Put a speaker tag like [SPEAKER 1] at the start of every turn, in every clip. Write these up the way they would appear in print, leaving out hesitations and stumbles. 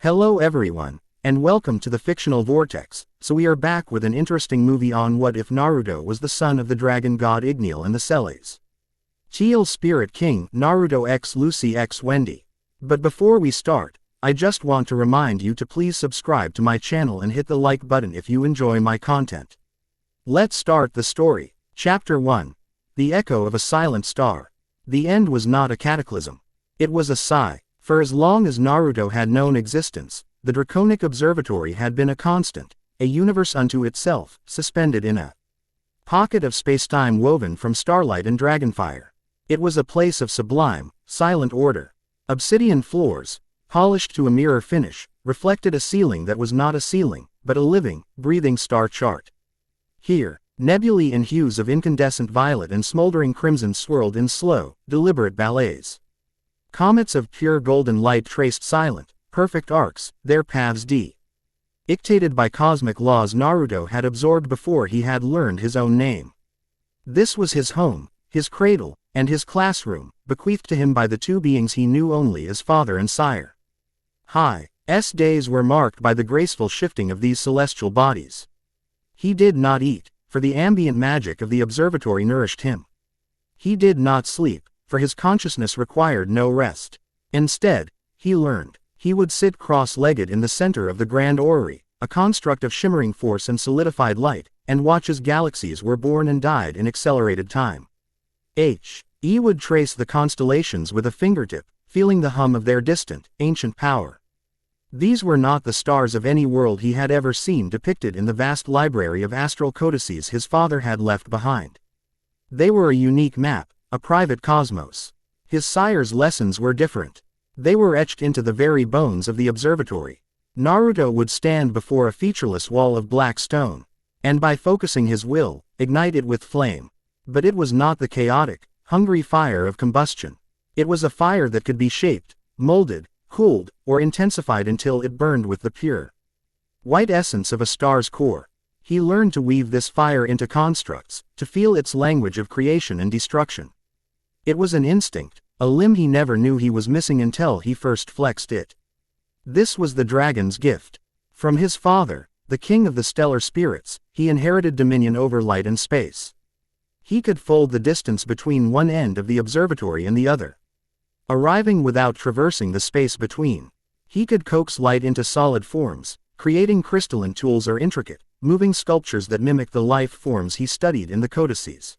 [SPEAKER 1] Hello everyone, and welcome to the fictional vortex. So we are back with an interesting movie on what if Naruto was the son of the dragon god Igneel and the Selles. Teal Spirit King, Naruto x Lucy x Wendy. But before we start, I just want to remind you to please subscribe to my channel and hit the like button if you enjoy my content. Let's start the story. Chapter 1. The Echo of a Silent Star. The end was not a cataclysm. It was a sigh. For as long as Naruto had known existence, the draconic observatory had been a constant, a universe unto itself, suspended in a pocket of spacetime woven from starlight and dragonfire. It was a place of sublime, silent order. Obsidian floors, polished to a mirror finish, reflected a ceiling that was not a ceiling, but a living, breathing star chart. Here, nebulae in hues of incandescent violet and smoldering crimson swirled in slow, deliberate ballets. Comets of pure golden light traced silent, perfect arcs, their paths dictated by cosmic laws Naruto had absorbed before he had learned his own name. This was his home, his cradle, and his classroom, bequeathed to him by the two beings he knew only as father and sire. His days were marked by the graceful shifting of these celestial bodies. He did not eat, for the ambient magic of the observatory nourished him. He did not sleep, for his consciousness required no rest. Instead, he learned. He would sit cross-legged in the center of the grand orrery, a construct of shimmering force and solidified light, and watch as galaxies were born and died in accelerated time. He would trace the constellations with a fingertip, feeling the hum of their distant, ancient power. These were not the stars of any world he had ever seen depicted in the vast library of astral codices his father had left behind. They were a unique map, a private cosmos. His sire's lessons were different. They were etched into the very bones of the observatory. Naruto would stand before a featureless wall of black stone, and by focusing his will, ignite it with flame. But it was not the chaotic, hungry fire of combustion. It was a fire that could be shaped, molded, cooled, or intensified until it burned with the pure white essence of a star's core. He learned to weave this fire into constructs, to feel its language of creation and destruction. It was an instinct, a limb he never knew he was missing until he first flexed it. This was the dragon's gift. From his father, the king of the stellar spirits, he inherited dominion over light and space. He could fold the distance between one end of the observatory and the other, arriving without traversing the space between. He could coax light into solid forms, creating crystalline tools or intricate, moving sculptures that mimic the life forms he studied in the codices.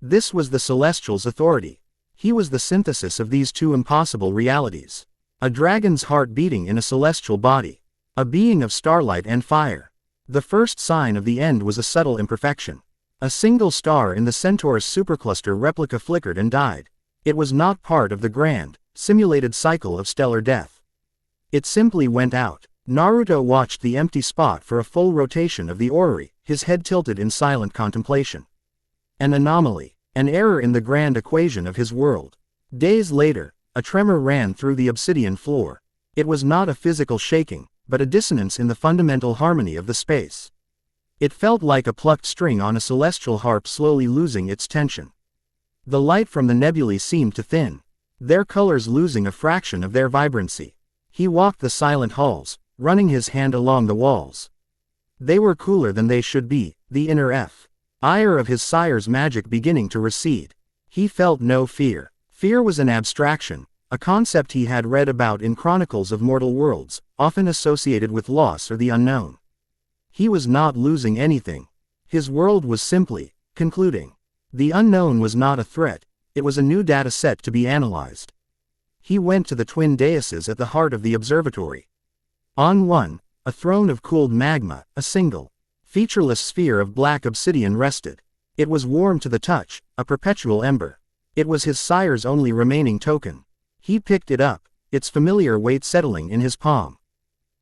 [SPEAKER 1] This was the Celestial's authority. He was the synthesis of these two impossible realities. A dragon's heart beating in a celestial body. A being of starlight and fire. The first sign of the end was a subtle imperfection. A single star in the Centaurus supercluster replica flickered and died. It was not part of the grand, simulated cycle of stellar death. It simply went out. Naruto watched the empty spot for a full rotation of the orrery, his head tilted in silent contemplation. An anomaly, an error in the grand equation of his world. Days later, a tremor ran through the obsidian floor. It was not a physical shaking, but a dissonance in the fundamental harmony of the space. It felt like a plucked string on a celestial harp slowly losing its tension. The light from the nebulae seemed to thin, their colors losing a fraction of their vibrancy. He walked the silent halls, running his hand along the walls. They were cooler than they should be, the inner ire of his sire's magic beginning to recede. He felt no fear. Fear was an abstraction, a concept he had read about in chronicles of mortal worlds, often associated with loss or the unknown. He was not losing anything. His world was simply concluding. The unknown was not a threat, it was a new data set to be analyzed. He went to the twin daises at the heart of the observatory. On one, a throne of cooled magma, a single, featureless sphere of black obsidian rested. It was warm to the touch, a perpetual ember. It was his sire's only remaining token. He picked it up, its familiar weight settling in his palm.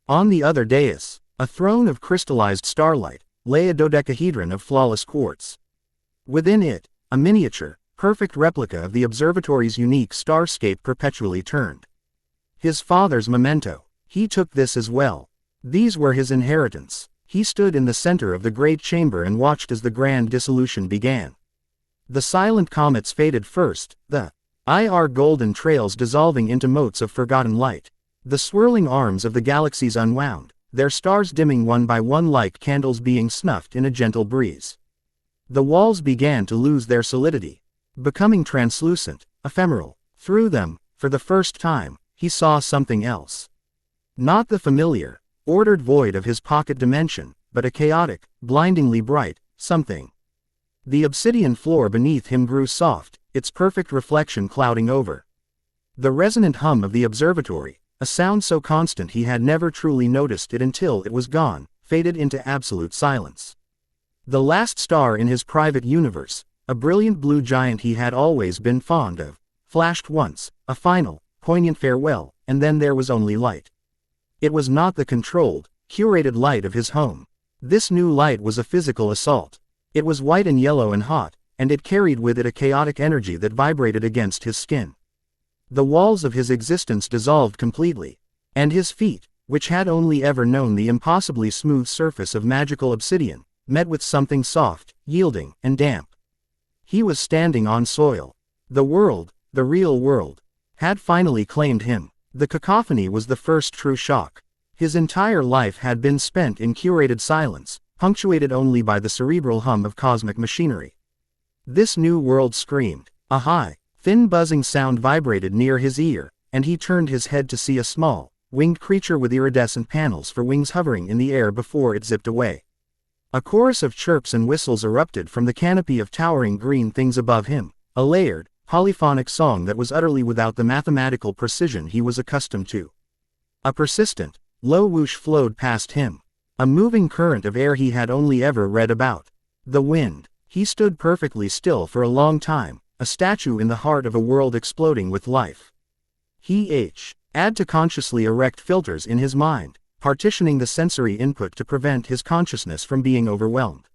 [SPEAKER 1] On the other dais, a throne of crystallized starlight, lay a dodecahedron of flawless quartz. Within it, a miniature, perfect replica of the observatory's unique starscape perpetually turned. His father's memento. He took this as well. These were his inheritance. He stood in the center of the great chamber and watched as the grand dissolution began. The silent comets faded first, the golden trails dissolving into motes of forgotten light. The swirling arms of the galaxies unwound, their stars dimming one by one like candles being snuffed in a gentle breeze. The walls began to lose their solidity, becoming translucent, ephemeral. Through them, for the first time, he saw something else. Not the familiar, ordered void of his pocket dimension, but a chaotic, blindingly bright, something. The obsidian floor beneath him grew soft, its perfect reflection clouding over. The resonant hum of the observatory, a sound so constant he had never truly noticed it until it was gone, faded into absolute silence. The last star in his private universe, a brilliant blue giant he had always been fond of, flashed once, a final, poignant farewell, and then there was only light. It was not the controlled, curated light of his home. This new light was a physical assault. It was white and yellow and hot, and it carried with it a chaotic energy that vibrated against his skin. The walls of his existence dissolved completely, and his feet, which had only ever known the impossibly smooth surface of magical obsidian, met with something soft, yielding, and damp. He was standing on soil. The world, the real world, had finally claimed him. The cacophony was the first true shock. His entire life had been spent in curated silence, punctuated only by the cerebral hum of cosmic machinery. This new world screamed. A high, thin buzzing sound vibrated near his ear, and he turned his head to see a small, winged creature with iridescent panels for wings hovering in the air before it zipped away. A chorus of chirps and whistles erupted from the canopy of towering green things above him, a layered, polyphonic song that was utterly without the mathematical precision he was accustomed to. A persistent, low whoosh flowed past him, a moving current of air he had only ever read about. The wind. He stood perfectly still for a long time, a statue in the heart of a world exploding with life. He had to consciously erect filters in his mind, partitioning the sensory input to prevent his consciousness from being overwhelmed.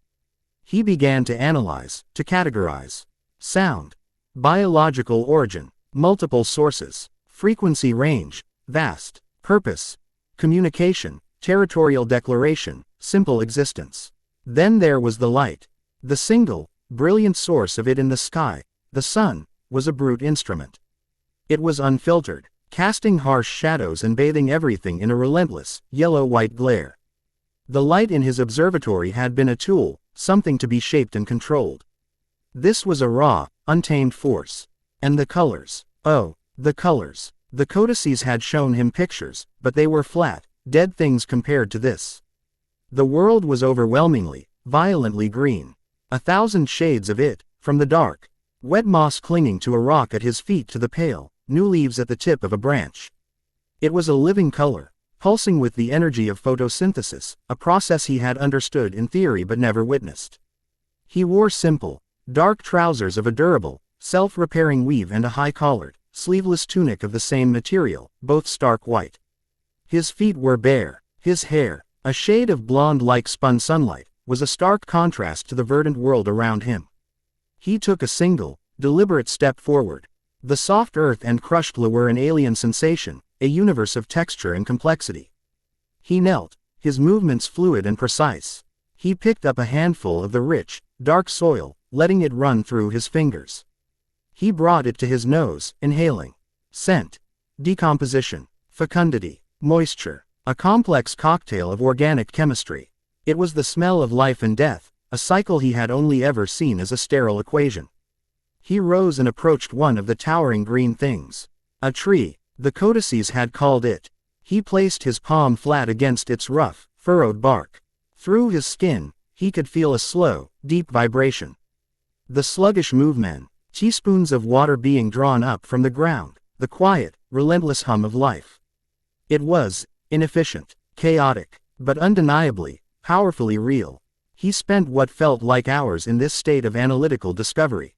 [SPEAKER 1] He began to analyze, to categorize. Sound. Biological origin, multiple sources, frequency range, vast, purpose, communication, territorial declaration, simple existence. Then there was the light. The single, brilliant source of it in the sky, the sun, was a brute instrument. It was unfiltered, casting harsh shadows and bathing everything in a relentless, yellow-white glare. The light in his observatory had been a tool, something to be shaped and controlled. This was a raw, untamed force. And the colors. Oh, the colors. The codices had shown him pictures, but they were flat, dead things compared to this. The world was overwhelmingly, violently green. 1,000 shades of it, from the dark, wet moss clinging to a rock at his feet to the pale, new leaves at the tip of a branch. It was a living color, pulsing with the energy of photosynthesis, a process he had understood in theory but never witnessed. He wore simple, dark trousers of a durable, self-repairing weave and a high-collared, sleeveless tunic of the same material, both stark white. His feet were bare. His hair, a shade of blonde like spun sunlight, was a stark contrast to the verdant world around him. He took a single, deliberate step forward. The soft earth and crushed lava were an alien sensation, a universe of texture and complexity. He knelt, his movements fluid and precise. He picked up a handful of the rich, dark soil, letting it run through his fingers. He brought it to his nose, inhaling. Scent. Decomposition. Fecundity. Moisture. A complex cocktail of organic chemistry. It was the smell of life and death, a cycle he had only ever seen as a sterile equation. He rose and approached one of the towering green things. A tree, the codices had called it. He placed his palm flat against its rough, furrowed bark. Through his skin, he could feel a slow, deep vibration. The sluggish movement, teaspoons of water being drawn up from the ground, the quiet, relentless hum of life. It was inefficient, chaotic, but undeniably, powerfully real. He spent what felt like hours in this state of analytical discovery.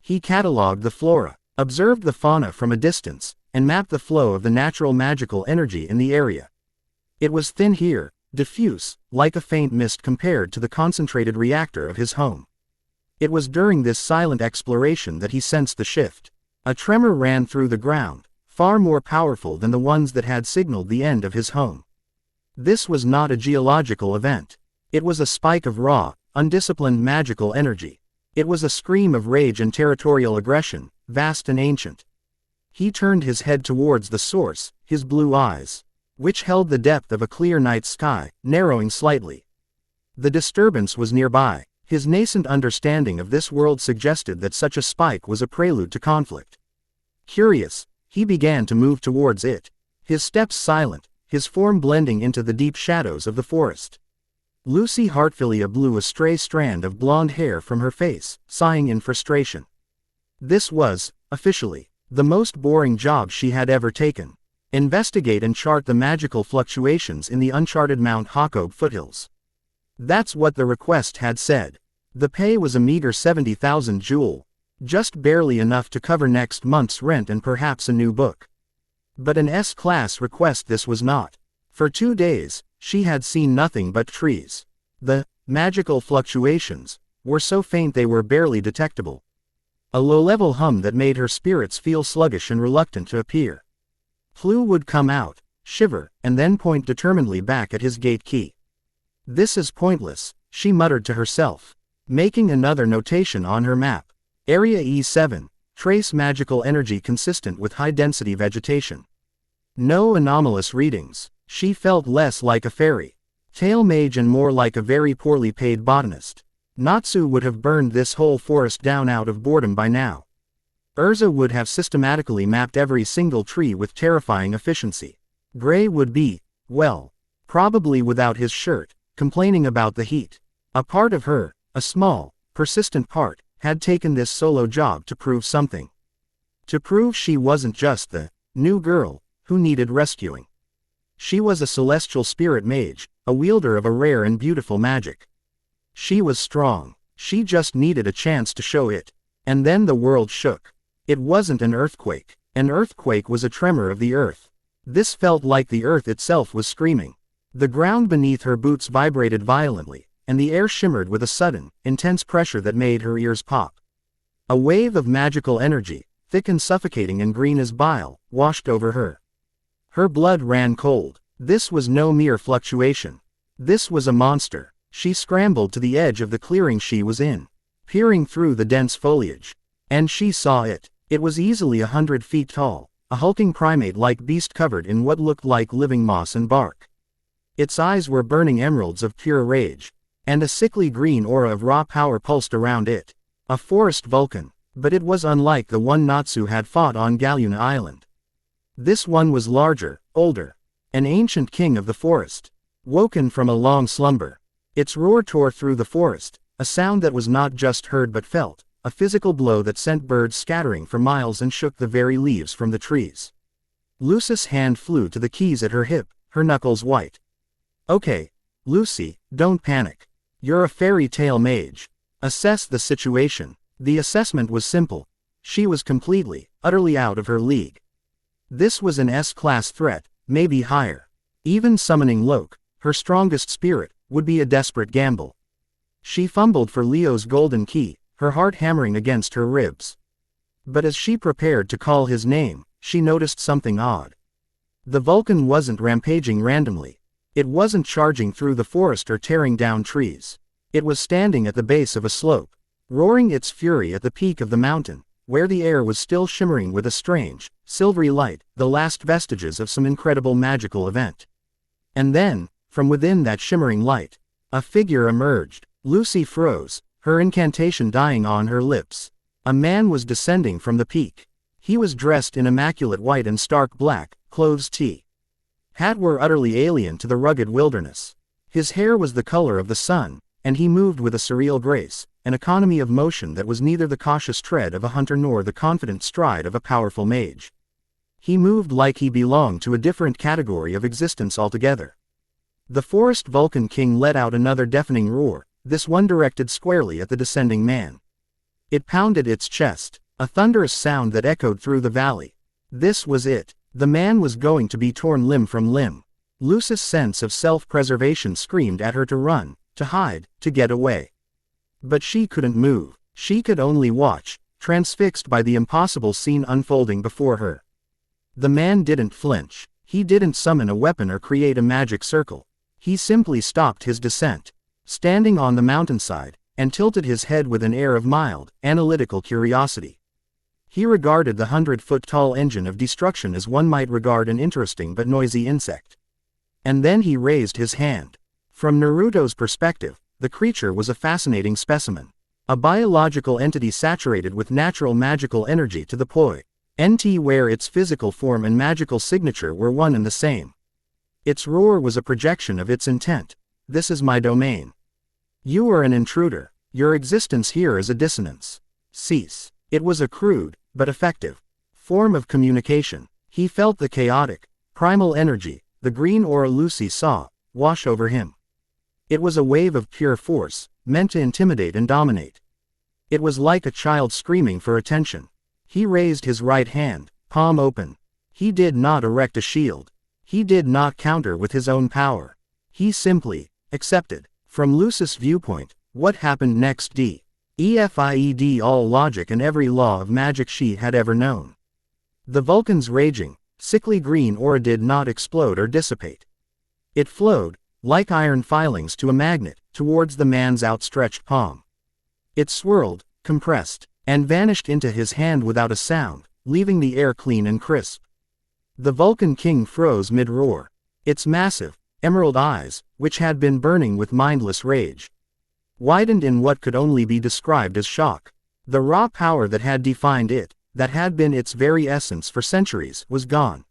[SPEAKER 1] He catalogued the flora, observed the fauna from a distance, and mapped the flow of the natural magical energy in the area. It was thin here, diffuse, like a faint mist compared to the concentrated reactor of his home. It was during this silent exploration that he sensed the shift. A tremor ran through the ground, far more powerful than the ones that had signaled the end of his home. This was not a geological event. It was a spike of raw, undisciplined magical energy. It was a scream of rage and territorial aggression, vast and ancient. He turned his head towards the source, his blue eyes, which held the depth of a clear night sky, narrowing slightly. The disturbance was nearby. His nascent understanding of this world suggested that such a spike was a prelude to conflict. Curious, he began to move towards it, his steps silent, his form blending into the deep shadows of the forest. Lucy Hartfilia blew a stray strand of blonde hair from her face, sighing in frustration. This was, officially, the most boring job she had ever taken. Investigate and chart the magical fluctuations in the uncharted Mount Hakob foothills. That's what the request had said. The pay was a meager 70,000 jewel, just barely enough to cover next month's rent and perhaps a new book. But an S-class request this was not. For 2 days, she had seen nothing but trees. The magical fluctuations were so faint they were barely detectable. A low-level hum that made her spirits feel sluggish and reluctant to appear. Plu would come out, shiver, and then point determinedly back at his gate key. This is pointless, she muttered to herself, making another notation on her map. Area E7, trace magical energy consistent with high-density vegetation. No anomalous readings. She felt less like a fairy tale mage and more like a very poorly paid botanist. Natsu would have burned this whole forest down out of boredom by now. Urza would have systematically mapped every single tree with terrifying efficiency. Gray would be, well, probably without his shirt, complaining about the heat. A part of her, a small, persistent part, had taken this solo job to prove something. To prove she wasn't just the new girl who needed rescuing. She was a celestial spirit mage, a wielder of a rare and beautiful magic. She was strong. She just needed a chance to show it. And then the world shook. It wasn't an earthquake. An earthquake was a tremor of the earth. This felt like the earth itself was screaming. The ground beneath her boots vibrated violently, and the air shimmered with a sudden, intense pressure that made her ears pop. A wave of magical energy, thick and suffocating and green as bile, washed over her. Her blood ran cold. This was no mere fluctuation. This was a monster. She scrambled to the edge of the clearing she was in, peering through the dense foliage. And she saw it. It was easily 100 feet tall, a hulking primate-like beast covered in what looked like living moss and bark. Its eyes were burning emeralds of pure rage, and a sickly green aura of raw power pulsed around it. A forest Vulcan, but it was unlike the one Natsu had fought on Galuna Island. This one was larger, older, an ancient king of the forest, woken from a long slumber. Its roar tore through the forest, a sound that was not just heard but felt, a physical blow that sent birds scattering for miles and shook the very leaves from the trees. Lucy's hand flew to the keys at her hip, her knuckles white. Okay, Lucy, don't panic. You're a fairy tale mage. Assess the situation. The assessment was simple. She was completely, utterly out of her league. This was an S-class threat, maybe higher. Even summoning Loke, her strongest spirit, would be a desperate gamble. She fumbled for Leo's golden key, her heart hammering against her ribs. But as she prepared to call his name, she noticed something odd. The Vulcan wasn't rampaging randomly. It wasn't charging through the forest or tearing down trees. It was standing at the base of a slope, roaring its fury at the peak of the mountain, where the air was still shimmering with a strange, silvery light, the last vestiges of some incredible magical event. And then, from within that shimmering light, a figure emerged. Lucy froze, her incantation dying on her lips. A man was descending from the peak. He was dressed in immaculate white and stark black, clothes tea. Hat were utterly alien to the rugged wilderness. His hair was the color of the sun, and he moved with a surreal grace, an economy of motion that was neither the cautious tread of a hunter nor the confident stride of a powerful mage. He moved like he belonged to a different category of existence altogether. The forest Vulcan King let out another deafening roar, this one directed squarely at the descending man. It pounded its chest, a thunderous sound that echoed through the valley. This was it. The man was going to be torn limb from limb. Lucy's sense of self-preservation screamed at her to run, to hide, to get away. But she couldn't move. She could only watch, transfixed by the impossible scene unfolding before her. The man didn't flinch. He didn't summon a weapon or create a magic circle. He simply stopped his descent, standing on the mountainside, and tilted his head with an air of mild, analytical curiosity. He regarded the 100-foot-tall engine of destruction as one might regard an interesting but noisy insect. And then he raised his hand. From Naruto's perspective, the creature was a fascinating specimen. A biological entity saturated with natural magical energy to the point where its physical form and magical signature were one and the same. Its roar was a projection of its intent. This is my domain. You are an intruder. Your existence here is a dissonance. Cease. It was a crude, but effective, form of communication. He felt the chaotic, primal energy, the green aura Lucy saw, wash over him. It was a wave of pure force, meant to intimidate and dominate. It was like a child screaming for attention. He raised his right hand, palm open. He did not erect a shield. He did not counter with his own power. He simply accepted. From Lucis' viewpoint, what happened next defied all logic and every law of magic she had ever known. The Vulcan's raging, sickly green aura did not explode or dissipate. It flowed, like iron filings to a magnet, towards the man's outstretched palm. It swirled, compressed, and vanished into his hand without a sound, leaving the air clean and crisp. The Vulcan King froze mid-roar. Its massive, emerald eyes, which had been burning with mindless rage, widened in what could only be described as shock. The raw power that had defined it, that had been its very essence for centuries, was gone.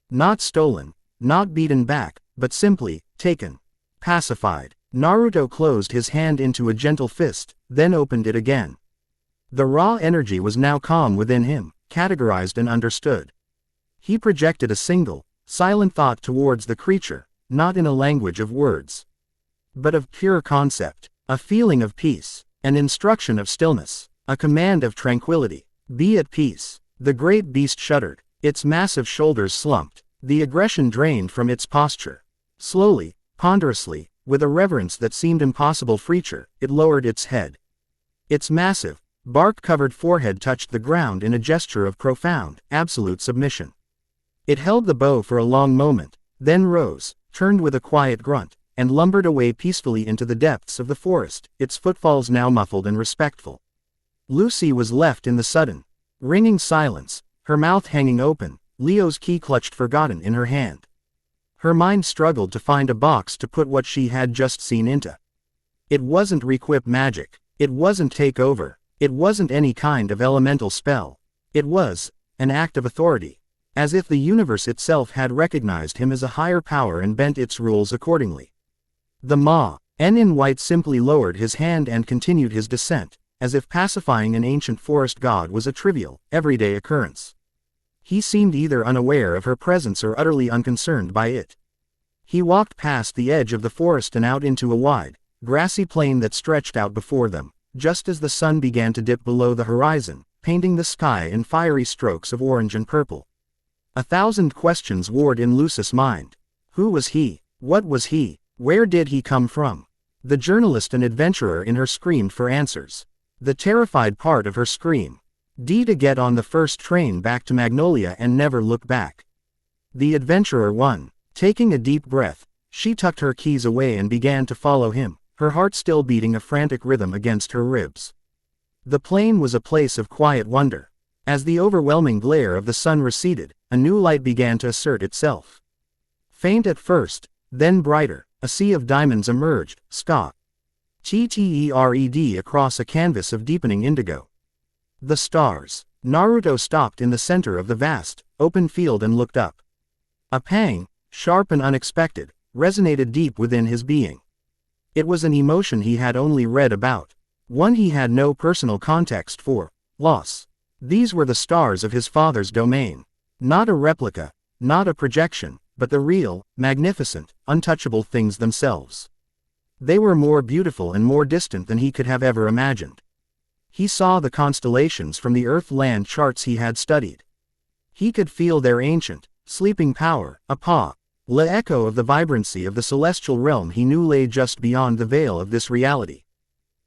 [SPEAKER 1] Not stolen, not beaten back, but simply taken. Pacified. Naruto closed his hand into a gentle fist, then opened it again. The raw energy was now calm within him, categorized and understood. He projected a single, silent thought towards the creature, not in a language of words, but of pure concept, a feeling of peace, an instruction of stillness, a command of tranquility. Be at peace. The great beast shuddered, its massive shoulders slumped, the aggression drained from its posture. Slowly, ponderously, with a reverence that seemed impossible feature, it lowered its head. Its massive, bark-covered forehead touched the ground in a gesture of profound, absolute submission. It held the bow for a long moment, then rose, turned with a quiet grunt, and lumbered away peacefully into the depths of the forest, its footfalls now muffled and respectful. Lucy was left in the sudden, ringing silence, her mouth hanging open, Leo's key clutched forgotten in her hand. Her mind struggled to find a box to put what she had just seen into. It wasn't requip magic. It wasn't take over. It wasn't any kind of elemental spell. It was an act of authority. As if the universe itself had recognized him as a higher power and bent its rules accordingly. The Man in white simply lowered his hand and continued his descent, as if pacifying an ancient forest god was a trivial, everyday occurrence. He seemed either unaware of her presence or utterly unconcerned by it. He walked past the edge of the forest and out into a wide, grassy plain that stretched out before them, just as the sun began to dip below the horizon, painting the sky in fiery strokes of orange and purple. 1,000 questions warred in Lucis' mind. Who was he? What was he? Where did he come from? The journalist and adventurer in her screamed for answers. The terrified part of her scream. To get on the first train back to Magnolia and never look back. The adventurer won. Taking a deep breath, she tucked her keys away and began to follow him, her heart still beating a frantic rhythm against her ribs. The plain was a place of quiet wonder. As the overwhelming glare of the sun receded, a new light began to assert itself. Faint at first, then brighter, a sea of diamonds emerged, skered across a canvas of deepening indigo. The stars. Naruto stopped in the center of the vast, open field and looked up. A pang, sharp and unexpected, resonated deep within his being. It was an emotion he had only read about, one he had no personal context for: loss. These were the stars of his father's domain. Not a replica, not a projection, but the real, magnificent, untouchable things themselves. They were more beautiful and more distant than he could have ever imagined. He saw the constellations from the Earthland charts he had studied. He could feel their ancient, sleeping power, the echo of the vibrancy of the celestial realm he knew lay just beyond the veil of this reality.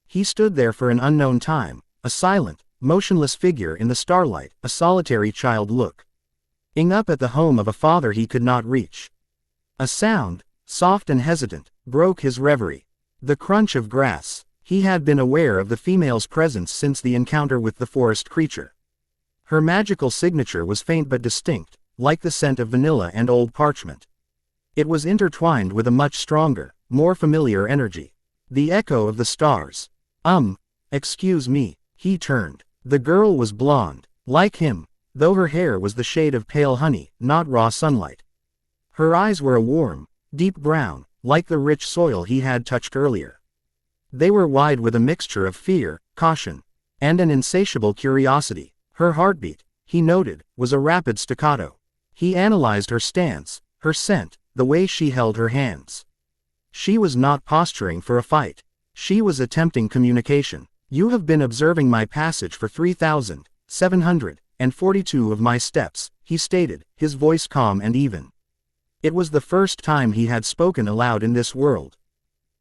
[SPEAKER 1] He stood there for an unknown time, a silent, motionless figure in the starlight, a solitary child looking up at the home of a father he could not reach. A sound, soft and hesitant, broke his reverie. The crunch of grass. He had been aware of the female's presence since the encounter with the forest creature. Her magical signature was faint but distinct, like the scent of vanilla and old parchment. It was intertwined with a much stronger, more familiar energy. The echo of the stars. Excuse me. He turned. The girl was blonde, like him, though her hair was the shade of pale honey, not raw sunlight. Her eyes were a warm, deep brown, like the rich soil he had touched earlier. They were wide with a mixture of fear, caution, and an insatiable curiosity. Her heartbeat, he noted, was a rapid staccato. He analyzed her stance, her scent, the way she held her hands. She was not posturing for a fight. She was attempting communication. You have been observing my passage for 3,742 of my steps, he stated, his voice calm and even. It was the first time he had spoken aloud in this world.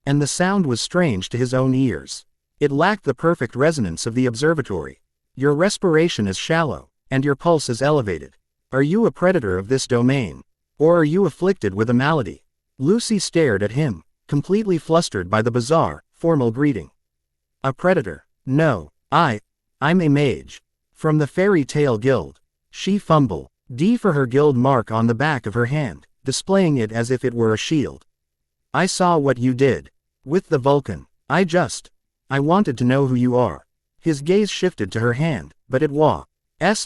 [SPEAKER 1] And the sound was strange to his own ears. It lacked the perfect resonance of the observatory. Your respiration is shallow, and your pulse is elevated. Are you a predator of this domain? Or are you afflicted with a malady? Lucy stared at him, completely flustered by the bizarre, formal greeting. A predator? No, I'm a mage. From the fairy tale guild. She fumbled. D for her guild mark on the back of her hand, displaying it as if it were a shield. I saw what you did. With the Vulcan. I wanted to know who you are. His gaze shifted to her hand, but it was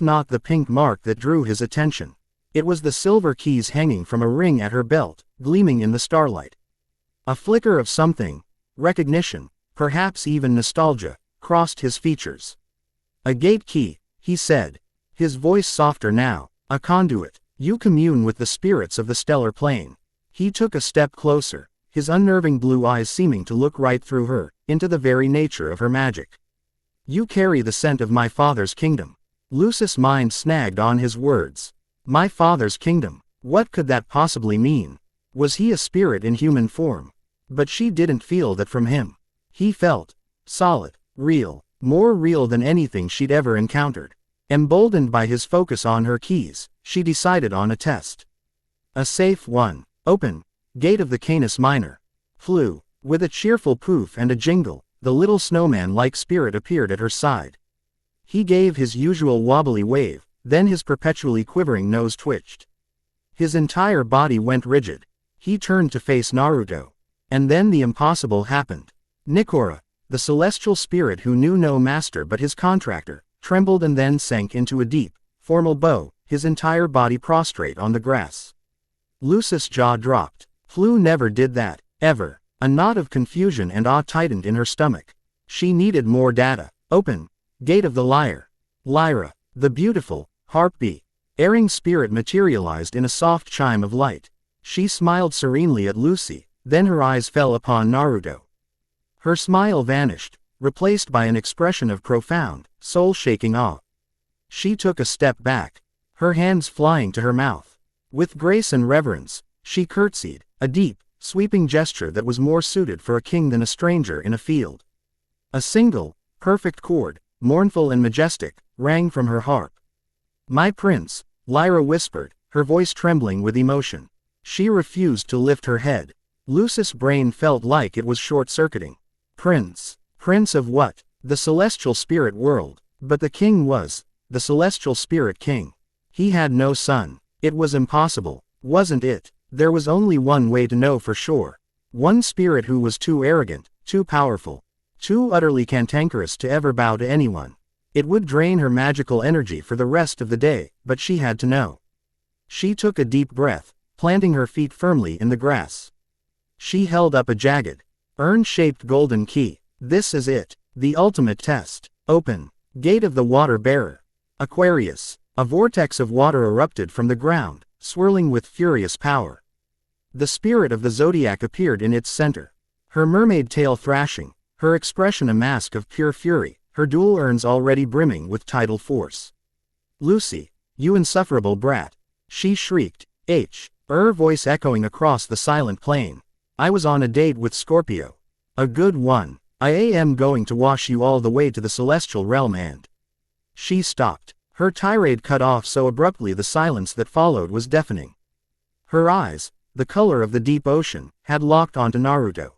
[SPEAKER 1] not the pink mark that drew his attention. It was the silver keys hanging from a ring at her belt, gleaming in the starlight. A flicker of something, recognition, perhaps even nostalgia, crossed his features. A gate key, he said, his voice softer now. A conduit. You commune with the spirits of the stellar plane. He took a step closer, his unnerving blue eyes seeming to look right through her, into the very nature of her magic. You carry the scent of my father's kingdom. Lucy's mind snagged on his words. My father's kingdom. What could that possibly mean? Was he a spirit in human form? But she didn't feel that from him. He felt solid, real, more real than anything she'd ever encountered. Emboldened by his focus on her keys, she decided on a test. A safe one. Open. Gate of the Canis Minor. Flew. With a cheerful poof and a jingle, the little snowman-like spirit appeared at her side. He gave his usual wobbly wave, then his perpetually quivering nose twitched. His entire body went rigid. He turned to face Naruto. And then the impossible happened. Nikora, the celestial spirit who knew no master but his contractor, trembled and then sank into a deep, formal bow, his entire body prostrate on the grass. Lucy's jaw dropped. Flu never did that, ever. A knot of confusion and awe tightened in her stomach. She needed more data. Open. Gate of the Lyre. Lyra, the beautiful, harpy, erring spirit materialized in a soft chime of light. She smiled serenely at Lucy, then her eyes fell upon Naruto. Her smile vanished, replaced by an expression of profound, soul-shaking awe. She took a step back, her hands flying to her mouth. With grace and reverence, she curtsied, a deep, sweeping gesture that was more suited for a king than a stranger in a field. A single, perfect chord, mournful and majestic, rang from her harp. My prince, Lyra whispered, her voice trembling with emotion. She refused to lift her head. Lucy's brain felt like it was short-circuiting. Prince. Prince of what? The celestial spirit world. But the king was the celestial spirit king. He had no son. It was impossible, wasn't it? There was only one way to know for sure. One spirit who was too arrogant, too powerful, too utterly cantankerous to ever bow to anyone. It would drain her magical energy for the rest of the day, but she had to know. She took a deep breath, planting her feet firmly in the grass. She held up a jagged, urn-shaped golden key. This is it. The ultimate test. Open. Gate of the Water Bearer. Aquarius. A vortex of water erupted from the ground, swirling with furious power. The spirit of the zodiac appeared in its center. Her mermaid tail thrashing, her expression a mask of pure fury, her dual urns already brimming with tidal force. Lucy, you insufferable brat. She shrieked, her voice echoing across the silent plain. I was on a date with Scorpio. A good one. I am going to wash you all the way to the celestial realm and... She stopped. Her tirade cut off so abruptly the silence that followed was deafening. Her eyes, the color of the deep ocean, had locked onto Naruto.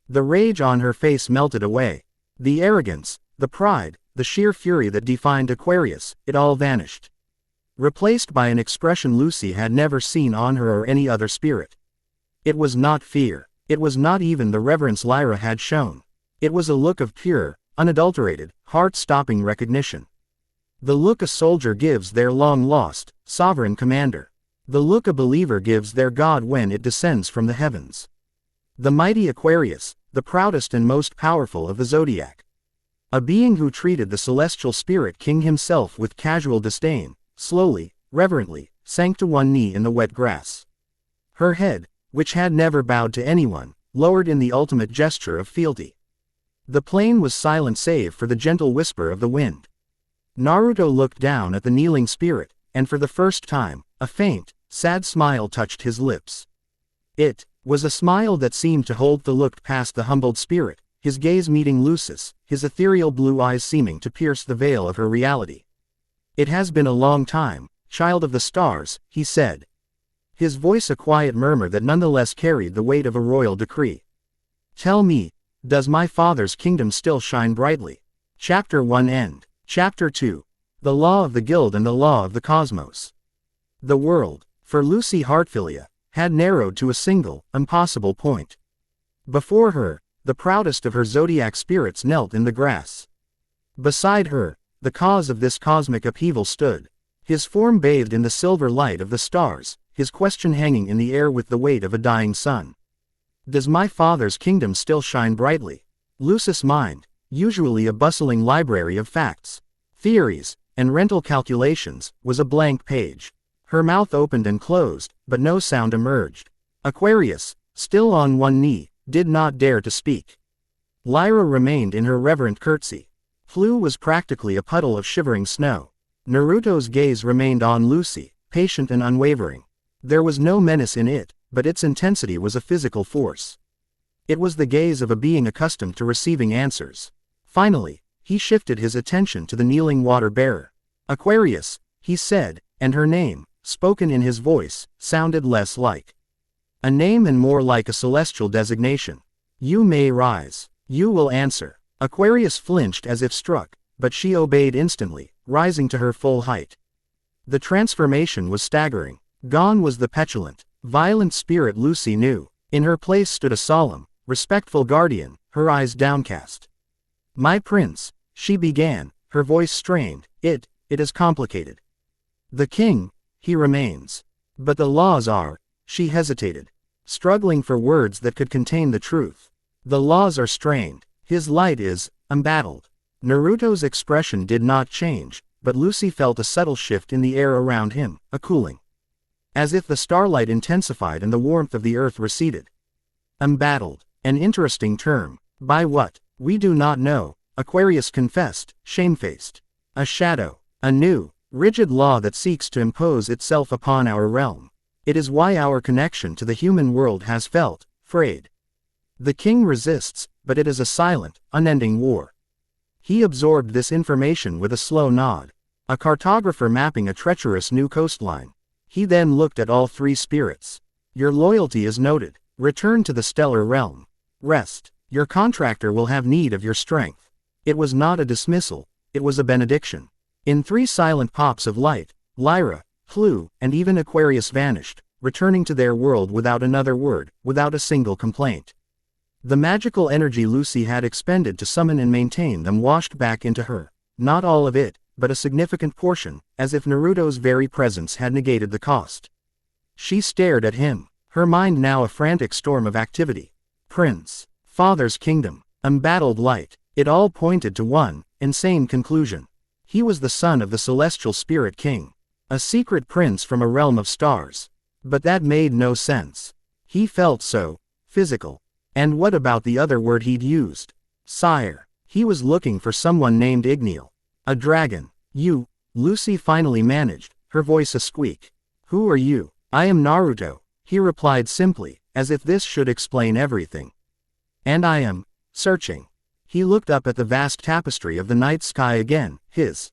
[SPEAKER 1] The rage on her face melted away. The arrogance, the pride, the sheer fury that defined Aquarius, it all vanished. Replaced by an expression Lucy had never seen on her or any other spirit. It was not fear. It was not even the reverence Lyra had shown. It was a look of pure, unadulterated, heart-stopping recognition. The look a soldier gives their long-lost, sovereign commander. The look a believer gives their God when it descends from the heavens. The mighty Aquarius, the proudest and most powerful of the zodiac. A being who treated the celestial spirit king himself with casual disdain, slowly, reverently, sank to one knee in the wet grass. Her head, which had never bowed to anyone, lowered in the ultimate gesture of fealty. The plain was silent save for the gentle whisper of the wind. Naruto looked down at the kneeling spirit, and for the first time, a faint, sad smile touched his lips. It was a smile that seemed to hold the look past the humbled spirit, his gaze meeting Lucis, his ethereal blue eyes seeming to pierce the veil of her reality. "It has been a long time, child of the stars," he said. His voice a quiet murmur that nonetheless carried the weight of a royal decree. "Tell me, does my father's kingdom still shine brightly?" Chapter 1 End. Chapter 2. The Law of the Guild and the Law of the Cosmos. The world, for Lucy Heartfilia, had narrowed to a single, impossible point. Before her, the proudest of her zodiac spirits knelt in the grass. Beside her, the cause of this cosmic upheaval stood, his form bathed in the silver light of the stars, his question hanging in the air with the weight of a dying sun. "Does my father's kingdom still shine brightly?" Lucis' mind, usually a bustling library of facts, theories, and rental calculations, was a blank page. Her mouth opened and closed, but no sound emerged. Aquarius, still on one knee, did not dare to speak. Lyra remained in her reverent curtsy. Flu was practically a puddle of shivering snow. Naruto's gaze remained on Lucy, patient and unwavering. There was no menace in it, but its intensity was a physical force. It was the gaze of a being accustomed to receiving answers. Finally, he shifted his attention to the kneeling water-bearer. "Aquarius," he said, and her name, spoken in his voice, sounded less like a name and more like a celestial designation. "You may rise. You will answer." Aquarius flinched as if struck, but she obeyed instantly, rising to her full height. The transformation was staggering. Gone was the petulant, violent spirit Lucy knew. In her place stood a solemn, respectful guardian, her eyes downcast. "My prince," she began, her voice strained, it is complicated. "The king, he remains. But the laws are," she hesitated, struggling for words that could contain the truth. "The laws are strained. His light is embattled." Naruto's expression did not change, but Lucy felt a subtle shift in the air around him, a cooling. As if the starlight intensified and the warmth of the earth receded. Embattled, an interesting term. By what? We do not know, Aquarius confessed, shamefaced. A shadow, a new, rigid law that seeks to impose itself upon our realm. It is why our connection to the human world has felt frayed. The king resists, but it is a silent, unending war. He absorbed this information with a slow nod. A cartographer mapping a treacherous new coastline. He then looked at all three spirits. "Your loyalty is noted. Return to the stellar realm. Rest. Your contractor will have need of your strength." It was not a dismissal, it was a benediction. In 3 silent pops of light, Lyra, Flu, and even Aquarius vanished, returning to their world without another word, without a single complaint. The magical energy Lucy had expended to summon and maintain them washed back into her. Not all of it, but a significant portion, as if Naruto's very presence had negated the cost. She stared at him, her mind now a frantic storm of activity. Prince, father's kingdom, embattled light, it all pointed to one insane conclusion. He was the son of the celestial spirit king. A secret prince from a realm of stars. But that made no sense. He felt so physical. And what about the other word he'd used? Sire. He was looking for someone named Igneel. A dragon. "You," Lucy finally managed, her voice a squeak. "Who are you?" "I am Naruto," he replied simply, as if this should explain everything. "And I am searching." He looked up at the vast tapestry of the night sky again, his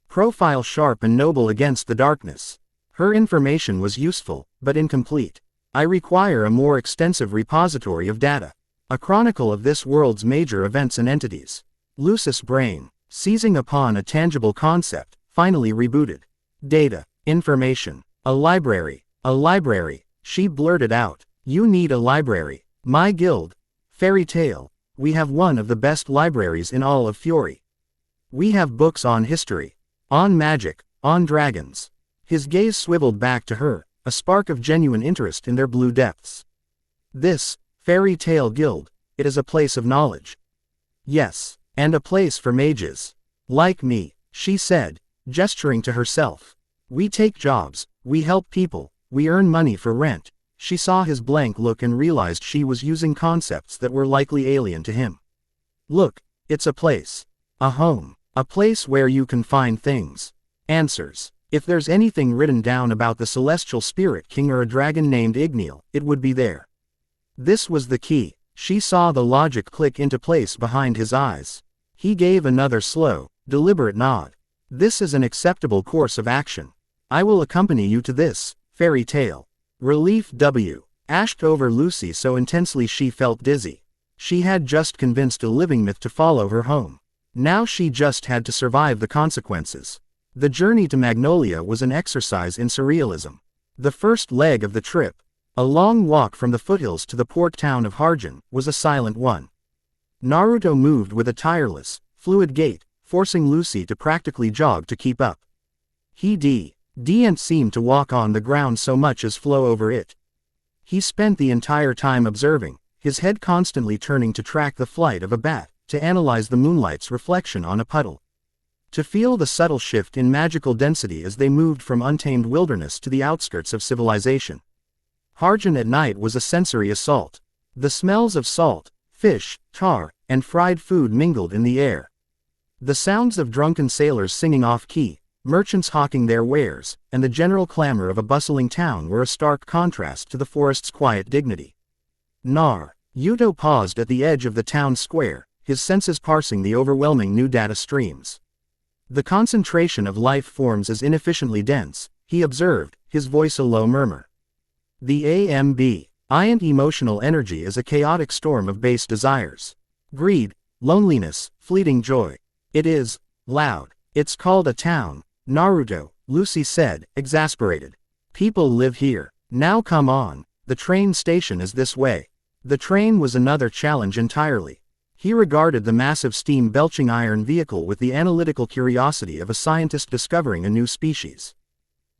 [SPEAKER 1] profile sharp and noble against the darkness. Her information was useful, but incomplete. "I require a more extensive repository of data. A chronicle of this world's major events and entities." Lucis' brain Seizing upon a tangible concept, finally rebooted. Data. Information. A library. A library. She blurted out. You need a library. My guild. Fairy tale. We have one of the best libraries in all of Fury. We have books on history. On magic. On dragons. His gaze swiveled back to her, a spark of genuine interest in their blue depths. This, Fairy Tale Guild, it is a place of knowledge. Yes, and a place for mages. Like me, she said, gesturing to herself. We take jobs, we help people, we earn money for rent. She saw his blank look and realized she was using concepts that were likely alien to him. Look, it's a place. A home. A place where you can find things. Answers. If there's anything written down about the Celestial Spirit King or a dragon named Igneel, it would be there. This was the key. She saw the logic click into place behind his eyes. He gave another slow, deliberate nod. This is an acceptable course of action. I will accompany you to this, fairy tale. Relief W. Ashed over Lucy so intensely she felt dizzy. She had just convinced a living myth to follow her home. Now she just had to survive the consequences. The journey to Magnolia was an exercise in surrealism. The first leg of the trip, a long walk from the foothills to the port town of Harjan, was a silent one. Naruto moved with a tireless, fluid gait, forcing Lucy to practically jog to keep up. He didn't seem to walk on the ground so much as flow over it. He spent the entire time observing, his head constantly turning to track the flight of a bat, to analyze the moonlight's reflection on a puddle. To feel the subtle shift in magical density as they moved from untamed wilderness to the outskirts of civilization. Harjan at night was a sensory assault. The smells of salt, fish, tar, and fried food mingled in the air. The sounds of drunken sailors singing off-key, merchants hawking their wares, and the general clamor of a bustling town were a stark contrast to the forest's quiet dignity. Yuto paused at the edge of the town square, his senses parsing the overwhelming new data streams. The concentration of life forms is inefficiently dense, he observed, his voice a low murmur. The ambient emotional energy is a chaotic storm of base desires. Greed, loneliness, fleeting joy. It is loud. It's called a town, Naruto, Lucy said, exasperated. People live here. Now come on, the train station is this way. The train was another challenge entirely. He regarded the massive steam-belching iron vehicle with the analytical curiosity of a scientist discovering a new species.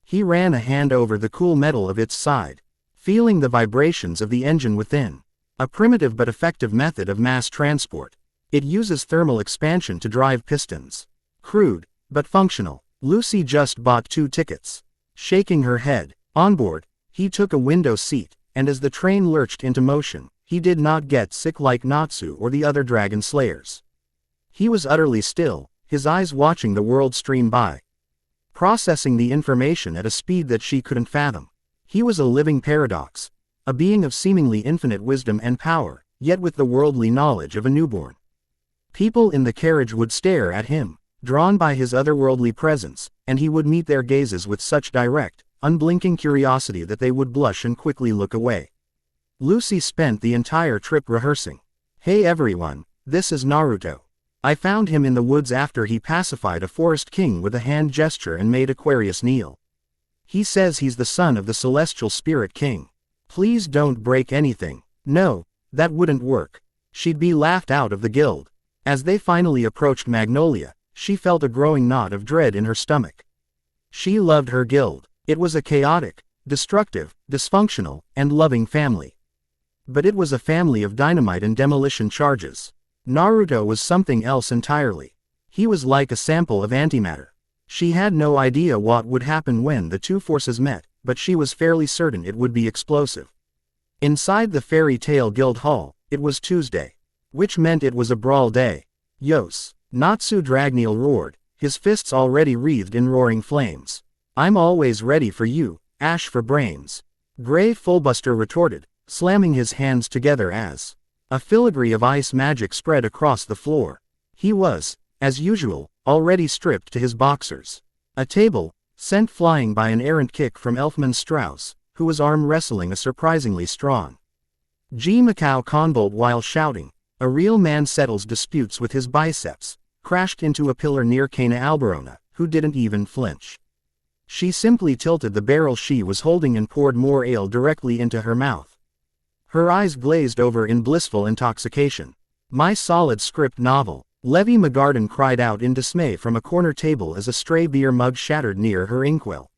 [SPEAKER 1] He ran a hand over the cool metal of its side, feeling the vibrations of the engine within. A primitive but effective method of mass transport. It uses thermal expansion to drive pistons. Crude, but functional. Lucy just bought 2 tickets. Shaking her head. On board, he took a window seat, and as the train lurched into motion, he did not get sick like Natsu or the other dragon slayers. He was utterly still, his eyes watching the world stream by. Processing the information at a speed that she couldn't fathom. He was a living paradox. A being of seemingly infinite wisdom and power, yet with the worldly knowledge of a newborn. People in the carriage would stare at him, drawn by his otherworldly presence, and he would meet their gazes with such direct, unblinking curiosity that they would blush and quickly look away. Lucy spent the entire trip rehearsing. Hey everyone, this is Naruto. I found him in the woods after he pacified a forest king with a hand gesture and made Aquarius kneel. He says he's the son of the Celestial Spirit King. Please don't break anything. No, that wouldn't work. She'd be laughed out of the guild. As they finally approached Magnolia, she felt a growing knot of dread in her stomach. She loved her guild. It was a chaotic, destructive, dysfunctional, and loving family. But it was a family of dynamite and demolition charges. Naruto was something else entirely. He was like a sample of antimatter. She had no idea what would happen when the two forces met, but she was fairly certain it would be explosive. Inside the Fairy Tale Guild Hall, it was Tuesday. Which meant it was a brawl day. Yos! Natsu Dragneel roared, his fists already wreathed in roaring flames. I'm always ready for you, Ash for brains. Grey Fullbuster retorted, slamming his hands together as a filigree of ice magic spread across the floor. He was, as usual, already stripped to his boxers. A table, sent flying by an errant kick from Elfman Strauss, who was arm wrestling a surprisingly strong G. Macau Conbolt while shouting, a real man settles disputes with his biceps, crashed into a pillar near Kana Alberona, who didn't even flinch. She simply tilted the barrel she was holding and poured more ale directly into her mouth. Her eyes glazed over in blissful intoxication. "My solid script novel," Levi McGarden cried out in dismay from a corner table as a stray beer mug shattered near her inkwell.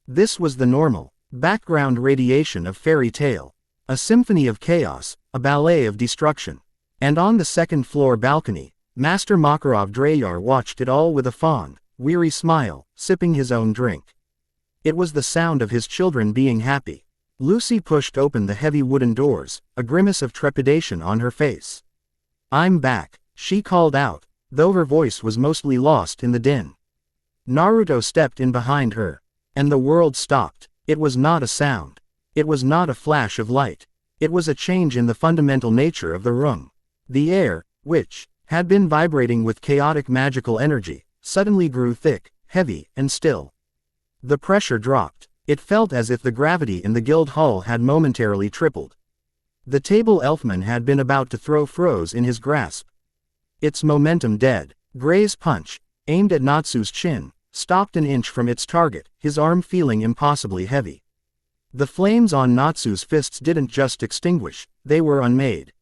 [SPEAKER 1] This was the normal, background radiation of fairy tale. A symphony of chaos, a ballet of destruction. And on the second-floor balcony, Master Makarov Dreyar watched it all with a fond, weary smile, sipping his own drink. It was the sound of his children being happy. Lucy pushed open the heavy wooden doors, a grimace of trepidation on her face. "I'm back," she called out, though her voice was mostly lost in the din. Naruto stepped in behind her. And the world stopped. It was not a sound. It was not a flash of light. It was a change in the fundamental nature of the room. The air, which had been vibrating with chaotic magical energy, suddenly grew thick, heavy, and still. The pressure dropped. It felt as if the gravity in the guild hall had momentarily tripled. The table Elfman had been about to throw froze in his grasp. Its momentum dead. Gray's punch, aimed at Natsu's chin, stopped an inch from its target, his arm feeling impossibly heavy. The flames on Natsu's fists didn't just extinguish, they were unmade.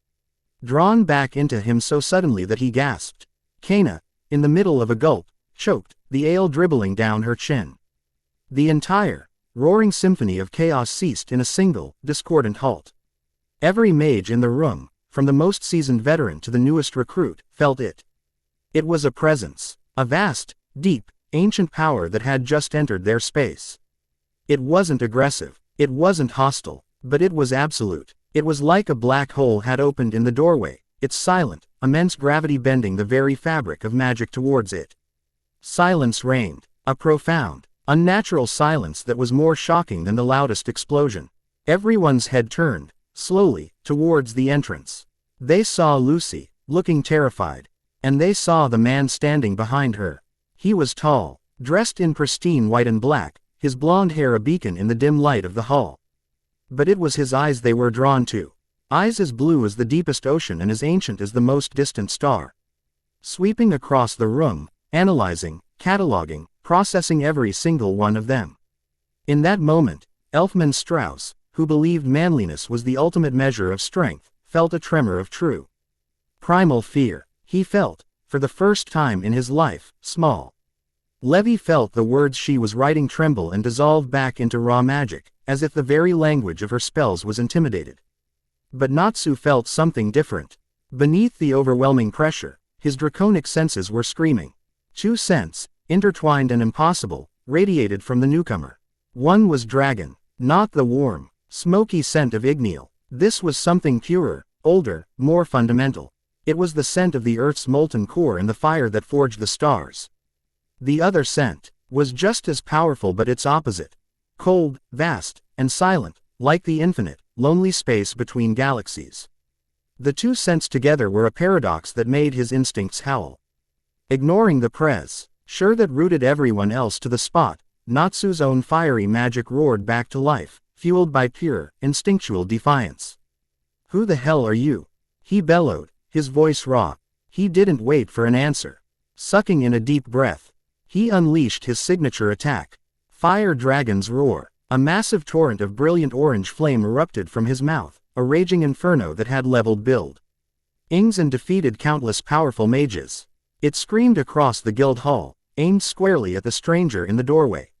[SPEAKER 1] Drawn back into him so suddenly that he gasped. Kana, in the middle of a gulp, choked, the ale dribbling down her chin. The entire, roaring symphony of chaos ceased in a single, discordant halt. Every mage in the room, from the most seasoned veteran to the newest recruit, felt it. It was a presence, a vast, deep, ancient power that had just entered their space. It wasn't aggressive, it wasn't hostile, but it was absolute. It was like a black hole had opened in the doorway, its silent, immense gravity bending the very fabric of magic towards it. Silence reigned, a profound, unnatural silence that was more shocking than the loudest explosion. Everyone's head turned, slowly, towards the entrance. They saw Lucy, looking terrified. And they saw the man standing behind her. He was tall, dressed in pristine white and black, his blonde hair a beacon in the dim light of the hall. But it was his eyes they were drawn to. Eyes as blue as the deepest ocean and as ancient as the most distant star. Sweeping across the room, analyzing, cataloging, processing every single one of them. In that moment, Elfman Strauss, who believed manliness was the ultimate measure of strength, felt a tremor of true, primal fear. He felt, for the first time in his life, small. Levi felt the words she was writing tremble and dissolve back into raw magic, as if the very language of her spells was intimidated. But Natsu felt something different. Beneath the overwhelming pressure, his draconic senses were screaming. Two scents, intertwined and impossible, radiated from the newcomer. One was dragon, not the warm, smoky scent of Igneel. This was something purer, older, more fundamental. It was the scent of the Earth's molten core and the fire that forged the stars. The other scent was just as powerful but its opposite. Cold, vast, and silent, like the infinite, lonely space between galaxies. The two scents together were a paradox that made his instincts howl. Ignoring the pressure that rooted everyone else to the spot, Natsu's own fiery magic roared back to life, fueled by pure, instinctual defiance. "Who the hell are you?" he bellowed, his voice raw. He didn't wait for an answer. Sucking in a deep breath, he unleashed his signature attack. Fire Dragon's Roar. A massive torrent of brilliant orange flame erupted from his mouth, a raging inferno that had leveled build. Ings and defeated countless powerful mages. It screamed across the guild hall, aimed squarely at the stranger in the doorway.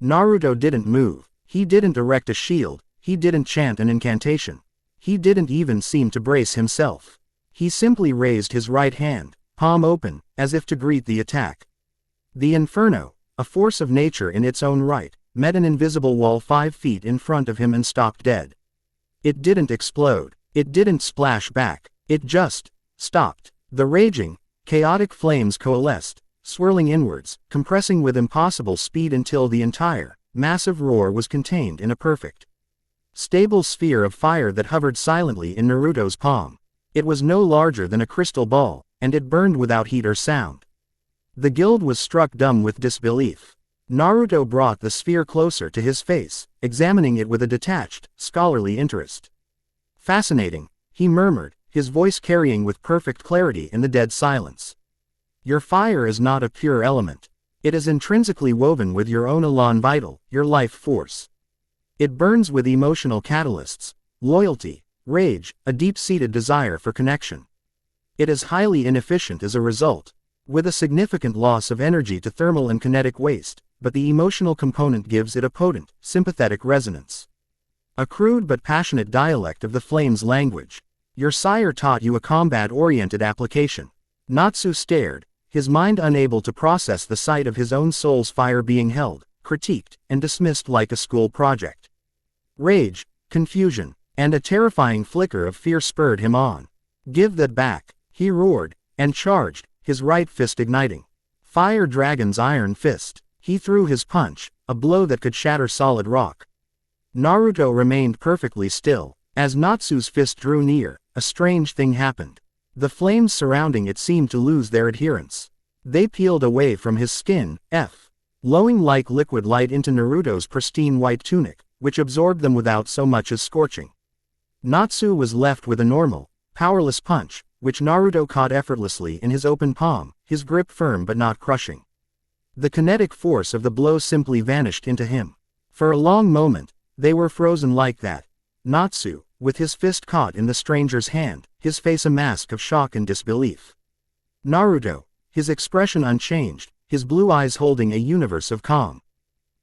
[SPEAKER 1] Naruto didn't move. He didn't erect a shield. He didn't chant an incantation. He didn't even seem to brace himself. He simply raised his right hand, palm open, as if to greet the attack. The inferno, a force of nature in its own right, met an invisible wall 5 feet in front of him and stopped dead. It didn't explode. It didn't splash back. It just stopped. The raging, chaotic flames coalesced, swirling inwards, compressing with impossible speed until the entire, massive roar was contained in a perfect, stable sphere of fire that hovered silently in Naruto's palm. It was no larger than a crystal ball, and it burned without heat or sound. The guild was struck dumb with disbelief. Naruto brought the sphere closer to his face, examining it with a detached, scholarly interest. "Fascinating," he murmured, his voice carrying with perfect clarity in the dead silence. Your fire is not a pure element. It is intrinsically woven with your own elan vital, your life force. It burns with emotional catalysts, loyalty, rage, a deep-seated desire for connection. It is highly inefficient as a result, with a significant loss of energy to thermal and kinetic waste, but the emotional component gives it a potent, sympathetic resonance. A crude but passionate dialect of the flame's language. Your sire taught you a combat-oriented application. Natsu stared, his mind unable to process the sight of his own soul's fire being held, critiqued, and dismissed like a school project. Rage, confusion, and a terrifying flicker of fear spurred him on. Give that back, he roared, and charged, his right fist igniting. Fire Dragon's iron fist. He threw his punch, a blow that could shatter solid rock. Naruto remained perfectly still. As Natsu's fist drew near, a strange thing happened. The flames surrounding it seemed to lose their adherence. They peeled away from his skin, flowing like liquid light into Naruto's pristine white tunic, which absorbed them without so much as scorching. Natsu was left with a normal, powerless punch, which Naruto caught effortlessly in his open palm, his grip firm but not crushing. The kinetic force of the blow simply vanished into him. For a long moment, they were frozen like that. Natsu, with his fist caught in the stranger's hand, his face a mask of shock and disbelief. Naruto, his expression unchanged, his blue eyes holding a universe of calm.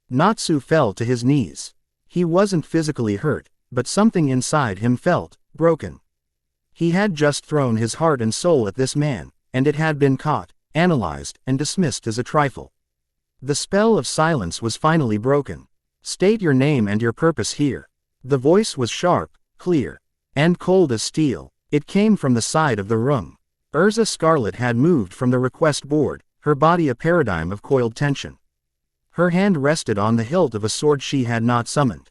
[SPEAKER 1] Natsu fell to his knees. He wasn't physically hurt, but something inside him felt broken. He had just thrown his heart and soul at this man, and it had been caught, analyzed, and dismissed as a trifle. The spell of silence was finally broken. State your name and your purpose here. The voice was sharp, clear, and cold as steel. It came from the side of the room. Urza Scarlet had moved from the request board, her body a paradigm of coiled tension. Her hand rested on the hilt of a sword she had not summoned.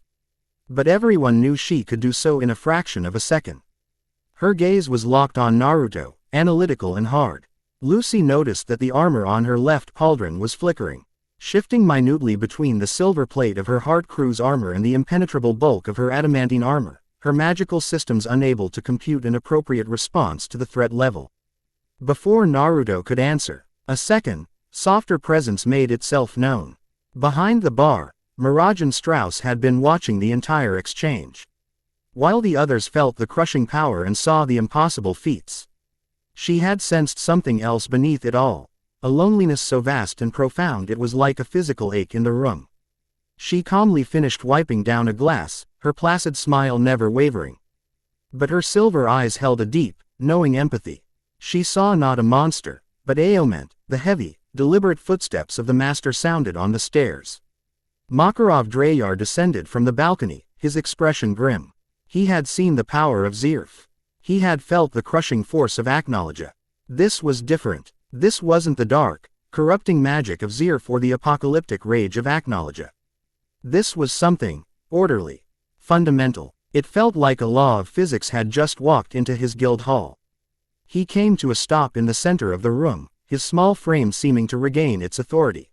[SPEAKER 1] But everyone knew she could do so in a fraction of a second. Her gaze was locked on Naruto, analytical and hard. Lucy noticed that the armor on her left pauldron was flickering, shifting minutely between the silver plate of her Heart Crew's armor and the impenetrable bulk of her adamantine armor, her magical systems unable to compute an appropriate response to the threat level. Before Naruto could answer, a second, softer presence made itself known. Behind the bar, Mirajane Strauss had been watching the entire exchange. While the others felt the crushing power and saw the impossible feats, she had sensed something else beneath it all. A loneliness so vast and profound it was like a physical ache in the room. She calmly finished wiping down a glass, her placid smile never wavering. But her silver eyes held a deep, knowing empathy. She saw not a monster, but Aoment. The heavy, deliberate footsteps of the master sounded on the stairs. Makarov Dreyar descended from the balcony, his expression grim. He had seen the power of Zirf. He had felt the crushing force of Acknowledge. This was different. This wasn't the dark, corrupting magic of Zirf or the apocalyptic rage of Acknowledge. This was something orderly, fundamental. It felt like a law of physics had just walked into his guild hall. He came to a stop in the center of the room, his small frame seeming to regain its authority.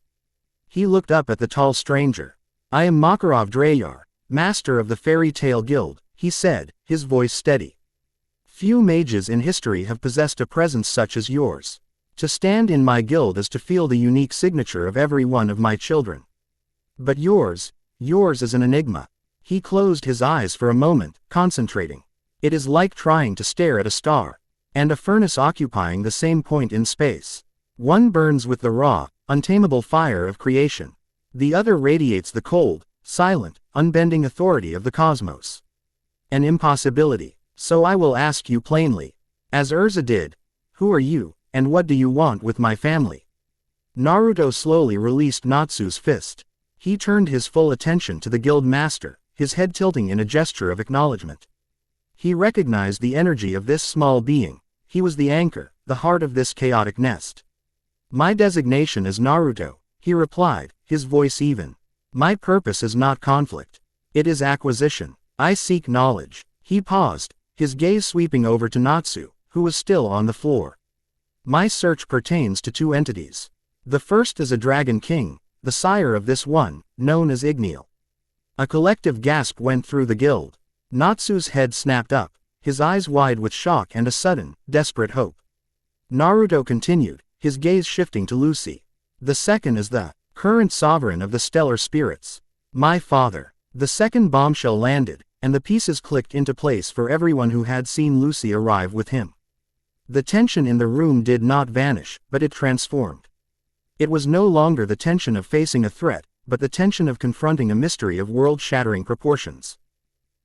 [SPEAKER 1] He looked up at the tall stranger. I am Makarov Dreyar, master of the Fairy Tale Guild, he said, his voice steady. Few mages in history have possessed a presence such as yours. To stand in my guild is to feel the unique signature of every one of my children. But yours is an enigma. He closed his eyes for a moment, concentrating. It is like trying to stare at a star, and a furnace occupying the same point in space. One burns with the raw, untamable fire of creation. The other radiates the cold, silent, unbending authority of the cosmos. An impossibility. So I will ask you plainly. As Urza did, who are you, and what do you want with my family? Naruto slowly released Natsu's fist. He turned his full attention to the guild master, his head tilting in a gesture of acknowledgement. He recognized the energy of this small being. He was the anchor, the heart of this chaotic nest. My designation is Naruto, he replied, his voice even. My purpose is not conflict. It is acquisition. I seek knowledge. He paused, his gaze sweeping over to Natsu, who was still on the floor. My search pertains to two entities. The first is a dragon king, the sire of this one, known as Igneel. A collective gasp went through the guild. Natsu's head snapped up, his eyes wide with shock and a sudden, desperate hope. Naruto continued, his gaze shifting to Lucy. The second is the current sovereign of the stellar spirits. My father. The second bombshell landed, and the pieces clicked into place for everyone who had seen Lucy arrive with him. The tension in the room did not vanish, but it transformed. It was no longer the tension of facing a threat, but the tension of confronting a mystery of world-shattering proportions.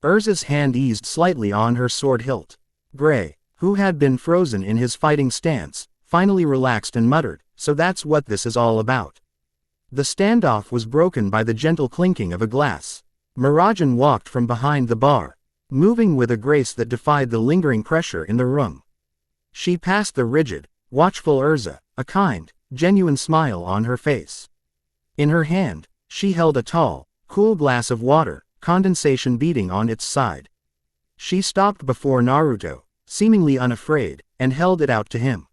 [SPEAKER 1] Urza's hand eased slightly on her sword hilt. Gray, who had been frozen in his fighting stance, finally relaxed and muttered, "So that's what this is all about." The standoff was broken by the gentle clinking of a glass. Mirajane walked from behind the bar, moving with a grace that defied the lingering pressure in the room. She passed the rigid, watchful Urza, a kind, genuine smile on her face. In her hand, she held a tall, cool glass of water, condensation beating on its side. She stopped before Naruto, seemingly unafraid, and held it out to him.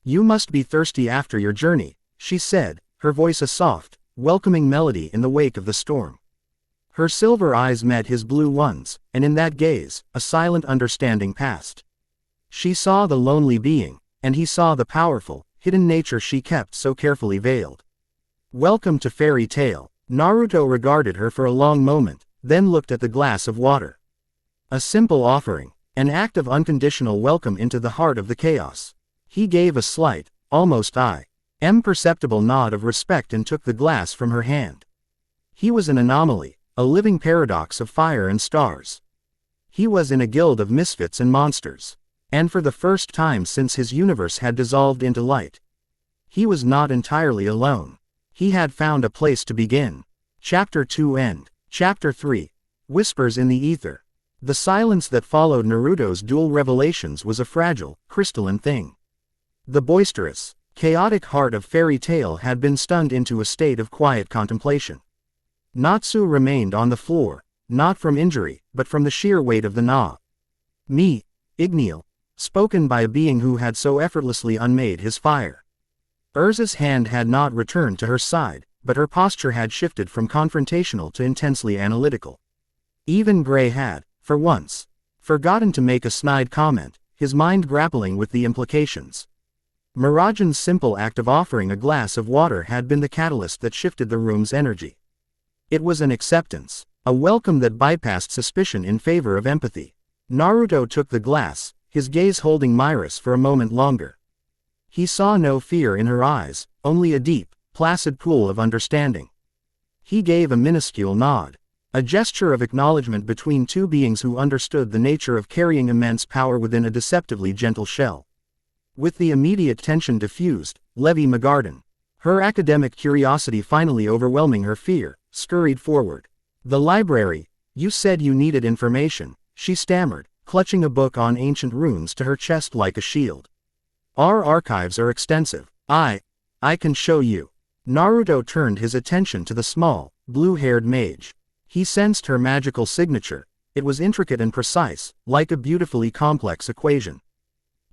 [SPEAKER 1] "You must be thirsty after your journey," she said, her voice a soft, welcoming melody in the wake of the storm. Her silver eyes met his blue ones, and in that gaze, a silent understanding passed. She saw the lonely being, and he saw the powerful, hidden nature she kept so carefully veiled. "Welcome to Fairy Tale." Naruto regarded her for a long moment, then looked at the glass of water. A simple offering, an act of unconditional welcome into the heart of the chaos. He gave a slight, almost imperceptible nod of respect and took the glass from her hand. He was an anomaly, a living paradox of fire and stars. He was in a guild of misfits and monsters. And for the first time since his universe had dissolved into light, he was not entirely alone. He had found a place to begin. Chapter 2 End. Chapter 3. Whispers in the Ether. The silence that followed Naruto's duel revelations was a fragile, crystalline thing. The boisterous, chaotic heart of Fairy Tale had been stunned into a state of quiet contemplation. Natsu remained on the floor, not from injury, but from the sheer weight of the gnaw. "Me, Igneel," spoken by a being who had so effortlessly unmade his fire. Urza's hand had not returned to her side, but her posture had shifted from confrontational to intensely analytical. Even Gray had, for once, forgotten to make a snide comment, his mind grappling with the implications. Mirajane's simple act of offering a glass of water had been the catalyst that shifted the room's energy. It was an acceptance, a welcome that bypassed suspicion in favor of empathy. Naruto took the glass, his gaze holding Miras for a moment longer. He saw no fear in her eyes, only a deep, placid pool of understanding. He gave a minuscule nod, a gesture of acknowledgement between two beings who understood the nature of carrying immense power within a deceptively gentle shell. With the immediate tension diffused, Levi Magardin, her academic curiosity finally overwhelming her fear, scurried forward. "The library, you said you needed information," she stammered, clutching a book on ancient runes to her chest like a shield. "Our archives are extensive. I can show you." Naruto turned his attention to the small, blue-haired mage. He sensed her magical signature. It was intricate and precise, like a beautifully complex equation.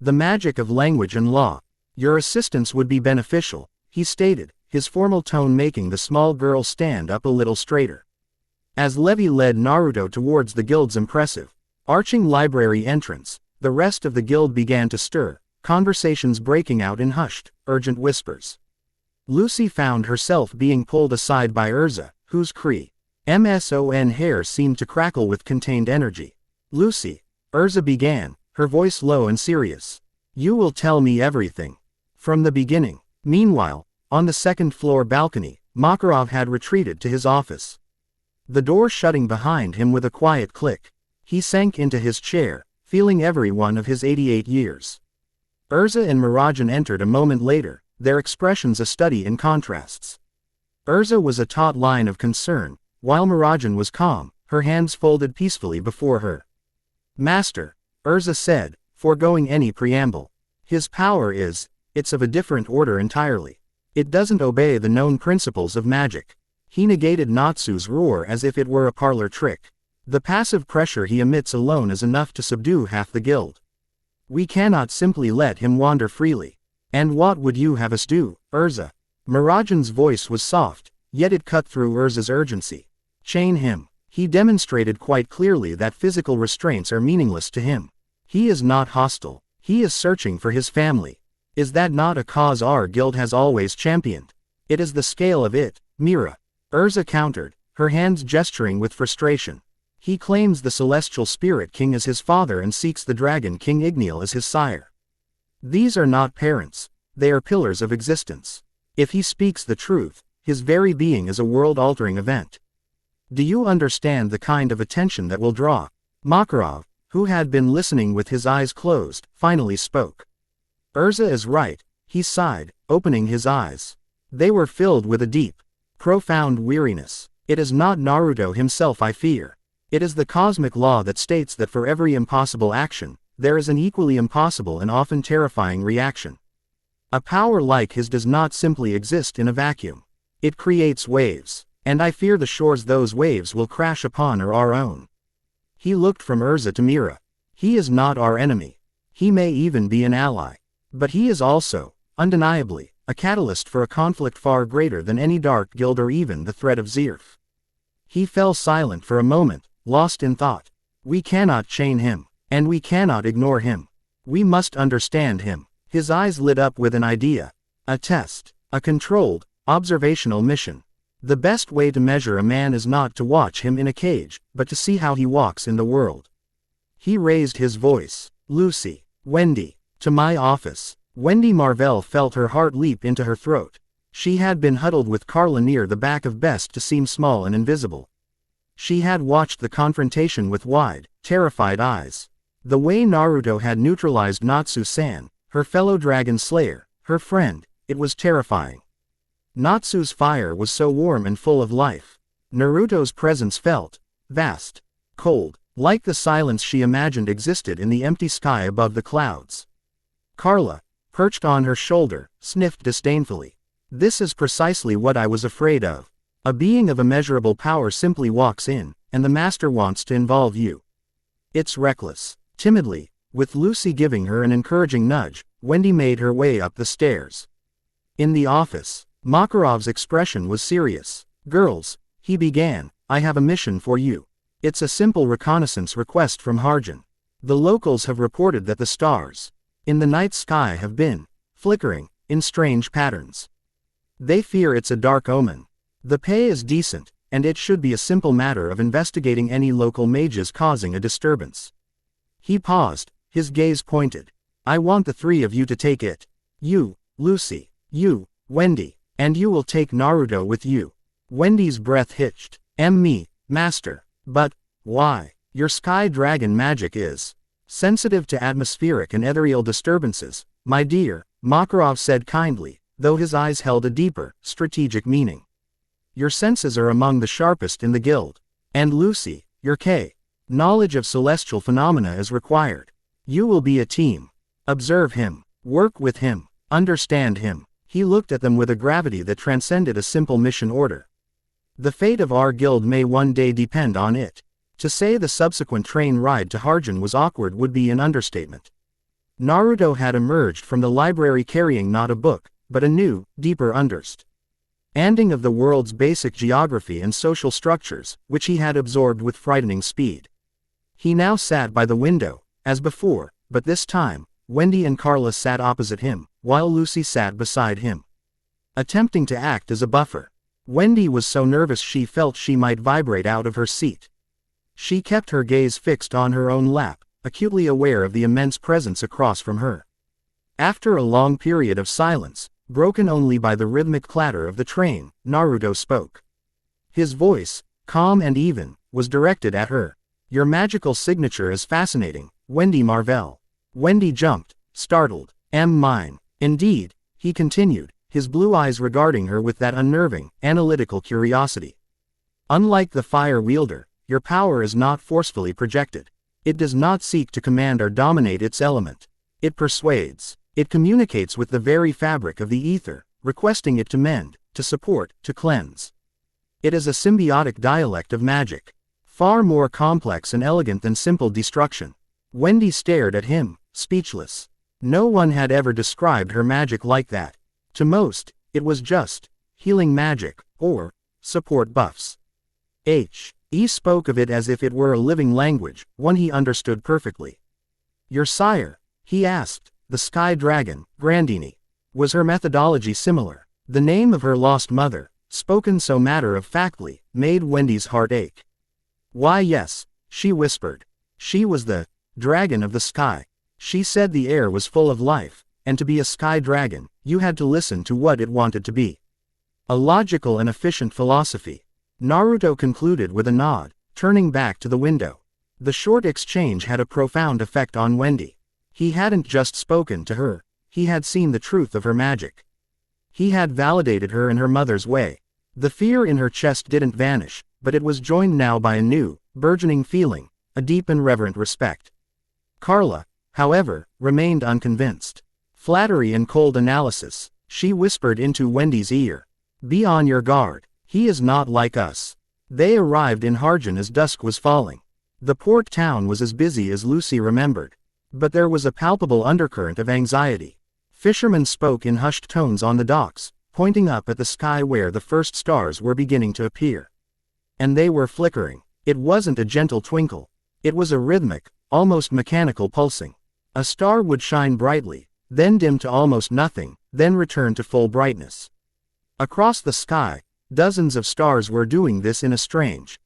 [SPEAKER 1] "The magic of language and law. Your assistance would be beneficial," he stated, his formal tone making the small girl stand up a little straighter. As Levi led Naruto towards the guild's impressive, arching library entrance, the rest of the guild began to stir, conversations breaking out in hushed, urgent whispers. Lucy found herself being pulled aside by Urza, whose crimson hair seemed to crackle with contained energy. "Lucy," Urza began, her voice low and serious. "You will tell me everything. From the beginning." Meanwhile, on the second-floor balcony, Makarov had retreated to his office. The door shutting behind him with a quiet click, he sank into his chair, feeling every one of his 88 years. Urza and Mirajane entered a moment later, their expressions a study in contrasts. Urza was a taut line of concern, while Mirajane was calm, her hands folded peacefully before her. "Master," Urza said, foregoing any preamble. "His power it's of a different order entirely. It doesn't obey the known principles of magic." He negated Natsu's roar as if it were a parlor trick. "The passive pressure he emits alone is enough to subdue half the guild. We cannot simply let him wander freely." "And what would you have us do, Urza?" Mirajane's voice was soft, yet it cut through Urza's urgency. "Chain him." He demonstrated quite clearly that physical restraints are meaningless to him. He is not hostile. He is searching for his family. Is that not a cause our guild has always championed? It is the scale of it, Mira. Urza countered, her hands gesturing with frustration. He claims the Celestial Spirit King as his father and seeks the Dragon King Igneel as his sire. These are not parents, they are pillars of existence. If he speaks the truth, his very being is a world-altering event. Do you understand the kind of attention that will draw? Makarov, who had been listening with his eyes closed, finally spoke. Urza is right, he sighed, opening his eyes. They were filled with a deep, profound weariness. It is not Naruto himself I fear. It is the cosmic law that states that for every impossible action, there is an equally impossible and often terrifying reaction. A power like his does not simply exist in a vacuum. It creates waves, and I fear the shores those waves will crash upon are our own. He looked from Urza to Mira. He is not our enemy. He may even be an ally. But he is also, undeniably, a catalyst for a conflict far greater than any dark guild or even the threat of Zerf. He fell silent for a moment, lost in thought. We cannot chain him, and we cannot ignore him. We must understand him. His eyes lit up with an idea. A test. A controlled, observational mission. The best way to measure a man is not to watch him in a cage, but to see how he walks in the world. He raised his voice. Lucy. Wendy. To my office. Wendy Marvell felt her heart leap into her throat. She had been huddled with Carla near the back of Best to seem small and invisible. She had watched the confrontation with wide, terrified eyes. The way Naruto had neutralized Natsu-san, her fellow dragon slayer, her friend, it was terrifying. Natsu's fire was so warm and full of life. Naruto's presence felt vast, cold, like the silence she imagined existed in the empty sky above the clouds. Carla, perched on her shoulder, sniffed disdainfully. This is precisely what I was afraid of. A being of immeasurable power simply walks in, and the master wants to involve you. It's reckless. Timidly, with Lucy giving her an encouraging nudge, Wendy made her way up the stairs. In the office, Makarov's expression was serious. Girls, he began, I have a mission for you. It's a simple reconnaissance request from Harjan. The locals have reported that the stars in the night sky have been flickering in strange patterns. They fear it's a dark omen. The pay is decent, and it should be a simple matter of investigating any local mages causing a disturbance. He paused, his gaze pointed. I want the three of you to take it. You, Lucy, you, Wendy, and you will take Naruto with you. Wendy's breath hitched. Me, master. But, why? Your sky dragon magic is sensitive to atmospheric and ethereal disturbances, my dear, Makarov said kindly, though his eyes held a deeper, strategic meaning. Your senses are among the sharpest in the guild. And Lucy, your knowledge of celestial phenomena is required. You will be a team. Observe him. Work with him. Understand him. He looked at them with a gravity that transcended a simple mission order. The fate of our guild may one day depend on it. To say the subsequent train ride to Harjan was awkward would be an understatement. Naruto had emerged from the library carrying not a book, but a new, deeper understanding of the world's basic geography and social structures, which he had absorbed with frightening speed. He now sat by the window, as before, but this time, Wendy and Carla sat opposite him, while Lucy sat beside him, attempting to act as a buffer. Wendy was so nervous she felt she might vibrate out of her seat. She kept her gaze fixed on her own lap, acutely aware of the immense presence across from her. After a long period of silence, broken only by the rhythmic clatter of the train, Naruto spoke. His voice, calm and even, was directed at her. Your magical signature is fascinating, Wendy Marvell. Wendy jumped, startled. Mine. Indeed, he continued, his blue eyes regarding her with that unnerving, analytical curiosity. Unlike the fire wielder, your power is not forcefully projected. It does not seek to command or dominate its element. It persuades. It communicates with the very fabric of the ether, requesting it to mend, to support, to cleanse. It is a symbiotic dialect of magic. Far more complex and elegant than simple destruction. Wendy stared at him, speechless. No one had ever described her magic like that. To most, it was just healing magic, or support buffs. He spoke of it as if it were a living language, one he understood perfectly. Your sire? He asked, the sky dragon, Grandini. Was her methodology similar? The name of her lost mother, spoken so matter-of-factly, made Wendy's heart ache. Why yes, she whispered. She was the dragon of the sky. She said the air was full of life, and to be a sky dragon, you had to listen to what it wanted to be. A logical and efficient philosophy. Naruto concluded with a nod, turning back to the window. The short exchange had a profound effect on Wendy. He hadn't just spoken to her, he had seen the truth of her magic. He had validated her in her mother's way. The fear in her chest didn't vanish, but it was joined now by a new, burgeoning feeling, a deep and reverent respect. Carla, however, remained unconvinced. Flattery and cold analysis, she whispered into Wendy's ear. Be on your guard, he is not like us. They arrived in Harjan as dusk was falling. The port town was as busy as Lucy remembered. But there was a palpable undercurrent of anxiety. Fishermen spoke in hushed tones on the docks, pointing up at the sky where the first stars were beginning to appear. And they were flickering. It wasn't a gentle twinkle. It was a rhythmic, almost mechanical pulsing. A star would shine brightly, then dim to almost nothing, then return to full brightness. Across the sky, dozens of stars were doing this in a strange,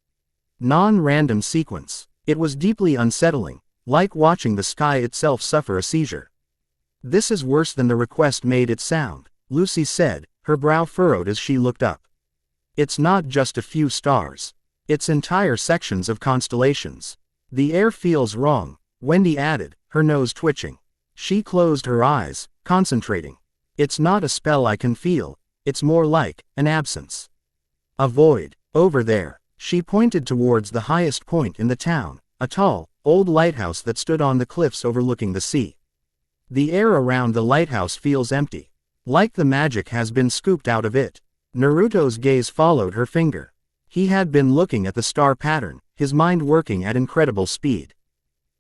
[SPEAKER 1] non-random sequence. It was deeply unsettling, like watching the sky itself suffer a seizure. This is worse than the request made it sound, Lucy said, her brow furrowed as she looked up. It's not just a few stars. It's entire sections of constellations. The air feels wrong, Wendy added, her nose twitching. She closed her eyes, concentrating. It's not a spell I can feel, it's more like an absence. A void. Over there. She pointed towards the highest point in the town, a tall, old lighthouse that stood on the cliffs overlooking the sea. The air around the lighthouse feels empty. Like the magic has been scooped out of it. Naruto's gaze followed her finger. He had been looking at the star pattern, his mind working at incredible speed.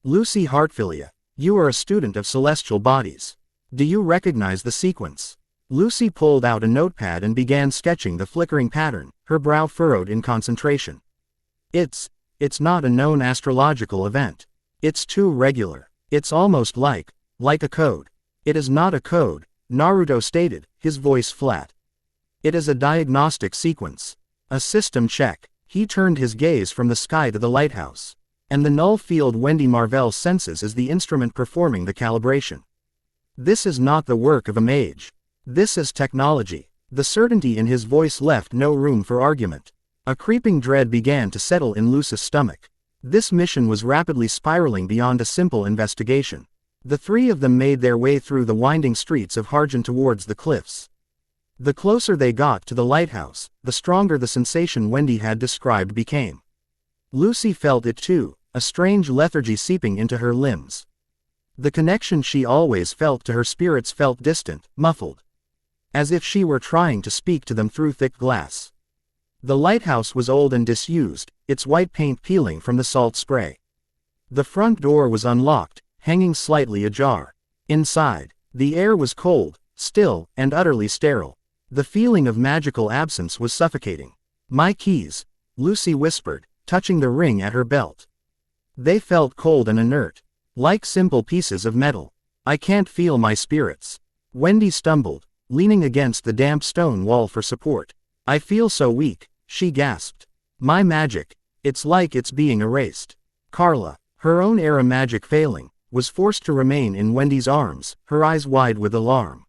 [SPEAKER 1] Lucy Hartfilia, you are a student of celestial bodies. Do you recognize the sequence? Lucy pulled out a notepad and began sketching the flickering pattern, her brow furrowed in concentration. It's not a known astrological event. It's too regular. It's almost like a code. It is not a code, Naruto stated, his voice flat. It is a diagnostic sequence. A system check. He turned his gaze from the sky to the lighthouse. And the null field Wendy Marvell senses as the instrument performing the calibration. This is not the work of a mage. This is technology. The certainty in his voice left no room for argument. A creeping dread began to settle in Lucy's stomach. This mission was rapidly spiraling beyond a simple investigation. The three of them made their way through the winding streets of Harjan towards the cliffs. The closer they got to the lighthouse, the stronger the sensation Wendy had described became. Lucy felt it too, a strange lethargy seeping into her limbs. The connection she always felt to her spirits felt distant, muffled. As if she were trying to speak to them through thick glass. The lighthouse was old and disused, its white paint peeling from the salt spray. The front door was unlocked, hanging slightly ajar. Inside, the air was cold, still, and utterly sterile. The feeling of magical absence was suffocating. My keys, Lucy whispered, touching the ring at her belt. They felt cold and inert, like simple pieces of metal. I can't feel my spirits. Wendy stumbled, leaning against the damp stone wall for support. I feel so weak, she gasped. My magic, it's like it's being erased. Carla, her own era magic failing, was forced to remain in Wendy's arms, her eyes wide with alarm.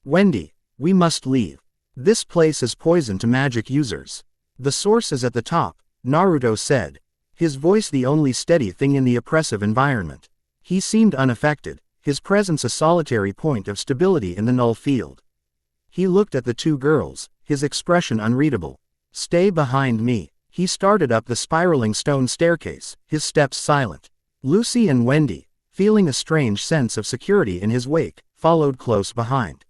[SPEAKER 1] Wendy, we must leave. This place is poison to magic users. The source is at the top, Naruto said, his voice the only steady thing in the oppressive environment. He seemed unaffected, his presence a solitary point of stability in the null field. He looked at the two girls, his expression unreadable. Stay behind me. He started up the spiraling stone staircase, his steps silent. Lucy and Wendy, feeling a strange sense of security in his wake, followed close behind.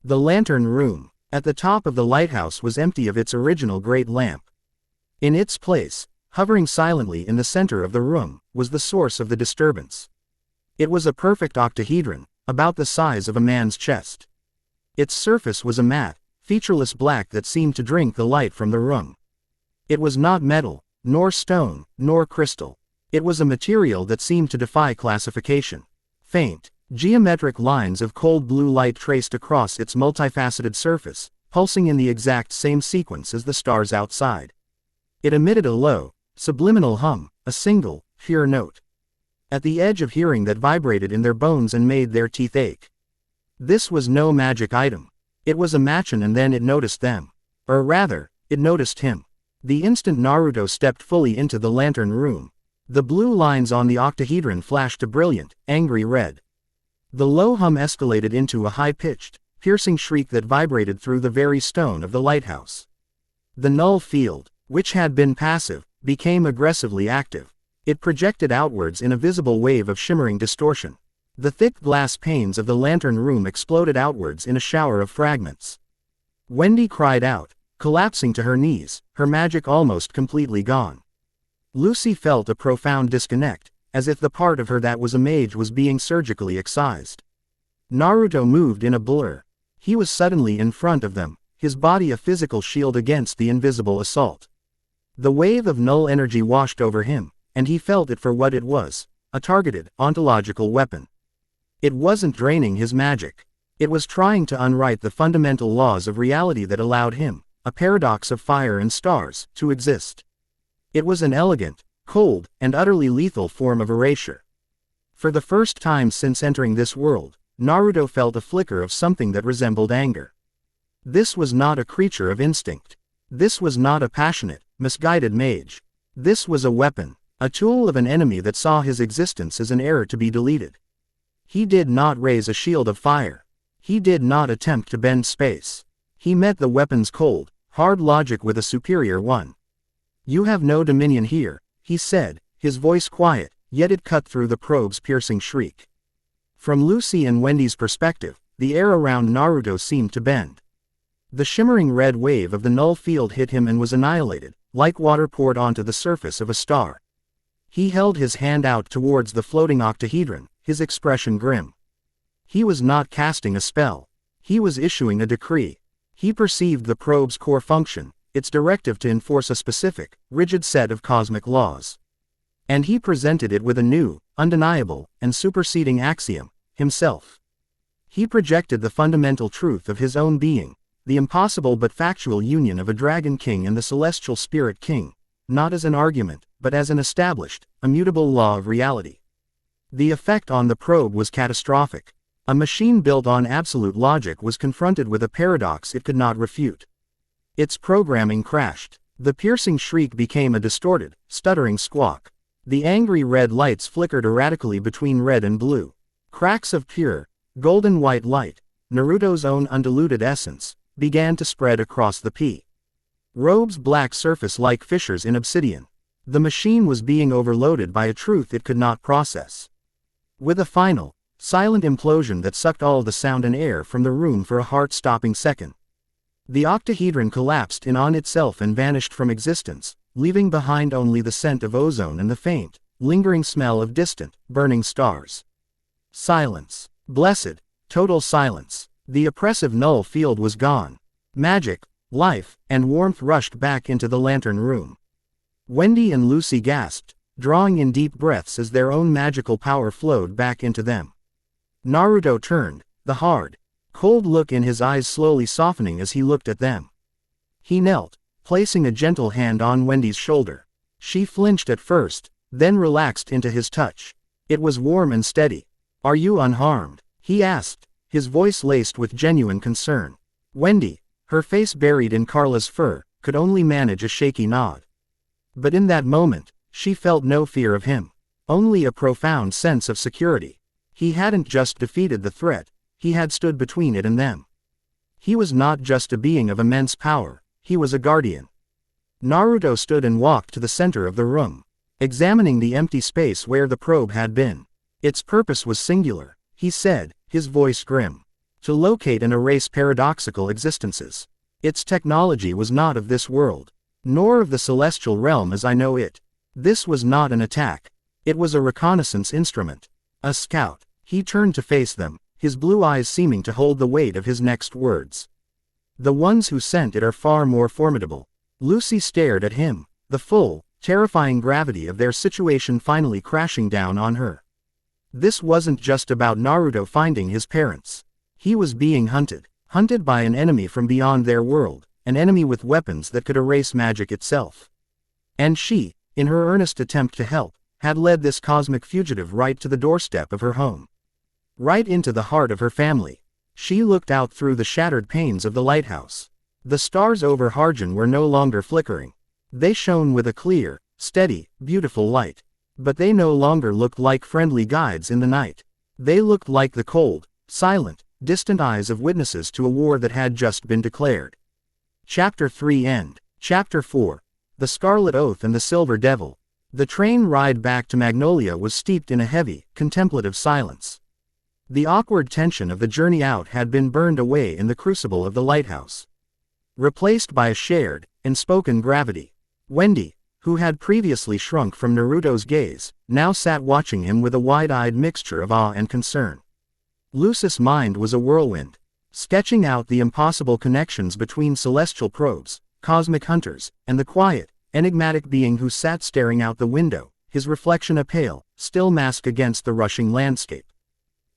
[SPEAKER 1] The lantern room, at the top of the lighthouse, was empty of its original great lamp. In its place, hovering silently in the center of the room, was the source of the disturbance. It was a perfect octahedron, about the size of a man's chest. Its surface was a matte, featureless black that seemed to drink the light from the room. It was not metal, nor stone, nor crystal. It was a material that seemed to defy classification. Faint, Geometric lines of cold blue light traced across its multifaceted surface, pulsing in the exact same sequence as the stars outside. It emitted a low, subliminal hum, a single, pure note. At the edge of hearing that vibrated in their bones and made their teeth ache. This was no magic item. It was a Machin, and then it noticed them. Or rather, it noticed him. The instant Naruto stepped fully into the lantern room, the blue lines on the octahedron flashed a brilliant, angry red. The low hum escalated into a high-pitched, piercing shriek that vibrated through the very stone of the lighthouse. The null field, which had been passive, became aggressively active. It projected outwards in a visible wave of shimmering distortion. The thick glass panes of the lantern room exploded outwards in a shower of fragments. Wendy cried out, collapsing to her knees, her magic almost completely gone. Lucy felt a profound disconnect, as if the part of her that was a mage was being surgically excised. Naruto moved in a blur. He was suddenly in front of them, his body a physical shield against the invisible assault. The wave of null energy washed over him, and he felt it for what it was, a targeted, ontological weapon. It wasn't draining his magic. It was trying to unwrite the fundamental laws of reality that allowed him, a paradox of fire and stars, to exist. It was an elegant, cold, and utterly lethal form of erasure. For the first time since entering this world, Naruto felt a flicker of something that resembled anger. This was not a creature of instinct. This was not a passionate, misguided mage. This was a weapon, a tool of an enemy that saw his existence as an error to be deleted. He did not raise a shield of fire. He did not attempt to bend space. He met the weapon's cold, hard logic with a superior one. "You have no dominion here," he said, his voice quiet, yet it cut through the probe's piercing shriek. From Lucy and Wendy's perspective, the air around Naruto seemed to bend. The shimmering red wave of the null field hit him and was annihilated, like water poured onto the surface of a star. He held his hand out towards the floating octahedron, his expression grim. He was not casting a spell. He was issuing a decree. He perceived the probe's core function, its directive to enforce a specific, rigid set of cosmic laws. And he presented it with a new, undeniable, and superseding axiom, himself. He projected the fundamental truth of his own being, the impossible but factual union of a dragon king and the celestial spirit king, not as an argument, but as an established, immutable law of reality. The effect on the probe was catastrophic. A machine built on absolute logic was confronted with a paradox it could not refute. Its programming crashed. The piercing shriek became a distorted, stuttering squawk. The angry red lights flickered erratically between red and blue. Cracks of pure, golden white light, Naruto's own undiluted essence, began to spread across the robe's black surface like fissures in obsidian. The machine was being overloaded by a truth it could not process. With a final, silent implosion that sucked all the sound and air from the room for a heart-stopping second, the octahedron collapsed in on itself and vanished from existence, leaving behind only the scent of ozone and the faint, lingering smell of distant, burning stars. Silence. Blessed, total silence. The oppressive null field was gone. Magic, life, and warmth rushed back into the lantern room. Wendy and Lucy gasped, drawing in deep breaths as their own magical power flowed back into them. Naruto turned, the hard, cold look in his eyes slowly softening as he looked at them. He knelt, placing a gentle hand on Wendy's shoulder. She flinched at first, then relaxed into his touch. It was warm and steady. "Are you unharmed?" he asked, his voice laced with genuine concern. Wendy, her face buried in Carla's fur, could only manage a shaky nod. But in that moment, she felt no fear of him. Only a profound sense of security. He hadn't just defeated the threat, he had stood between it and them. He was not just a being of immense power, he was a guardian. Naruto stood and walked to the center of the room, examining the empty space where the probe had been. Its purpose was singular, he said, his voice grim. To locate and erase paradoxical existences. Its technology was not of this world, nor of the celestial realm as I know it. This was not an attack. It was a reconnaissance instrument. A scout. He turned to face them, his blue eyes seeming to hold the weight of his next words. The ones who sent it are far more formidable. Lucy stared at him, the full, terrifying gravity of their situation finally crashing down on her. This wasn't just about Naruto finding his parents. He was being hunted. Hunted by an enemy from beyond their world, an enemy with weapons that could erase magic itself. And she, in her earnest attempt to help, had led this cosmic fugitive right to the doorstep of her home. Right into the heart of her family. She looked out through the shattered panes of the lighthouse. The stars over Harjan were no longer flickering. They shone with a clear, steady, beautiful light. But they no longer looked like friendly guides in the night. They looked like the cold, silent, distant eyes of witnesses to a war that had just been declared. Chapter 3 End. Chapter 4. The Scarlet Oath and the Silver Devil. The train ride back to Magnolia was steeped in a heavy, contemplative silence. The awkward tension of the journey out had been burned away in the crucible of the lighthouse. Replaced by a shared, unspoken gravity. Wendy, who had previously shrunk from Naruto's gaze, now sat watching him with a wide-eyed mixture of awe and concern. Lucis' mind was a whirlwind, sketching out the impossible connections between celestial probes, cosmic hunters, and the quiet, enigmatic being who sat staring out the window, his reflection a pale, still mask against the rushing landscape.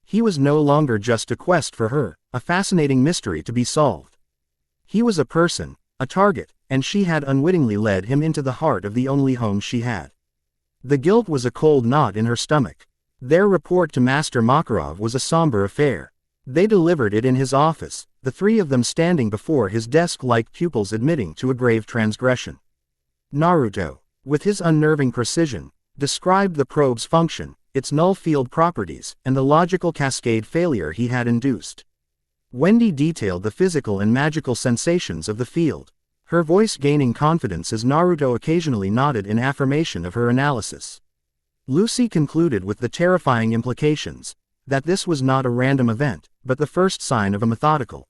[SPEAKER 1] He was no longer just a quest for her, a fascinating mystery to be solved. He was a person, a target, and she had unwittingly led him into the heart of the only home she had. The guilt was a cold knot in her stomach. Their report to Master Makarov was a somber affair. They delivered it in his office, the three of them standing before his desk like pupils admitting to a grave transgression. Naruto, with his unnerving precision, described the probe's function, its null field properties, and the logical cascade failure he had induced. Wendy detailed the physical and magical sensations of the field, her voice gaining confidence as Naruto occasionally nodded in affirmation of her analysis. Lucy concluded with the terrifying implications, that this was not a random event, but the first sign of a methodical,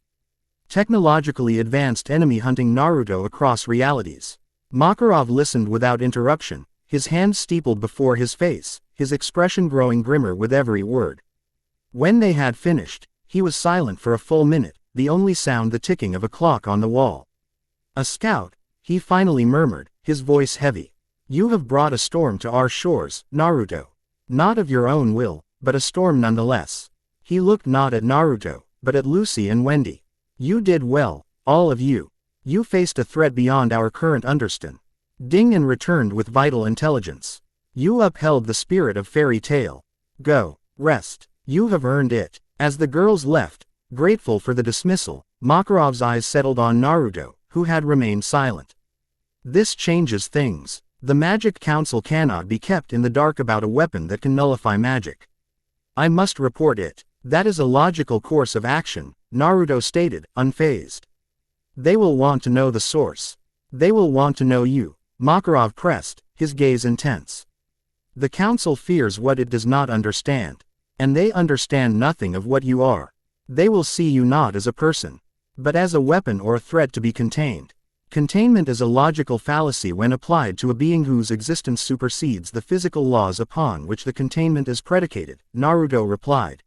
[SPEAKER 1] technologically advanced enemy hunting Naruto across realities. Makarov listened without interruption, his hands steepled before his face, his expression growing grimmer with every word. When they had finished, he was silent for a full minute, the only sound the ticking of a clock on the wall. "A scout," he finally murmured, his voice heavy. "You have brought a storm to our shores, Naruto. Not of your own will, but a storm nonetheless." He looked not at Naruto, but at Lucy and Wendy. "You did well, all of you. You faced a threat beyond our current understanding and returned with vital intelligence. You upheld the spirit of fairy tale. Go, rest. You have earned it." As the girls left, grateful for the dismissal, Makarov's eyes settled on Naruto, who had remained silent. "This changes things. The Magic Council cannot be kept in the dark about a weapon that can nullify magic. I must report it." "That is a logical course of action," Naruto stated, unfazed. "They will want to know the source. They will want to know you," Makarov pressed, his gaze intense. "The Council fears what it does not understand. And they understand nothing of what you are. They will see you not as a person, but as a weapon or a threat to be contained. Containment is a logical fallacy when applied to a being whose existence supersedes the physical laws upon which the containment is predicated," Naruto replied.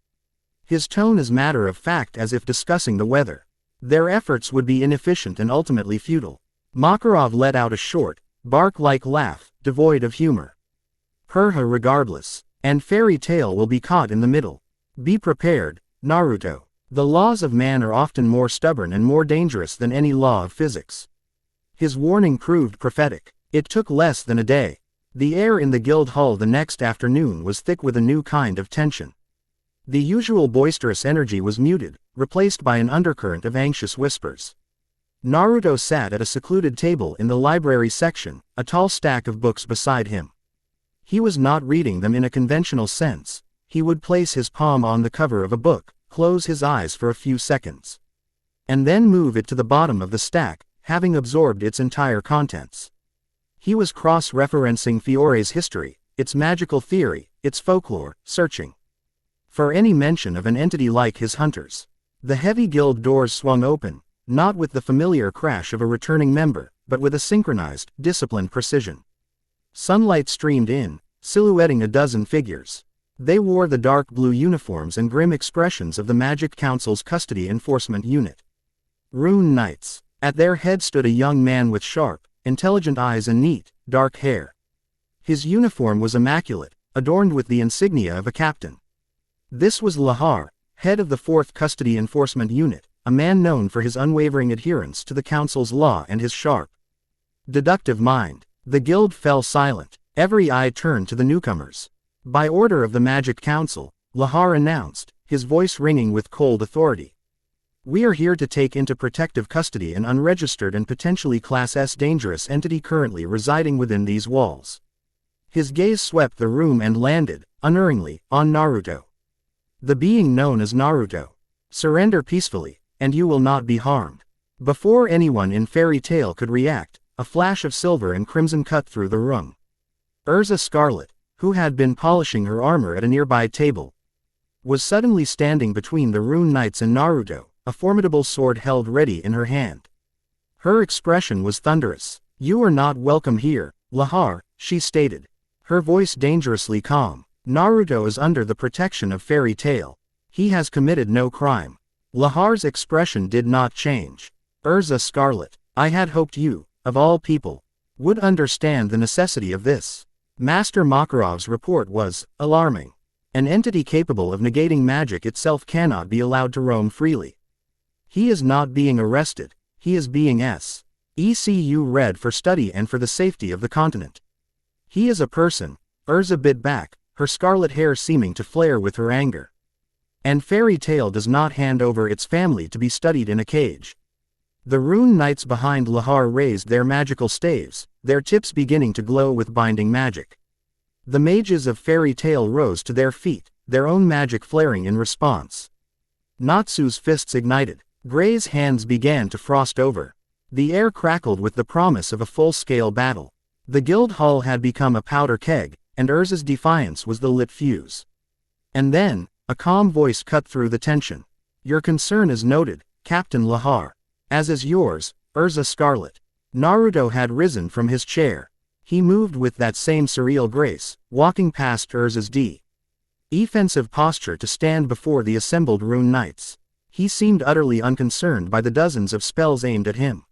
[SPEAKER 1] His tone as matter of fact as if discussing the weather. "Their efforts would be inefficient and ultimately futile." Makarov let out a short, bark-like laugh, devoid of humor. "Perha regardless. And fairy tale will be caught in the middle. Be prepared, Naruto. The laws of man are often more stubborn and more dangerous than any law of physics." His warning proved prophetic. It took less than a day. The air in the guild hall the next afternoon was thick with a new kind of tension. The usual boisterous energy was muted, replaced by an undercurrent of anxious whispers. Naruto sat at a secluded table in the library section, a tall stack of books beside him. He was not reading them in a conventional sense. He would place his palm on the cover of a book, close his eyes for a few seconds, and then move it to the bottom of the stack, having absorbed its entire contents. He was cross-referencing Fiore's history, its magical theory, its folklore, searching for any mention of an entity like his hunters. The heavy guild doors swung open, not with the familiar crash of a returning member, but with a synchronized, disciplined precision. Sunlight streamed in, silhouetting a dozen figures. They wore the dark blue uniforms and grim expressions of the Magic Council's custody enforcement unit. Rune Knights. At their head stood a young man with sharp, intelligent eyes and neat, dark hair. His uniform was immaculate, adorned with the insignia of a captain. This was Lahar, head of the 4th Custody Enforcement Unit, a man known for his unwavering adherence to the Council's law and his sharp, deductive mind. The guild fell silent. Every eye turned to the newcomers. By order of the Magic Council, Lahar announced, his voice ringing with cold authority. We are here to take into protective custody an unregistered and potentially Class S dangerous entity currently residing within these walls. His gaze swept the room and landed, unerringly, on Naruto. The being known as Naruto. Surrender peacefully, and you will not be harmed. Before anyone in Fairy Tail could react, a flash of silver and crimson cut through the room. Urza Scarlet, who had been polishing her armor at a nearby table, was suddenly standing between the Rune Knights and Naruto, a formidable sword held ready in her hand. Her expression was thunderous. You are not welcome here, Lahar, she stated. Her voice dangerously calm. Naruto is under the protection of Fairy Tail. He has committed no crime. Lahar's expression did not change. Urza Scarlet, I had hoped you, of all people, would understand the necessity of this. Master Makarov's report was alarming. An entity capable of negating magic itself cannot be allowed to roam freely. He is not being arrested, he is being ECU read for study and for the safety of the continent. He is a person. Urza bit back, her scarlet hair seeming to flare with her anger. And Fairy Tail does not hand over its family to be studied in a cage. The Rune Knights behind Lahar raised their magical staves, their tips beginning to glow with binding magic. The mages of Fairy Tail rose to their feet, their own magic flaring in response. Natsu's fists ignited. Gray's hands began to frost over. The air crackled with the promise of a full-scale battle. The guild hall had become a powder keg, and Urza's defiance was the lit fuse. And then, a calm voice cut through the tension. Your concern is noted, Captain Lahar. As is yours, Urza Scarlet. Naruto had risen from his chair. He moved with that same surreal grace, walking past Urza's defensive posture to stand before the assembled Rune Knights. He seemed utterly unconcerned by the dozens of spells aimed at him.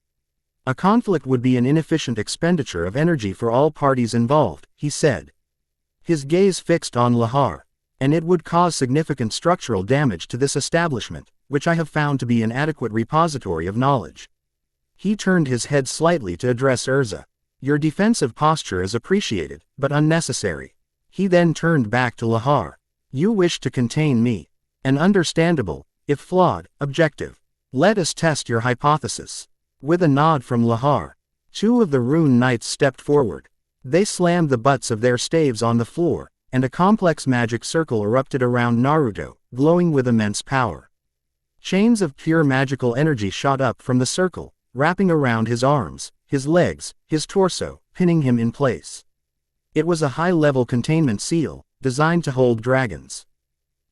[SPEAKER 1] A conflict would be an inefficient expenditure of energy for all parties involved, he said. His gaze fixed on Lahar. And it would cause significant structural damage to this establishment, which I have found to be an adequate repository of knowledge. He turned his head slightly to address Urza. Your defensive posture is appreciated, but unnecessary. He then turned back to Lahar. You wish to contain me. An understandable, if flawed, objective. Let us test your hypothesis. With a nod from Lahar, two of the Rune Knights stepped forward. They slammed the butts of their staves on the floor, and a complex magic circle erupted around Naruto, glowing with immense power. Chains of pure magical energy shot up from the circle, wrapping around his arms, his legs, his torso, pinning him in place. It was a high-level containment seal, designed to hold dragons.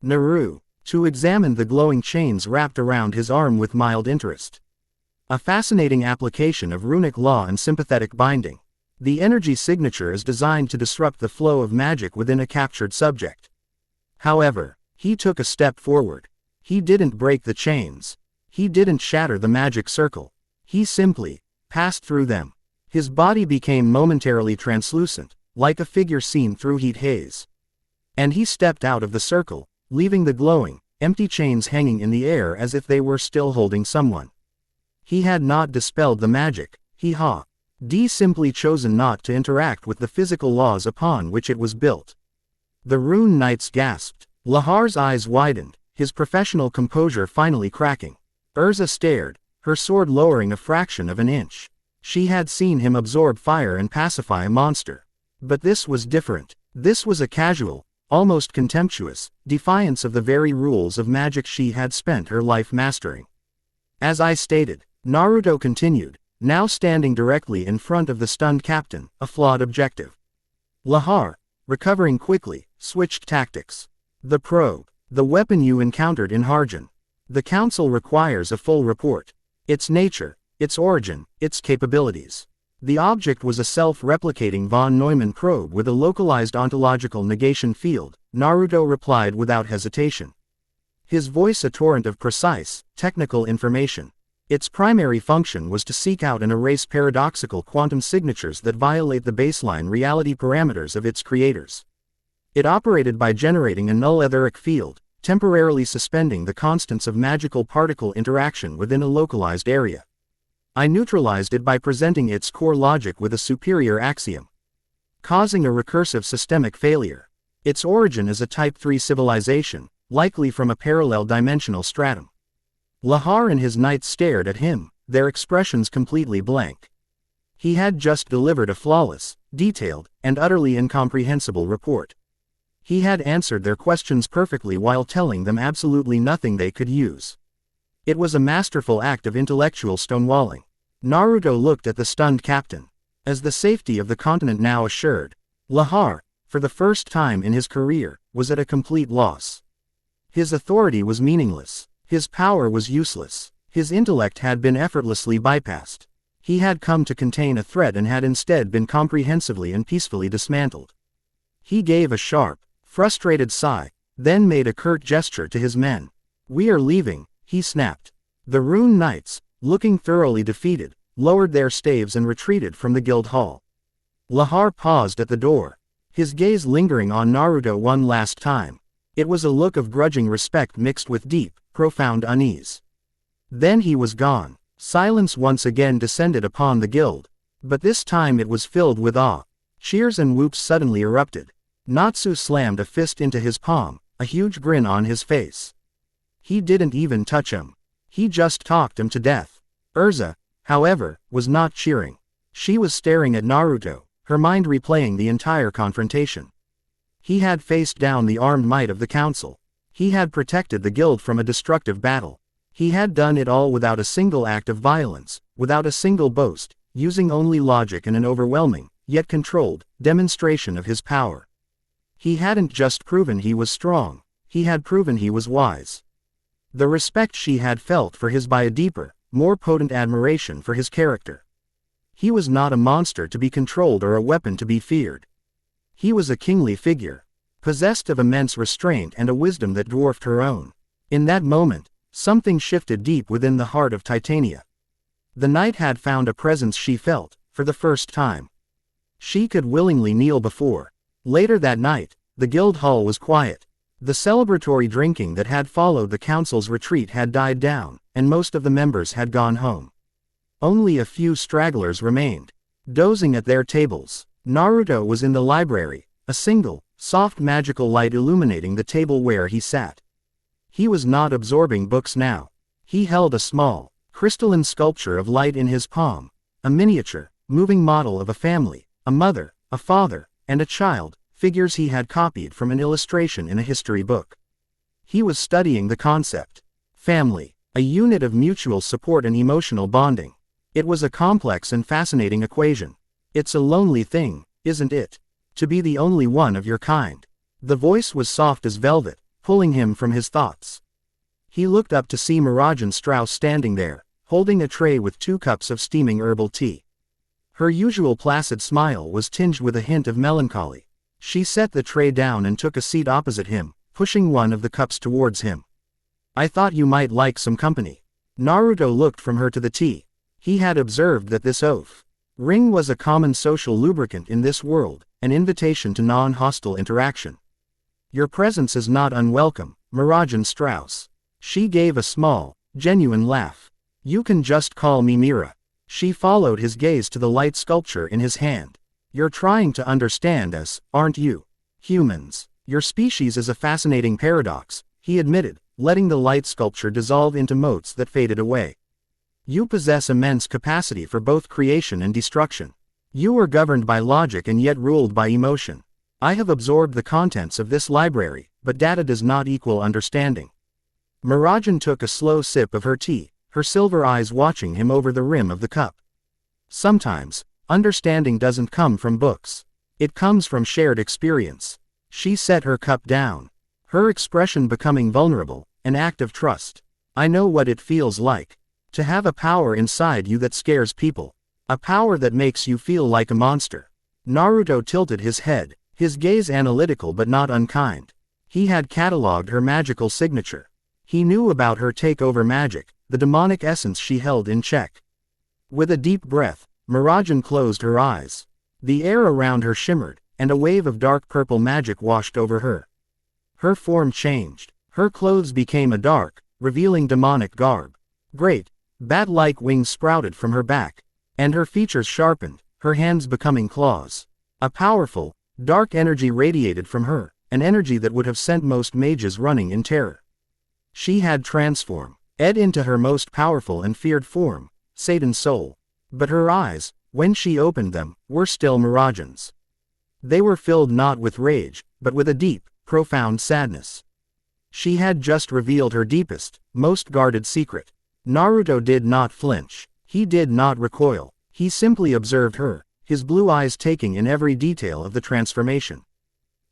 [SPEAKER 1] Naru, to examine the glowing chains wrapped around his arm with mild interest. A fascinating application of runic law and sympathetic binding. The energy signature is designed to disrupt the flow of magic within a captured subject. However, he took a step forward. He didn't break the chains. He didn't shatter the magic circle. He simply passed through them. His body became momentarily translucent, like a figure seen through heat haze. And he stepped out of the circle, leaving the glowing, empty chains hanging in the air as if they were still holding someone. He had not dispelled the magic, he had simply chosen not to interact with the physical laws upon which it was built. The Rune Knights gasped. Lahar's eyes widened, his professional composure finally cracking. Urza stared, her sword lowering a fraction of an inch. She had seen him absorb fire and pacify a monster. But this was different. This was a casual, almost contemptuous, defiance of the very rules of magic she had spent her life mastering. As I stated, Naruto continued, now standing directly in front of the stunned captain, a flawed objective. Lahar, recovering quickly, switched tactics. The probe, the weapon you encountered in Harjan. The council requires a full report. Its nature, its origin, its capabilities. The object was a self-replicating von Neumann probe with a localized ontological negation field, Naruto replied without hesitation. His voice a torrent of precise, technical information. Its primary function was to seek out and erase paradoxical quantum signatures that violate the baseline reality parameters of its creators. It operated by generating a null etheric field, temporarily suspending the constants of magical particle interaction within a localized area. I neutralized it by presenting its core logic with a superior axiom, causing a recursive systemic failure. Its origin is a Type 3 civilization, likely from a parallel dimensional stratum. Lahar and his knights stared at him, their expressions completely blank. He had just delivered a flawless, detailed, and utterly incomprehensible report. He had answered their questions perfectly while telling them absolutely nothing they could use. It was a masterful act of intellectual stonewalling. Naruto looked at the stunned captain. As the safety of the continent now assured, Lahar, for the first time in his career, was at a complete loss. His authority was meaningless. His power was useless. His intellect had been effortlessly bypassed. He had come to contain a threat and had instead been comprehensively and peacefully dismantled. He gave a sharp, frustrated sigh, then made a curt gesture to his men. "We are leaving," he snapped. The Rune Knights, looking thoroughly defeated, lowered their staves and retreated from the guild hall. Lahar paused at the door, his gaze lingering on Naruto one last time. It was a look of grudging respect mixed with deep, profound unease. Then he was gone. Silence once again descended upon the guild, but this time it was filled with awe. Cheers and whoops suddenly erupted. Natsu slammed a fist into his palm, a huge grin on his face. He didn't even touch him. He just talked him to death. Urza, however, was not cheering. She was staring at Naruto, her mind replaying the entire confrontation. He had faced down the armed might of the council. He had protected the guild from a destructive battle. He had done it all without a single act of violence, without a single boast, using only logic and an overwhelming, yet controlled, demonstration of his power. He hadn't just proven he was strong, he had proven he was wise. The respect she had felt for his by a deeper, more potent admiration for his character. He was not a monster to be controlled or a weapon to be feared. He was a kingly figure, possessed of immense restraint and a wisdom that dwarfed her own. In that moment, something shifted deep within the heart of Titania. The night had found a presence she felt, for the first time. She could willingly kneel before. Later that night, the guild hall was quiet. The celebratory drinking that had followed the council's retreat had died down, and most of the members had gone home. Only a few stragglers remained, dozing at their tables. Naruto was in the library, a single, soft magical light illuminating the table where he sat. He was not absorbing books now. He held a small, crystalline sculpture of light in his palm, a miniature, moving model of a family, a mother, a father, and a child, figures he had copied from an illustration in a history book. He was studying the concept. Family, a unit of mutual support and emotional bonding. It was a complex and fascinating equation. It's a lonely thing, isn't it? To be the only one of your kind. The voice was soft as velvet, pulling him from his thoughts. He looked up to see Mirajane Strauss standing there, holding a tray with 2 cups of steaming herbal tea. Her usual placid smile was tinged with a hint of melancholy. She set the tray down and took a seat opposite him, pushing one of the cups towards him. "I thought you might like some company." Naruto looked from her to the tea. He had observed that this oath ring was a common social lubricant in this world, an invitation to non-hostile interaction. "Your presence is not unwelcome, Mirajane Strauss." She gave a small, genuine laugh. "You can just call me Mira." She followed his gaze to the light sculpture in his hand. "You're trying to understand us, aren't you? Humans. Your species is a fascinating paradox," he admitted, letting the light sculpture dissolve into motes that faded away. "You possess immense capacity for both creation and destruction. You are governed by logic and yet ruled by emotion. I have absorbed the contents of this library, but data does not equal understanding." Mirajane took a slow sip of her tea, her silver eyes watching him over the rim of the cup. "Sometimes, understanding doesn't come from books. It comes from shared experience." She set her cup down, her expression becoming vulnerable, an act of trust. "I know what it feels like. To have a power inside you that scares people. A power that makes you feel like a monster." Naruto tilted his head, his gaze analytical but not unkind. He had catalogued her magical signature. He knew about her takeover magic, the demonic essence she held in check. With a deep breath, Mirajane closed her eyes. The air around her shimmered, and a wave of dark purple magic washed over her. Her form changed. Her clothes became a dark, revealing demonic garb. Great, bat-like wings sprouted from her back, and her features sharpened, her hands becoming claws. A powerful, dark energy radiated from her, an energy that would have sent most mages running in terror. She had transformed into her most powerful and feared form, Satan's soul. But her eyes, when she opened them, were still Mirajane's. They were filled not with rage, but with a deep, profound sadness. She had just revealed her deepest, most guarded secret. Naruto did not flinch. He did not recoil. He simply observed her, his blue eyes taking in every detail of the transformation.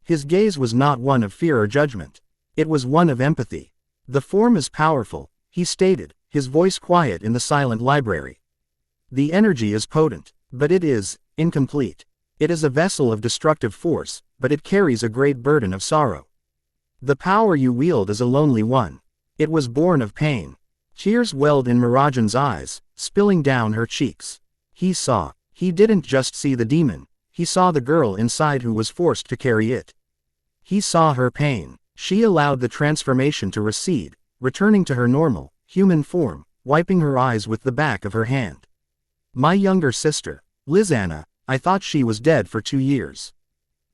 [SPEAKER 1] His gaze was not one of fear or judgment. It was one of empathy. The form is powerful, he stated, his voice quiet in the silent library. The energy is potent, but it is incomplete. It is a vessel of destructive force, but it carries a great burden of sorrow. The power you wield is a lonely one. It was born of pain. Tears welled in Mirajane's eyes, spilling down her cheeks. He didn't just see the demon, he saw the girl inside who was forced to carry it. He saw her pain. She allowed the transformation to recede, returning to her normal, human form, wiping her eyes with the back of her hand. My younger sister, Lizanna, I thought she was dead for 2 years.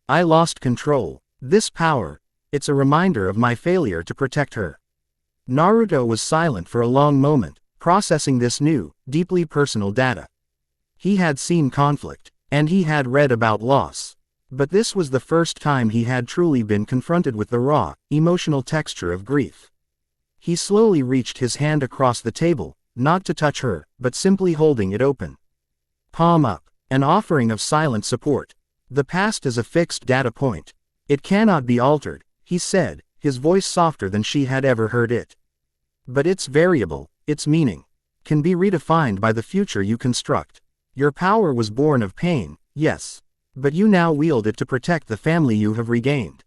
[SPEAKER 1] I lost control. This power, it's a reminder of my failure to protect her. Naruto was silent for a long moment, processing this new, deeply personal data. He had seen conflict, and he had read about loss. But this was the first time he had truly been confronted with the raw, emotional texture of grief. He slowly reached his hand across the table, not to touch her, but simply holding it open. Palm up, an offering of silent support. The past is a fixed data point. It cannot be altered, he said, his voice softer than she had ever heard it. But it's variable, its meaning can be redefined by the future you construct. Your power was born of pain, yes. But you now wield it to protect the family you have regained.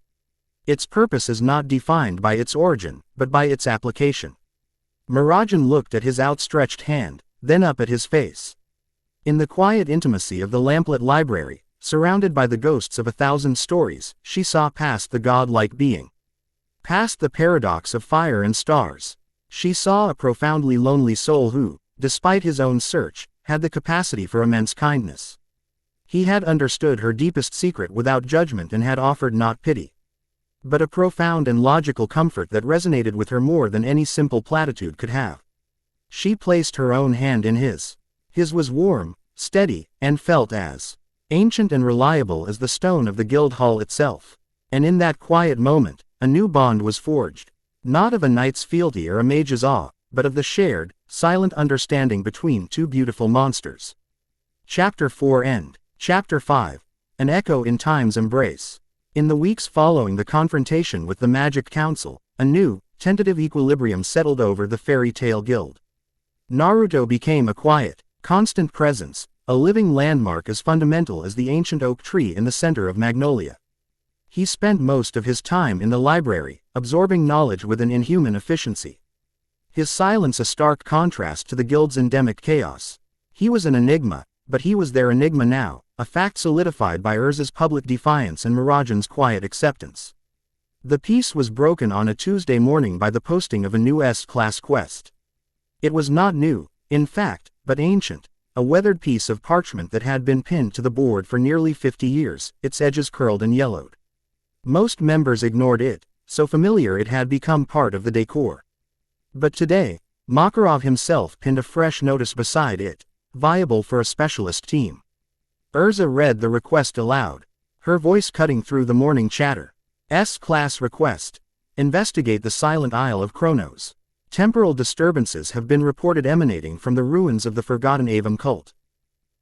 [SPEAKER 1] Its purpose is not defined by its origin, but by its application. Mirajane looked at his outstretched hand, then up at his face. In the quiet intimacy of the lamplit library, surrounded by the ghosts of 1,000 stories, she saw past the godlike being. Past the paradox of fire and stars. She saw a profoundly lonely soul who, despite his own search, had the capacity for immense kindness. He had understood her deepest secret without judgment and had offered not pity, but a profound and logical comfort that resonated with her more than any simple platitude could have. She placed her own hand in his. His was warm, steady, and felt as ancient and reliable as the stone of the guild hall itself. And in that quiet moment, a new bond was forged. Not of a knight's fealty or a mage's awe, but of the shared, silent understanding between two beautiful monsters. Chapter 4 End. Chapter 5. An Echo in Time's Embrace. In the weeks following the confrontation with the Magic Council, a new, tentative equilibrium settled over the Fairy Tale Guild. Naruto became a quiet, constant presence, a living landmark as fundamental as the ancient oak tree in the center of Magnolia. He spent most of his time in the library, absorbing knowledge with an inhuman efficiency. His silence a stark contrast to the guild's endemic chaos. He was an enigma, but he was their enigma now, a fact solidified by Urza's public defiance and Mirajane's quiet acceptance. The peace was broken on a Tuesday morning by the posting of a new S-class quest. It was not new, in fact, but ancient, a weathered piece of parchment that had been pinned to the board for nearly 50 years, its edges curled and yellowed. Most members ignored it, so familiar it had become part of the decor. But today, Makarov himself pinned a fresh notice beside it, viable for a specialist team. Urza read the request aloud, her voice cutting through the morning chatter. S-class request. Investigate the Silent Isle of Kronos. Temporal disturbances have been reported emanating from the ruins of the Forgotten Avum cult.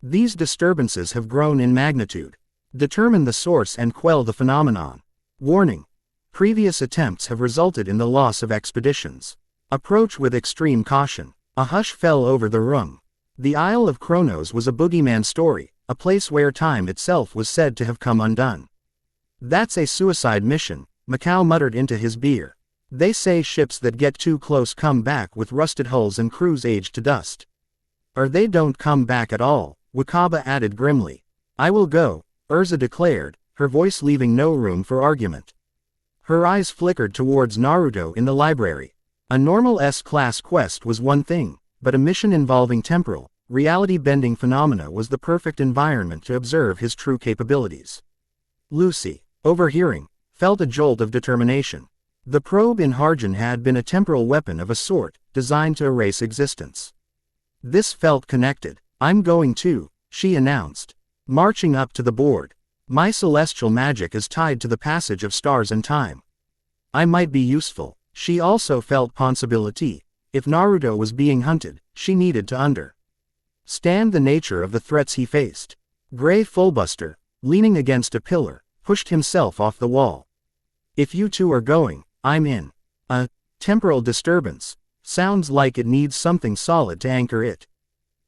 [SPEAKER 1] These disturbances have grown in magnitude. Determine the source and quell the phenomenon. Warning. Previous attempts have resulted in the loss of expeditions. Approach with extreme caution. A hush fell over the room. The Isle of Kronos was a boogeyman story, a place where time itself was said to have come undone. That's a suicide mission, Macau muttered into his beer. They say ships that get too close come back with rusted hulls and crews aged to dust. Or they don't come back at all, Wakaba added grimly. I will go, Urza declared, her voice leaving no room for argument. Her eyes flickered towards Naruto in the library. A normal S-class quest was one thing, but a mission involving temporal, reality-bending phenomena was the perfect environment to observe his true capabilities. Lucy, overhearing, felt a jolt of determination. The probe in Harjan had been a temporal weapon of a sort, designed to erase existence. This felt connected. "I'm going too," she announced. Marching up to the board. "My celestial magic is tied to the passage of stars and time. I might be useful." She also felt possibility. If Naruto was being hunted, she needed to understand the nature of the threats he faced. Gray Fullbuster, leaning against a pillar, pushed himself off the wall. "If you two are going, I'm in." A temporal disturbance. Sounds like it needs something solid to anchor it.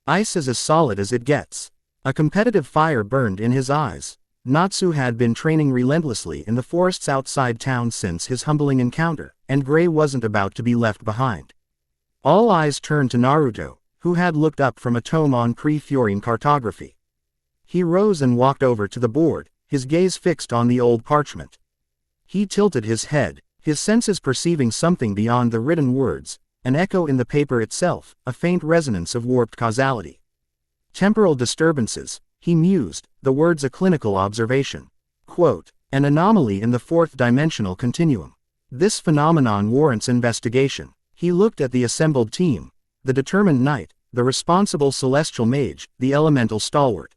[SPEAKER 1] Ice is as solid as it gets. A competitive fire burned in his eyes. Natsu had been training relentlessly in the forests outside town since his humbling encounter, and Gray wasn't about to be left behind. All eyes turned to Naruto, who had looked up from a tome on pre-Fiorine cartography. He rose and walked over to the board, his gaze fixed on the old parchment. He tilted his head, his senses perceiving something beyond the written words, an echo in the paper itself, a faint resonance of warped causality. Temporal disturbances, he mused, the words a clinical observation. Quote, "An anomaly in the fourth-dimensional continuum. This phenomenon warrants investigation." He looked at the assembled team, the determined knight, the responsible celestial mage, the elemental stalwart.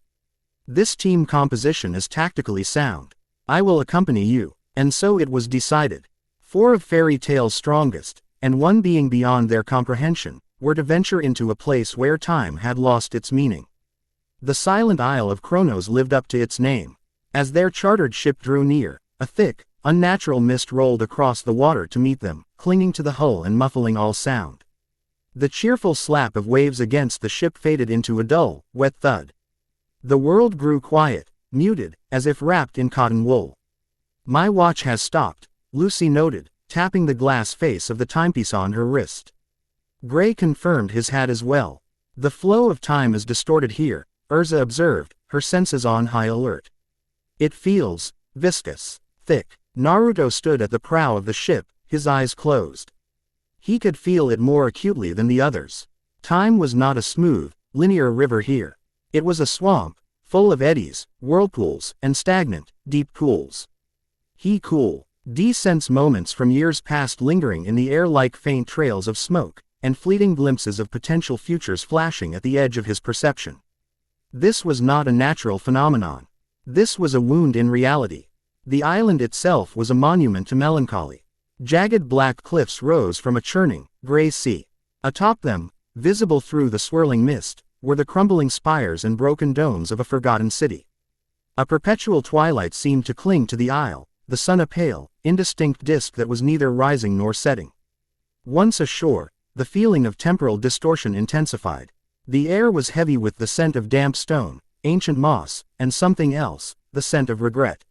[SPEAKER 1] "This team composition is tactically sound. I will accompany you." And so it was decided. 4 of Fairy Tale's strongest, and one being beyond their comprehension, were to venture into a place where time had lost its meaning. The silent Isle of Kronos lived up to its name. As their chartered ship drew near, a thick, unnatural mist rolled across the water to meet them, clinging to the hull and muffling all sound. The cheerful slap of waves against the ship faded into a dull, wet thud. The world grew quiet, muted, as if wrapped in cotton wool. "My watch has stopped," Lucy noted, tapping the glass face of the timepiece on her wrist. Gray confirmed his had as well. "The flow of time is distorted here," Urza observed, her senses on high alert. "It feels viscous, thick." Naruto stood at the prow of the ship, his eyes closed. He could feel it more acutely than the others. Time was not a smooth, linear river here. It was a swamp, full of eddies, whirlpools, and stagnant, deep pools. He cool, descents moments from years past lingering in the air like faint trails of smoke, and fleeting glimpses of potential futures flashing at the edge of his perception. This was not a natural phenomenon. This was a wound in reality. The island itself was a monument to melancholy. Jagged black cliffs rose from a churning, gray sea. Atop them, visible through the swirling mist, were the crumbling spires and broken domes of a forgotten city. A perpetual twilight seemed to cling to the isle, the sun a pale, indistinct disk that was neither rising nor setting. Once ashore, the feeling of temporal distortion intensified. The air was heavy with the scent of damp stone, ancient moss, and something else, the scent of regret.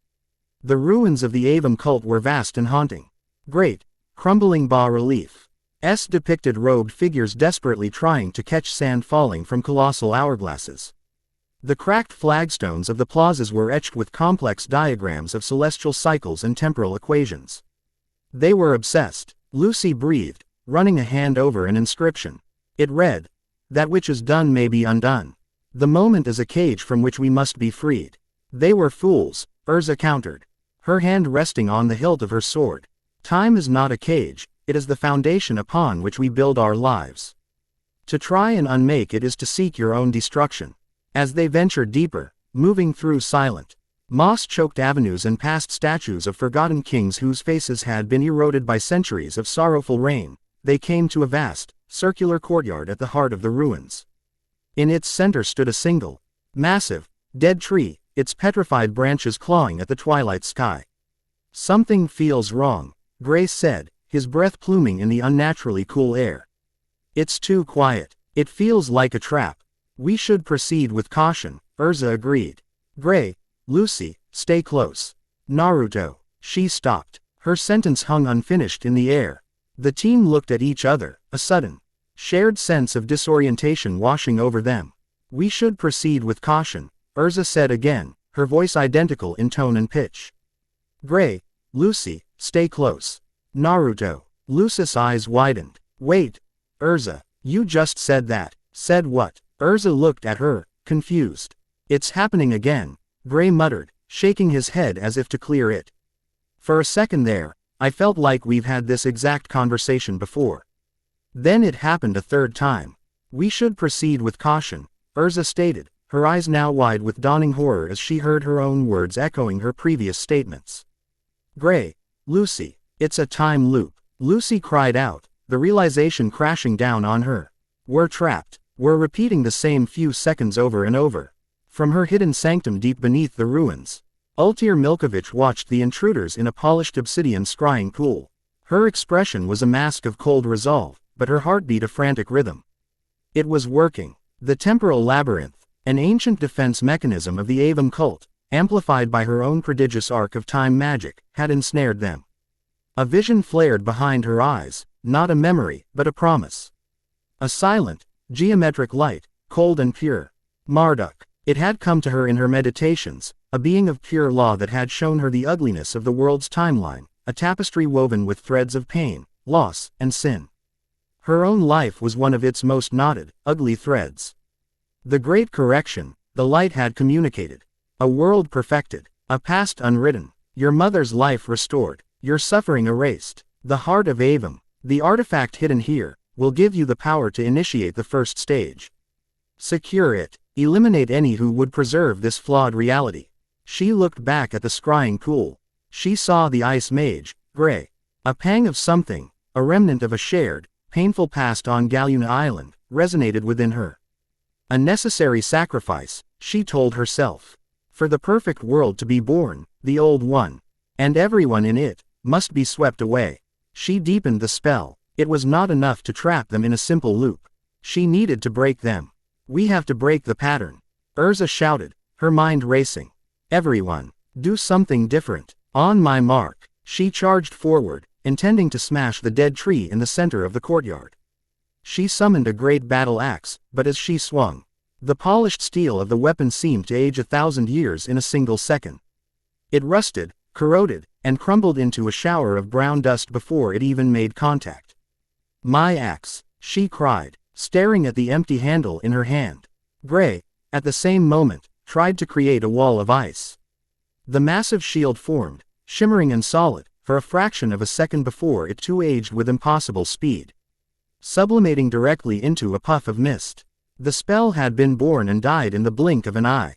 [SPEAKER 1] The ruins of the Avum cult were vast and haunting. Great, crumbling bas-reliefs depicted robed figures desperately trying to catch sand falling from colossal hourglasses. The cracked flagstones of the plazas were etched with complex diagrams of celestial cycles and temporal equations. They were obsessed. Lucy breathed, running a hand over an inscription. It read, "That which is done may be undone. The moment is a cage from which we must be freed." "They were fools," Urza countered, her hand resting on the hilt of her sword. "Time is not a cage, it is the foundation upon which we build our lives. To try and unmake it is to seek your own destruction." As they ventured deeper, moving through silent, moss-choked avenues and past statues of forgotten kings whose faces had been eroded by centuries of sorrowful reign, they came to a vast, circular courtyard at the heart of the ruins. In its center stood a single, massive, dead tree, its petrified branches clawing at the twilight sky. "Something feels wrong," Grace said, his breath pluming in the unnaturally cool air. "It's too quiet. It feels like a trap. We should proceed with caution," Urza agreed. "Gray, Lucy, stay close." "Naruto." She stopped. Her sentence hung unfinished in the air. The team looked at each other, a sudden, shared sense of disorientation washing over them. "We should proceed with caution," Urza said again, her voice identical in tone and pitch. Gray, Lucy, Stay close. Naruto. Lucis' eyes widened. Wait. Urza. You just said that. Said what? Urza looked at her, confused. It's happening again, Gray muttered, shaking his head as if to clear it. For a second there, I felt like we've had this exact conversation before. Then it happened a third time. We should proceed with caution, Urza stated, her eyes now wide with dawning horror as she heard her own words echoing her previous statements. Gray. Lucy. It's a time loop. Lucy cried out, the realization crashing down on her. We're trapped. We're repeating the same few seconds over and over. From her hidden sanctum deep beneath the ruins, Ultir Milkovich watched the intruders in a polished obsidian scrying pool. Her expression was a mask of cold resolve, but her heart beat a frantic rhythm. It was working. The temporal labyrinth, an ancient defense mechanism of the Avum cult, amplified by her own prodigious arc of time magic, had ensnared them. A vision flared behind her eyes, not a memory, but a promise. A silent, geometric light, cold and pure. Marduk. It had come to her in her meditations, a being of pure law that had shown her the ugliness of the world's timeline, a tapestry woven with threads of pain, loss, and sin. Her own life was one of its most knotted, ugly threads. The great correction, the light had communicated. A world perfected, a past unwritten, your mother's life restored, your suffering erased. The heart of Avum, the artifact hidden here, will give you the power to initiate the first stage. Secure it. Eliminate any who would preserve this flawed reality. She looked back at the scrying pool. She saw the ice mage, Gray. A pang of something, a remnant of a shared, painful past on Galuna Island, resonated within her. A necessary sacrifice, she told herself. For the perfect world to be born, the old one, and everyone in it, must be swept away. She deepened the spell. It was not enough to trap them in a simple loop. She needed to break them. We have to break the pattern. Urza shouted, her mind racing. Everyone, do something different. On my mark. She charged forward, intending to smash the dead tree in the center of the courtyard. She summoned a great battle axe, but as she swung, the polished steel of the weapon seemed to age 1,000 years in a single second. It rusted, corroded, and crumbled into a shower of brown dust before it even made contact. My axe, she cried, staring at the empty handle in her hand. Gray, at the same moment, tried to create a wall of ice. The massive shield formed, shimmering and solid, for a fraction of a second before it too aged with impossible speed, sublimating directly into a puff of mist. The spell had been born and died in the blink of an eye.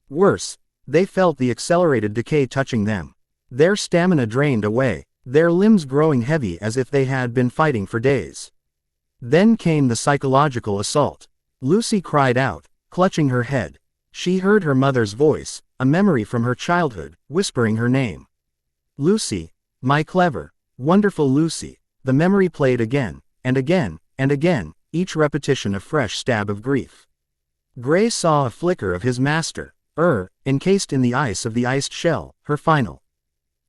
[SPEAKER 1] Worse, they felt the accelerated decay touching them. Their stamina drained away, their limbs growing heavy as if they had been fighting for days. Then came the psychological assault. Lucy cried out, clutching her head. She heard her mother's voice, a memory from her childhood, whispering her name. Lucy, my clever, wonderful Lucy. The memory played again, and again, and again, each repetition a fresh stab of grief. Gray saw a flicker of his master, encased in the ice of the iced shell, her final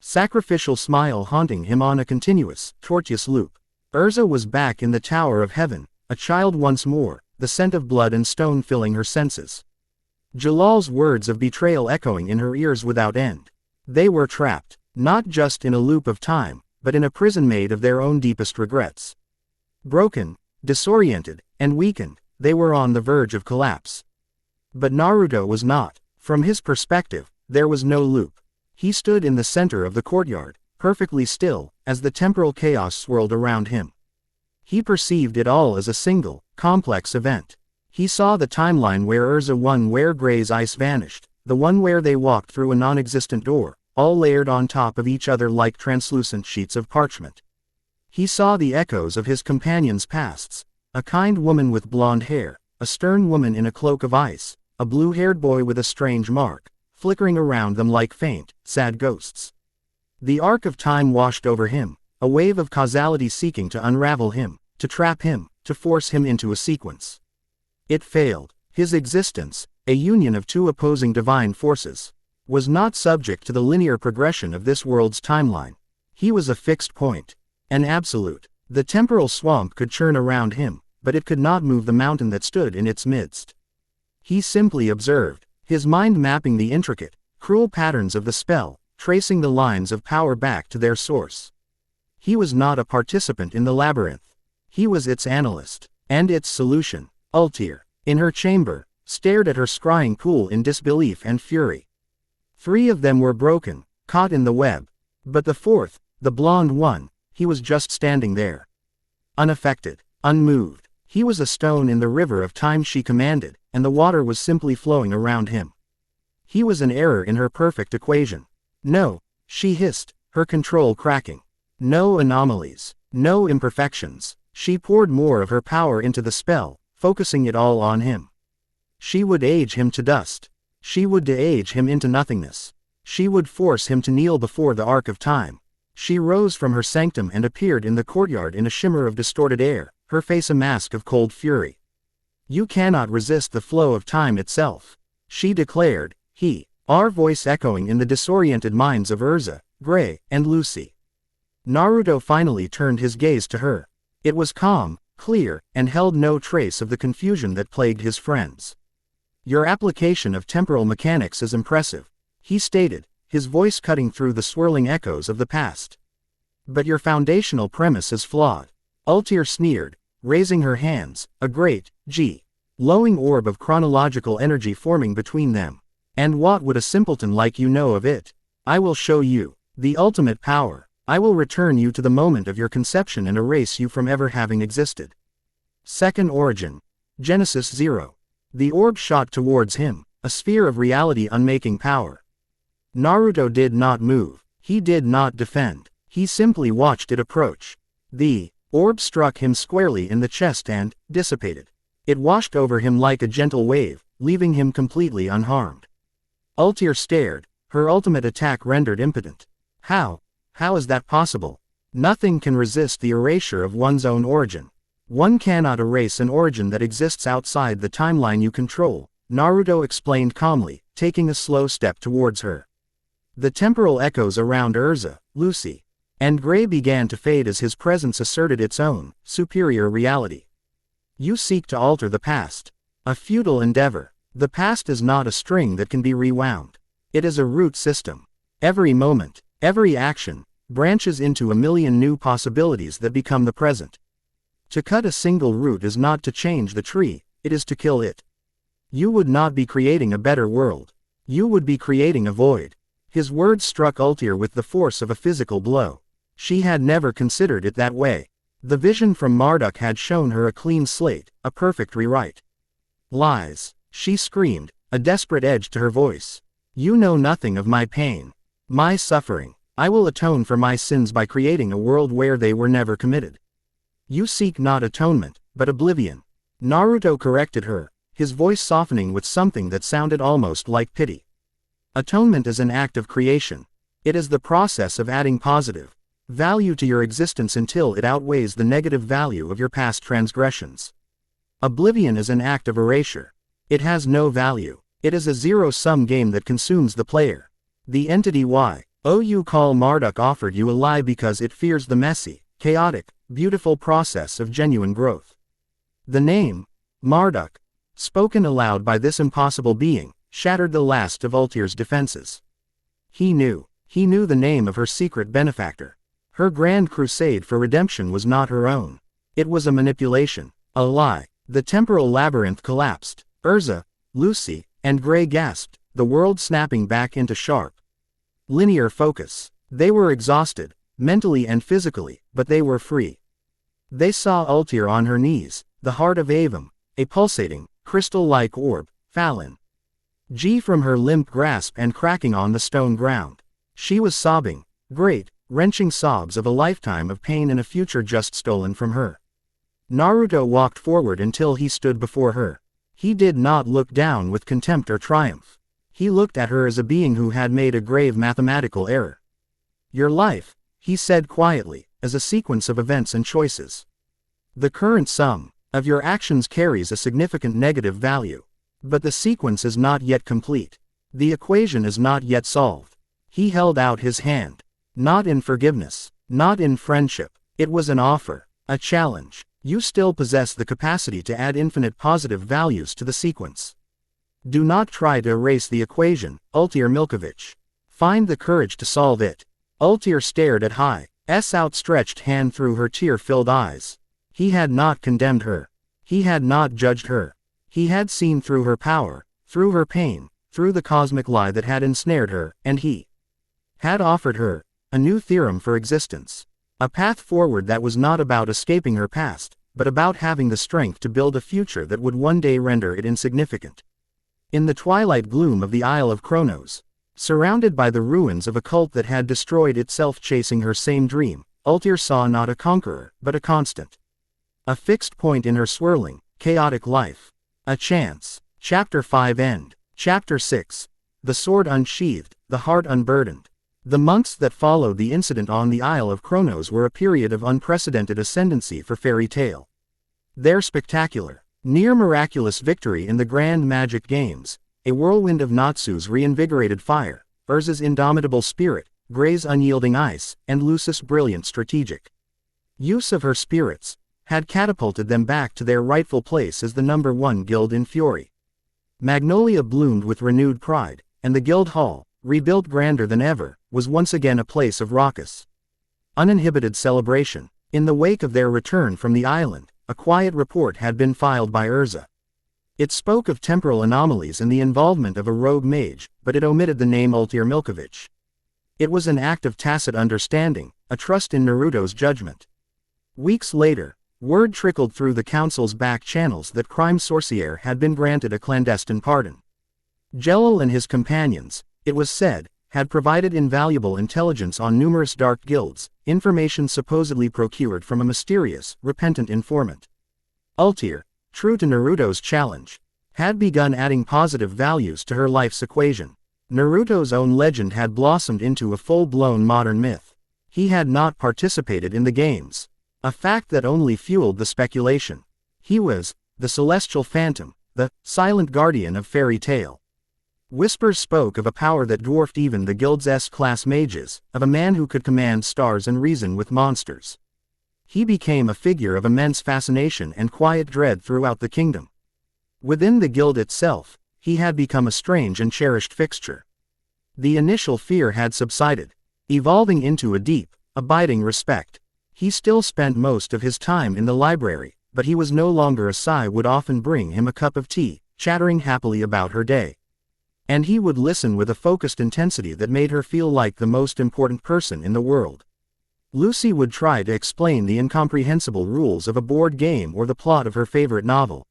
[SPEAKER 1] sacrificial smile haunting him on a continuous, tortuous loop. Urza was back in the Tower of Heaven, a child once more, the scent of blood and stone filling her senses. Jalal's words of betrayal echoing in her ears without end. They were trapped, not just in a loop of time, but in a prison made of their own deepest regrets. Broken, disoriented, and weakened, they were on the verge of collapse. But Naruto was not. From his perspective, there was no loop. He stood in the center of the courtyard, perfectly still, as the temporal chaos swirled around him. He perceived it all as a single, complex event. He saw the timeline where Urza won, where Gray's ice vanished, the one where they walked through a non-existent door, all layered on top of each other like translucent sheets of parchment. He saw the echoes of his companions' pasts, a kind woman with blonde hair, a stern woman in a cloak of ice, a blue-haired boy with a strange mark, flickering around them like faint, sad ghosts. The arc of time washed over him, a wave of causality seeking to unravel him, to trap him, to force him into a sequence. It failed. His existence, a union of two opposing divine forces, was not subject to the linear progression of this world's timeline. He was a fixed point, an absolute. The temporal swamp could churn around him, but it could not move the mountain that stood in its midst. He simply observed, his mind mapping the intricate, cruel patterns of the spell, tracing the lines of power back to their source. He was not a participant in the labyrinth. He was its analyst, and its solution. Ultir, in her chamber, stared at her scrying pool in disbelief and fury. 3 of them were broken, caught in the web. But the 4th, the blonde one, he was just standing there. Unaffected, unmoved. He was a stone in the river of time she commanded, and the water was simply flowing around him. He was an error in her perfect equation. No, she hissed, her control cracking. No anomalies, no imperfections. She poured more of her power into the spell, focusing it all on him. She would age him to dust. She would de-age him into nothingness. She would force him to kneel before the arc of time. She rose from her sanctum and appeared in the courtyard in a shimmer of distorted air, her face a mask of cold fury. You cannot resist the flow of time itself, she declared, her voice echoing in the disoriented minds of Urza, Gray, and Lucy. Naruto finally turned his gaze to her. It was calm, clear, and held no trace of the confusion that plagued his friends. Your application of temporal mechanics is impressive, he stated, his voice cutting through the swirling echoes of the past. But your foundational premise is flawed. Ultir sneered, raising her hands, a great, glowing orb of chronological energy forming between them. And what would a simpleton like you know of it? I will show you the ultimate power. I will return you to the moment of your conception and erase you from ever having existed. Second origin. Genesis 0. The orb shot towards him, a sphere of reality unmaking power. Naruto did not move. He did not defend. He simply watched it approach. The orb struck him squarely in the chest and dissipated. It washed over him like a gentle wave, leaving him completely unharmed. Ultir stared, her ultimate attack rendered impotent. How is that possible? Nothing can resist the erasure of one's own origin. One cannot erase an origin that exists outside the timeline you control, Naruto explained calmly, taking a slow step towards her. The temporal echoes around Urza, Lucy, and Gray began to fade as his presence asserted its own, superior reality. You seek to alter the past. A futile endeavor. The past is not a string that can be rewound. It is a root system. Every moment, every action, branches into a million new possibilities that become the present. To cut a single root is not to change the tree, it is to kill it. You would not be creating a better world. You would be creating a void. His words struck Ultir with the force of a physical blow. She had never considered it that way. The vision from Marduk had shown her a clean slate, a perfect rewrite. Lies, she screamed, a desperate edge to her voice. You know nothing of my pain. My suffering. I will atone for my sins by creating a world where they were never committed. You seek not atonement, but oblivion. Naruto corrected her, his voice softening with something that sounded almost like pity. Atonement is an act of creation. It is the process of adding positive value to your existence until it outweighs the negative value of your past transgressions. Oblivion is an act of erasure. It has no value. It is a zero-sum game that consumes the player. The entity you call Marduk offered you a lie because it fears the messy, chaotic, beautiful process of genuine growth. The name, Marduk, spoken aloud by this impossible being, shattered the last of Ultir's defenses. He knew the name of her secret benefactor. Her grand crusade for redemption was not her own. It was a manipulation, a lie. The temporal labyrinth collapsed. Urza, Lucy, and Gray gasped, the world snapping back into sharp, linear focus. They were exhausted, mentally and physically, but they were free. They saw Ultir on her knees, the heart of Avum, a pulsating, crystal-like orb, fallen from her limp grasp and cracking on the stone ground. She was sobbing, great, wrenching sobs of a lifetime of pain and a future just stolen from her. Naruto walked forward until he stood before her. He did not look down with contempt or triumph. He looked at her as a being who had made a grave mathematical error. Your life, he said quietly, is a sequence of events and choices. The current sum of your actions carries a significant negative value. But the sequence is not yet complete. The equation is not yet solved. He held out his hand. Not in forgiveness, not in friendship. It was an offer, a challenge. You still possess the capacity to add infinite positive values to the sequence. Do not try to erase the equation, Ultir Milkovich. Find the courage to solve it. Ultir stared at Hi's outstretched hand through her tear-filled eyes. He had not condemned her. He had not judged her. He had seen through her power, through her pain, through the cosmic lie that had ensnared her, and he had offered her a new theorem for existence. A path forward that was not about escaping her past, but about having the strength to build a future that would one day render it insignificant. In the twilight gloom of the Isle of Kronos, surrounded by the ruins of a cult that had destroyed itself chasing her same dream, Ultir saw not a conqueror, but a constant. A fixed point in her swirling, chaotic life. A chance. Chapter 5 End. Chapter 6. The sword unsheathed, the heart unburdened. The months that followed the incident on the Isle of Kronos were a period of unprecedented ascendancy for Fairy Tail. Their spectacular, near-miraculous victory in the Grand Magic Games, a whirlwind of Natsu's reinvigorated fire, Urza's indomitable spirit, Gray's unyielding ice, and Lucis' brilliant strategic use of her spirits, had catapulted them back to their rightful place as the #1 guild in Fury. Magnolia bloomed with renewed pride, and the guild hall, rebuilt grander than ever, was once again a place of raucous, uninhibited celebration. In the wake of their return from the island, a quiet report had been filed by Urza. It spoke of temporal anomalies and the involvement of a rogue mage, but it omitted the name Ultir Milkovich. It was an act of tacit understanding, a trust in Naruto's judgment. Weeks later, word trickled through the council's back channels that Crime Sorcier had been granted a clandestine pardon. Jelil and his companions, it was said, had provided invaluable intelligence on numerous dark guilds, information supposedly procured from a mysterious, repentant informant. Ultir, true to Naruto's challenge, had begun adding positive values to her life's equation. Naruto's own legend had blossomed into a full-blown modern myth. He had not participated in the games, a fact that only fueled the speculation. He was the celestial phantom, the silent guardian of Fairy Tail. Whispers spoke of a power that dwarfed even the guild's S-class mages, of a man who could command stars and reason with monsters. He became a figure of immense fascination and quiet dread throughout the kingdom. Within the guild itself, he had become a strange and cherished fixture. The initial fear had subsided, evolving into a deep, abiding respect. He still spent most of his time in the library, but he was no longer a Sai would often bring him a cup of tea, chattering happily about her day. And he would listen with a focused intensity that made her feel like the most important person in the world. Lucy would try to explain the incomprehensible rules of a board game or the plot of her favorite novel.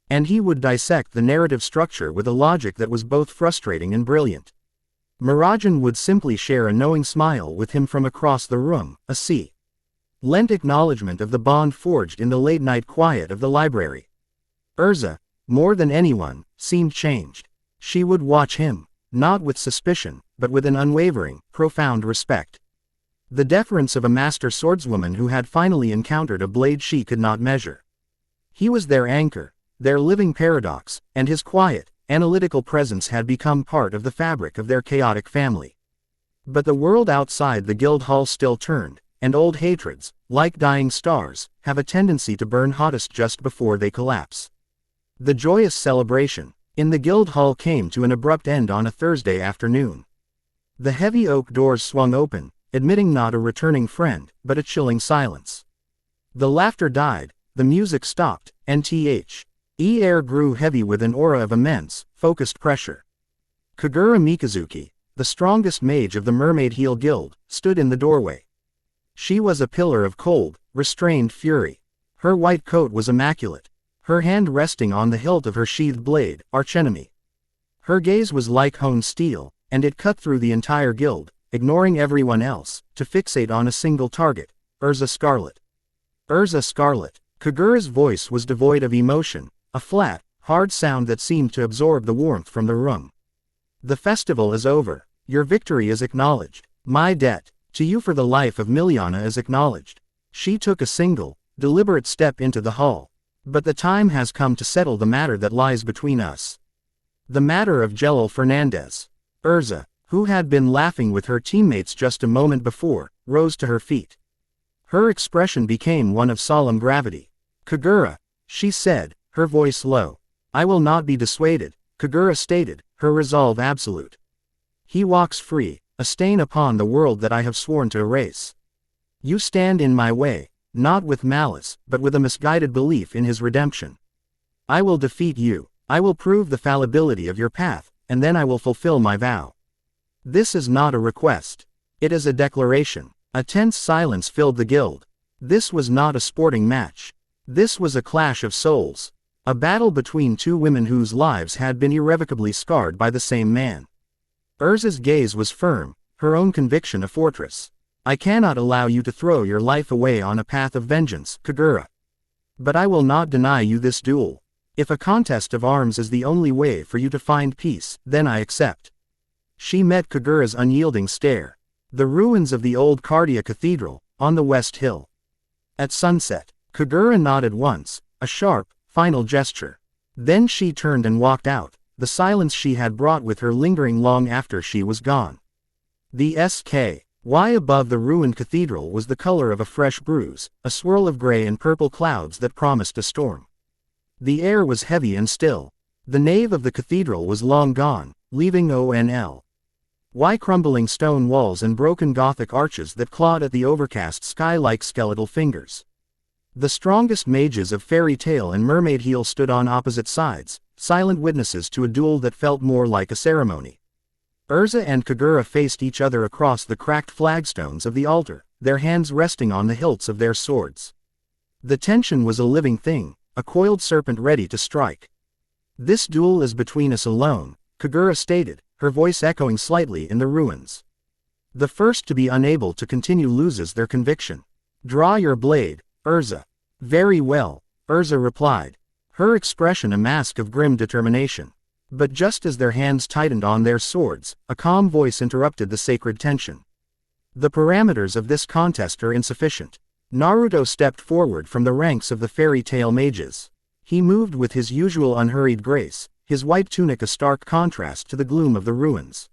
[SPEAKER 1] And he would dissect the narrative structure with a logic that was both frustrating and brilliant. Mirajane would simply share a knowing smile with him from across the room, a lent acknowledgement of the bond forged in the late-night quiet of the library. Urza, more than anyone, seemed changed. She would watch him, not with suspicion, but with an unwavering, profound respect. The deference of a master swordswoman who had finally encountered a blade she could not measure. He was their anchor, their living paradox, and his quiet, analytical presence had become part of the fabric of their chaotic family. But the world outside the guild hall still turned, and old hatreds, like dying stars, have a tendency to burn hottest just before they collapse. The joyous celebration in the guild hall came to an abrupt end on a Thursday afternoon. The heavy oak doors swung open, admitting not a returning friend, but a chilling silence. The laughter died, the music stopped, and the air grew heavy with an aura of immense, focused pressure. Kagura Mikazuki, the strongest mage of the Mermaid Heel Guild, stood in the doorway. She was a pillar of cold, restrained fury. Her white coat was immaculate, her hand resting on the hilt of her sheathed blade, archenemy. Her gaze was like honed steel, and it cut through the entire guild, ignoring everyone else, to fixate on a single target, Urza Scarlet. Urza Scarlet. Kagura's voice was devoid of emotion, a flat, hard sound that seemed to absorb the warmth from the room. The festival is over. Your victory is acknowledged. My debt to you for the life of Miliana is acknowledged. She took a single, deliberate step into the hall. But the time has come to settle the matter that lies between us. The matter of Jelil Fernandez. Urza, who had been laughing with her teammates just a moment before, rose to her feet. Her expression became one of solemn gravity. Kagura, she said, her voice low. I will not be dissuaded, Kagura stated, her resolve absolute. He walks free, a stain upon the world that I have sworn to erase. You stand in my way, not with malice, but with a misguided belief in his redemption. I will defeat you, I will prove the fallibility of your path, and then I will fulfill my vow. This is not a request. It is a declaration. A tense silence filled the guild. This was not a sporting match. This was a clash of souls. A battle between two women whose lives had been irrevocably scarred by the same man. Urza's gaze was firm, her own conviction a fortress. I cannot allow you to throw your life away on a path of vengeance, Kagura. But I will not deny you this duel. If a contest of arms is the only way for you to find peace, then I accept. She met Kagura's unyielding stare. The ruins of the old Cardia Cathedral, on the West Hill. At sunset, Kagura nodded once, a sharp, final gesture. Then she turned and walked out, the silence she had brought with her lingering long after she was gone. The sky above the ruined cathedral was the color of a fresh bruise, a swirl of gray and purple clouds that promised a storm. The air was heavy and still. The nave of the cathedral was long gone, leaving crumbling stone walls and broken Gothic arches that clawed at the overcast sky like skeletal fingers. The strongest mages of fairy tale and mermaid heel stood on opposite sides, silent witnesses to a duel that felt more like a ceremony. Urza and Kagura faced each other across the cracked flagstones of the altar, their hands resting on the hilts of their swords. The tension was a living thing, a coiled serpent ready to strike. This duel is between us alone, Kagura stated, her voice echoing slightly in the ruins. The first to be unable to continue loses their conviction. Draw your blade, Urza. Very well, Urza replied, her expression a mask of grim determination. But just as their hands tightened on their swords, a calm voice interrupted the sacred tension. The parameters of this contest are insufficient. Naruto stepped forward from the ranks of the fairy tale mages. He moved with his usual unhurried grace, his white tunic a stark contrast to the gloom of the ruins.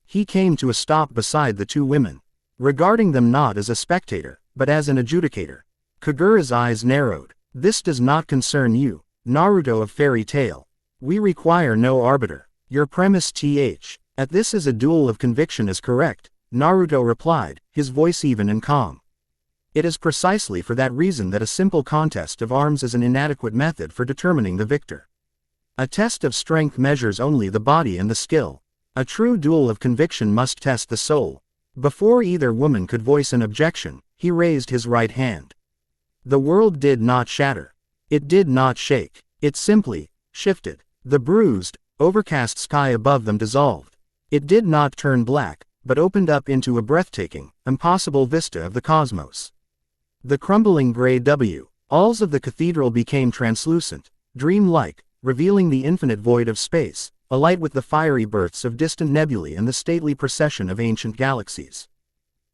[SPEAKER 1] He came to a stop beside the two women, regarding them not as a spectator, but as an adjudicator. Kagura's eyes narrowed. This does not concern you, Naruto of fairy tale. We require no arbiter. Your premise at this is a duel of conviction is correct, Naruto replied, his voice even and calm. It is precisely for that reason that a simple contest of arms is an inadequate method for determining the victor. A test of strength measures only the body and the skill. A true duel of conviction must test the soul. Before either woman could voice an objection, he raised his right hand. The world did not shatter. It did not shake. It simply shifted. The bruised, overcast sky above them dissolved. It did not turn black, but opened up into a breathtaking, impossible vista of the cosmos. The crumbling gray walls of the cathedral became translucent, dream-like, revealing the infinite void of space, alight with the fiery births of distant nebulae and the stately procession of ancient galaxies.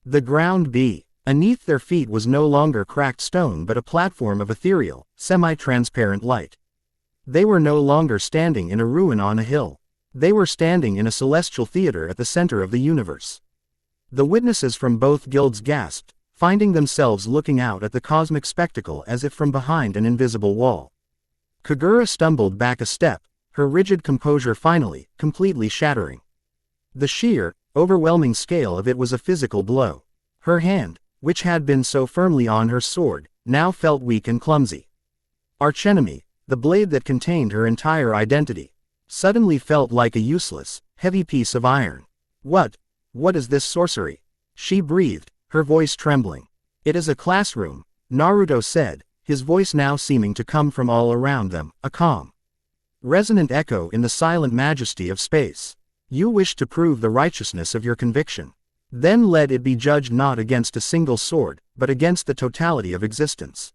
[SPEAKER 1] The ground beneath their feet was no longer cracked stone but a platform of ethereal, semi-transparent light. They were no longer standing in a ruin on a hill. They were standing in a celestial theater at the center of the universe. The witnesses from both guilds gasped, finding themselves looking out at the cosmic spectacle as if from behind an invisible wall. Kagura stumbled back a step, her rigid composure finally, completely shattering. The sheer, overwhelming scale of it was a physical blow. Her hand, which had been so firmly on her sword, now felt weak and clumsy. Archenemy, the blade that contained her entire identity, suddenly felt like a useless, heavy piece of iron. What is this sorcery? She breathed, her voice trembling. It is a classroom, Naruto said, his voice now seeming to come from all around them, a calm, resonant echo in the silent majesty of space. You wish to prove the righteousness of your conviction. Then let it be judged not against a single sword, but against the totality of existence.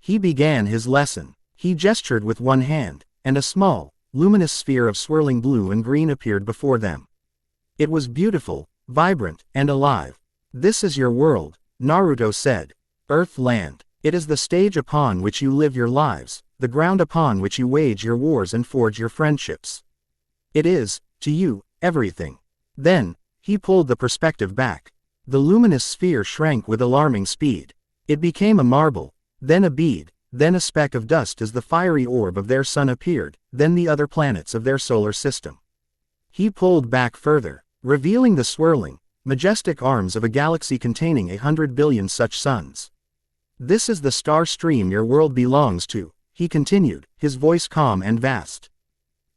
[SPEAKER 1] He began his lesson. He gestured with one hand, and a small, luminous sphere of swirling blue and green appeared before them. It was beautiful, vibrant, and alive. This is your world, Naruto said. Earthland. It is the stage upon which you live your lives, the ground upon which you wage your wars and forge your friendships. It is, to you, everything. Then, he pulled the perspective back. The luminous sphere shrank with alarming speed. It became a marble, then a bead, then a speck of dust as the fiery orb of their sun appeared, then the other planets of their solar system. He pulled back further. revealing the swirling, majestic arms of a galaxy containing 100 billion such suns. This is the star stream your world belongs to, he continued, his voice calm and vast.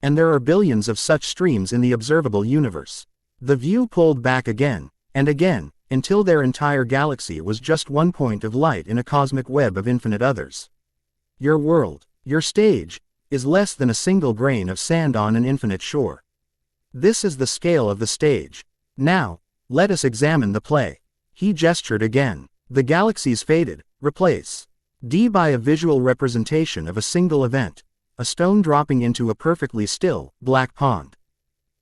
[SPEAKER 1] And there are billions of such streams in the observable universe. The view pulled back again, and again, until their entire galaxy was just one point of light in a cosmic web of infinite others. Your world, your stage, is less than a single grain of sand on an infinite shore. This is the scale of the stage. Now, let us examine the play. He gestured again. The galaxies faded, replace D by a visual representation of a single event, a stone dropping into a perfectly still, black pond.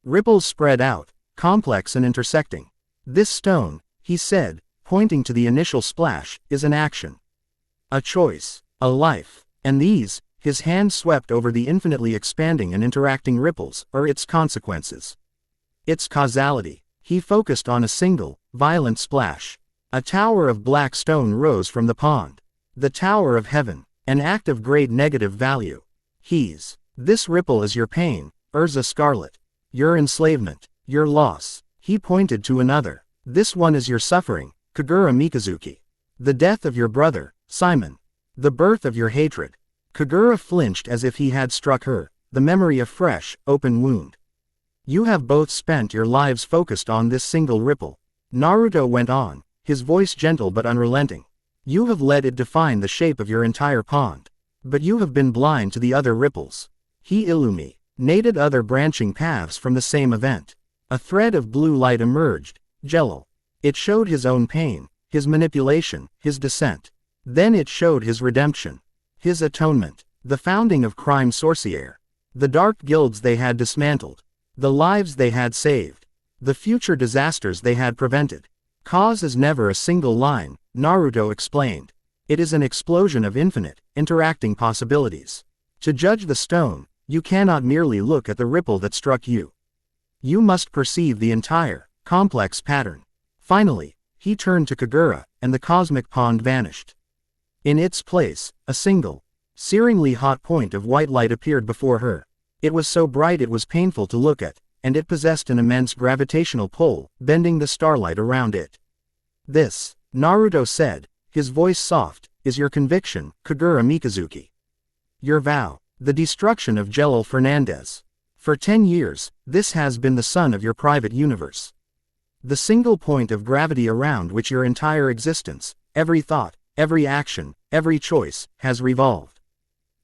[SPEAKER 1] Ripples spread out, complex and intersecting. This stone, he said, pointing to the initial splash, is an action. A choice, a life, and these, his hand swept over the infinitely expanding and interacting ripples, are its consequences. Its causality. He focused on a single, violent splash. A tower of black stone rose from the pond. The Tower of Heaven, an act of great negative value. This ripple is your pain, Urza Scarlet. Your enslavement, your loss. He pointed to another. This one is your suffering, Kagura Mikazuki. The death of your brother, Simon. The birth of your hatred. Kagura flinched as if he had struck her, the memory of fresh, open wound. You have both spent your lives focused on this single ripple. Naruto went on, his voice gentle but unrelenting. You have let it define the shape of your entire pond. But you have been blind to the other ripples. He illuminated other branching paths from the same event. A thread of blue light emerged, jello. It showed his own pain, his manipulation, his descent. Then it showed his redemption. His atonement, the founding of crime sorcière, the dark guilds they had dismantled, the lives they had saved, the future disasters they had prevented. Cause is never a single line, Naruto explained. It is an explosion of infinite, interacting possibilities. To judge the stone, you cannot merely look at the ripple that struck you. You must perceive the entire, complex pattern. Finally, he turned to Kagura, and the cosmic pond vanished. In its place, a single, searingly hot point of white light appeared before her. It was so bright it was painful to look at, and it possessed an immense gravitational pull, bending the starlight around it. This, Naruto said, his voice soft, is your conviction, Kagura Mikazuki. Your vow, the destruction of Jelil Fernandez. For 10 years, this has been the sun of your private universe. The single point of gravity around which your entire existence, every thought, every action, every choice, has revolved.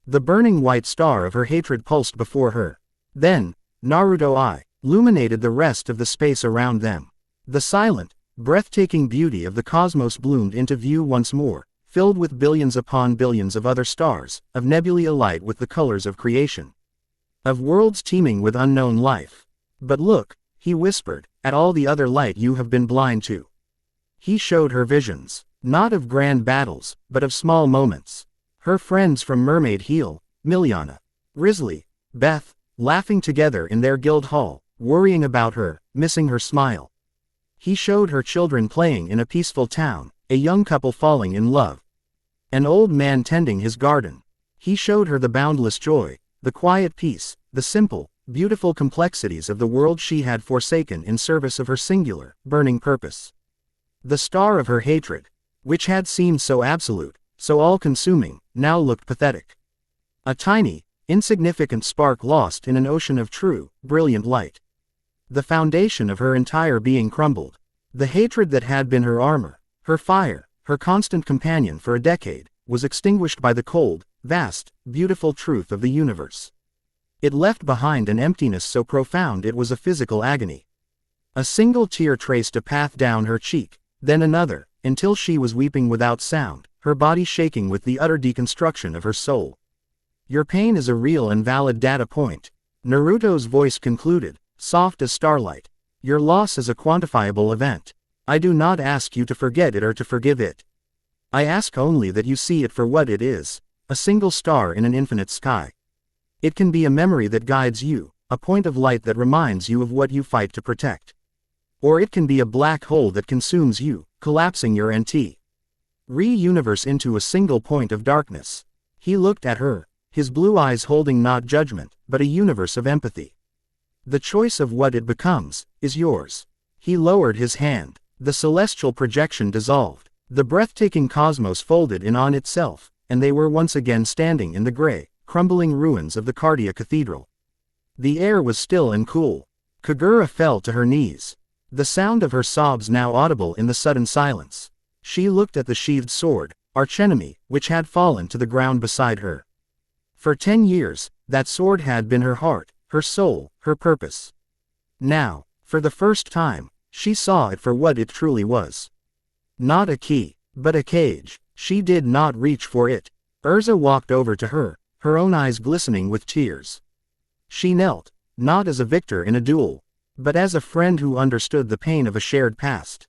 [SPEAKER 1] The burning white star of her hatred pulsed before her. Then, Naruto illuminated the rest of the space around them. The silent, breathtaking beauty of the cosmos bloomed into view once more, filled with billions upon billions of other stars, of nebulae alight with the colors of creation. Of worlds teeming with unknown life. But look, he whispered, at all the other light you have been blind to. He showed her visions. Not of grand battles, but of small moments. Her friends from Mermaid Heel, Miliana, Risley, Beth, laughing together in their guild hall, worrying about her, missing her smile. He showed her children playing in a peaceful town, a young couple falling in love. An old man tending his garden. He showed her the boundless joy, the quiet peace, the simple, beautiful complexities of the world she had forsaken in service of her singular, burning purpose. The star of her hatred, which had seemed so absolute, so all-consuming, now looked pathetic. A tiny, insignificant spark lost in an ocean of true, brilliant light. The foundation of her entire being crumbled. The hatred that had been her armor, her fire, her constant companion for a decade, was extinguished by the cold, vast, beautiful truth of the universe. It left behind an emptiness so profound it was a physical agony. A single tear traced a path down her cheek, then another, until she was weeping without sound, her body shaking with the utter deconstruction of her soul. Your pain is a real and valid data point. Naruto's voice concluded, soft as starlight. Your loss is a quantifiable event. I do not ask you to forget it or to forgive it. I ask only that you see it for what it is, a single star in an infinite sky. It can be a memory that guides you, a point of light that reminds you of what you fight to protect. Or it can be a black hole that consumes you, collapsing your universe into a single point of darkness. He looked at her, his blue eyes holding not judgment, but a universe of empathy. The choice of what it becomes is yours. He lowered his hand. The celestial projection dissolved. The breathtaking cosmos folded in on itself, and they were once again standing in the gray, crumbling ruins of the Cardia Cathedral. The air was still and cool. Kagura fell to her knees. The sound of her sobs now audible in the sudden silence. She looked at the sheathed sword, archenemy, which had fallen to the ground beside her. For 10 years, that sword had been her heart, her soul, her purpose. Now, for the first time, she saw it for what it truly was. Not a key, but a cage. She did not reach for it. Urza walked over to her, her own eyes glistening with tears. She knelt, not as a victor in a duel, but as a friend who understood the pain of a shared past.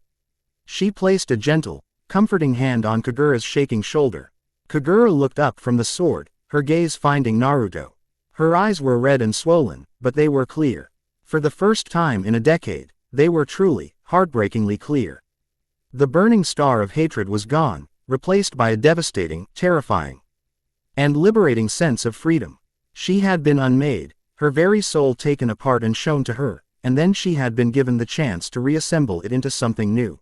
[SPEAKER 1] She placed a gentle, comforting hand on Kagura's shaking shoulder. Kagura looked up from the sword, her gaze finding Naruto. Her eyes were red and swollen, but they were clear. For the first time in a decade, they were truly, heartbreakingly clear. The burning star of hatred was gone, replaced by a devastating, terrifying, and liberating sense of freedom. She had been unmade, her very soul taken apart and shown to her, and then she had been given the chance to reassemble it into something new.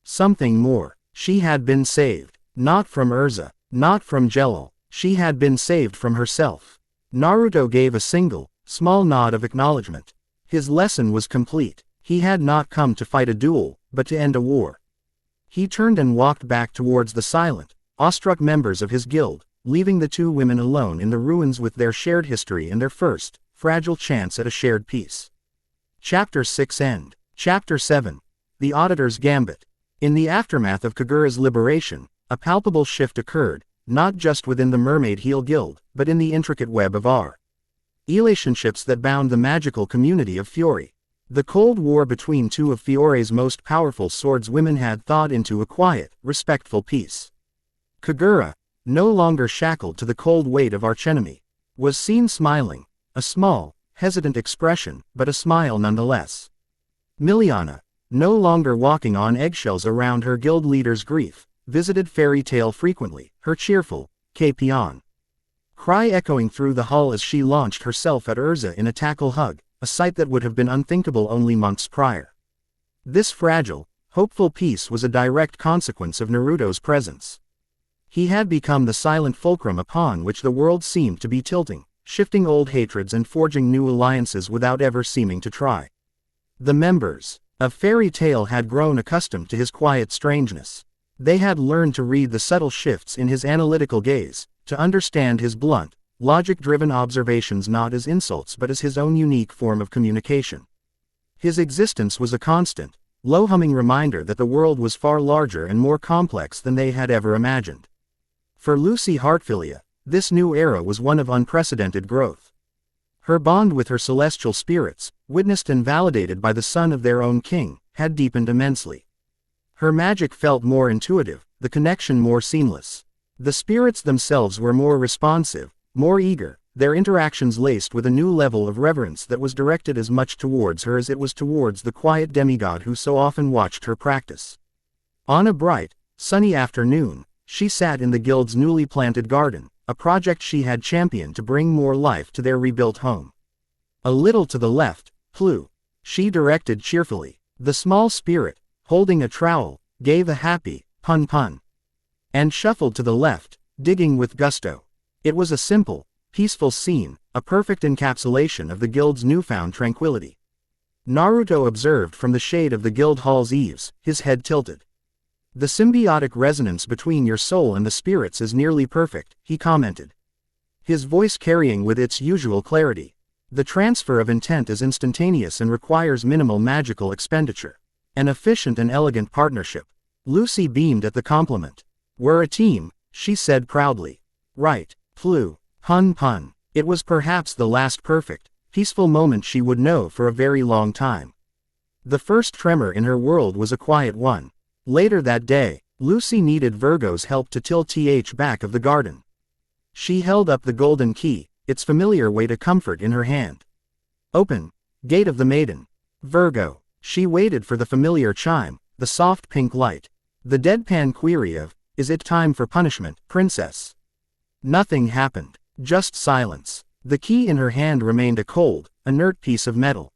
[SPEAKER 1] Something more. She had been saved. Not from Urza, not from Jelal. She had been saved from herself. Naruto gave a single, small nod of acknowledgement. His lesson was complete. He had not come to fight a duel, but to end a war. He turned and walked back towards the silent, awestruck members of his guild, leaving the two women alone in the ruins with their shared history and their first, fragile chance at a shared peace. Chapter 6 End. Chapter 7. The Auditor's Gambit. In the aftermath of Kagura's liberation, a palpable shift occurred, not just within the Mermaid Heel Guild, but in the intricate web of relationships that bound the magical community of Fiore. The Cold War between two of Fiore's most powerful swordswomen had thawed into a quiet, respectful peace. Kagura, no longer shackled to the cold weight of archenemy, was seen smiling, a small, hesitant expression, but a smile nonetheless. Miliana, no longer walking on eggshells around her guild leader's grief, visited Fairy Tale frequently, her cheerful, K-Pion cry echoing through the hall as she launched herself at Urza in a tackle hug, a sight that would have been unthinkable only months prior. This fragile, hopeful peace was a direct consequence of Naruto's presence. He had become the silent fulcrum upon which the world seemed to be tilting, shifting old hatreds and forging new alliances without ever seeming to try. The members of Fairy Tale had grown accustomed to his quiet strangeness. They had learned to read the subtle shifts in his analytical gaze, to understand his blunt, logic-driven observations not as insults but as his own unique form of communication. His existence was a constant, low-humming reminder that the world was far larger and more complex than they had ever imagined. For Lucy Heartfilia, this new era was one of unprecedented growth. Her bond with her celestial spirits, witnessed and validated by the son of their own king, had deepened immensely. Her magic felt more intuitive, the connection more seamless. The spirits themselves were more responsive, more eager, their interactions laced with a new level of reverence that was directed as much towards her as it was towards the quiet demigod who so often watched her practice. On a bright, sunny afternoon, she sat in the guild's newly planted garden, a project she had championed to bring more life to their rebuilt home. A little to the left, Plu, she directed cheerfully. The small spirit, holding a trowel, gave a happy, pun, and shuffled to the left, digging with gusto. It was a simple, peaceful scene, a perfect encapsulation of the guild's newfound tranquility. Naruto observed from the shade of the guild hall's eaves, his head tilted. The symbiotic resonance between your soul and the spirits is nearly perfect, he commented. His voice carrying with its usual clarity. The transfer of intent is instantaneous and requires minimal magical expenditure. An efficient and elegant partnership. Lucy beamed at the compliment. We're a team, she said proudly. Right, Plu, pun. It was perhaps the last perfect, peaceful moment she would know for a very long time. The first tremor in her world was a quiet one. Later that day, Lucy needed Virgo's help to till back of the garden. She held up the golden key, its familiar weight a comfort in her hand. Open, gate of the maiden. Virgo. She waited for the familiar chime, the soft pink light. The deadpan query of, is it time for punishment, princess? Nothing happened, just silence. The key in her hand remained a cold, inert piece of metal.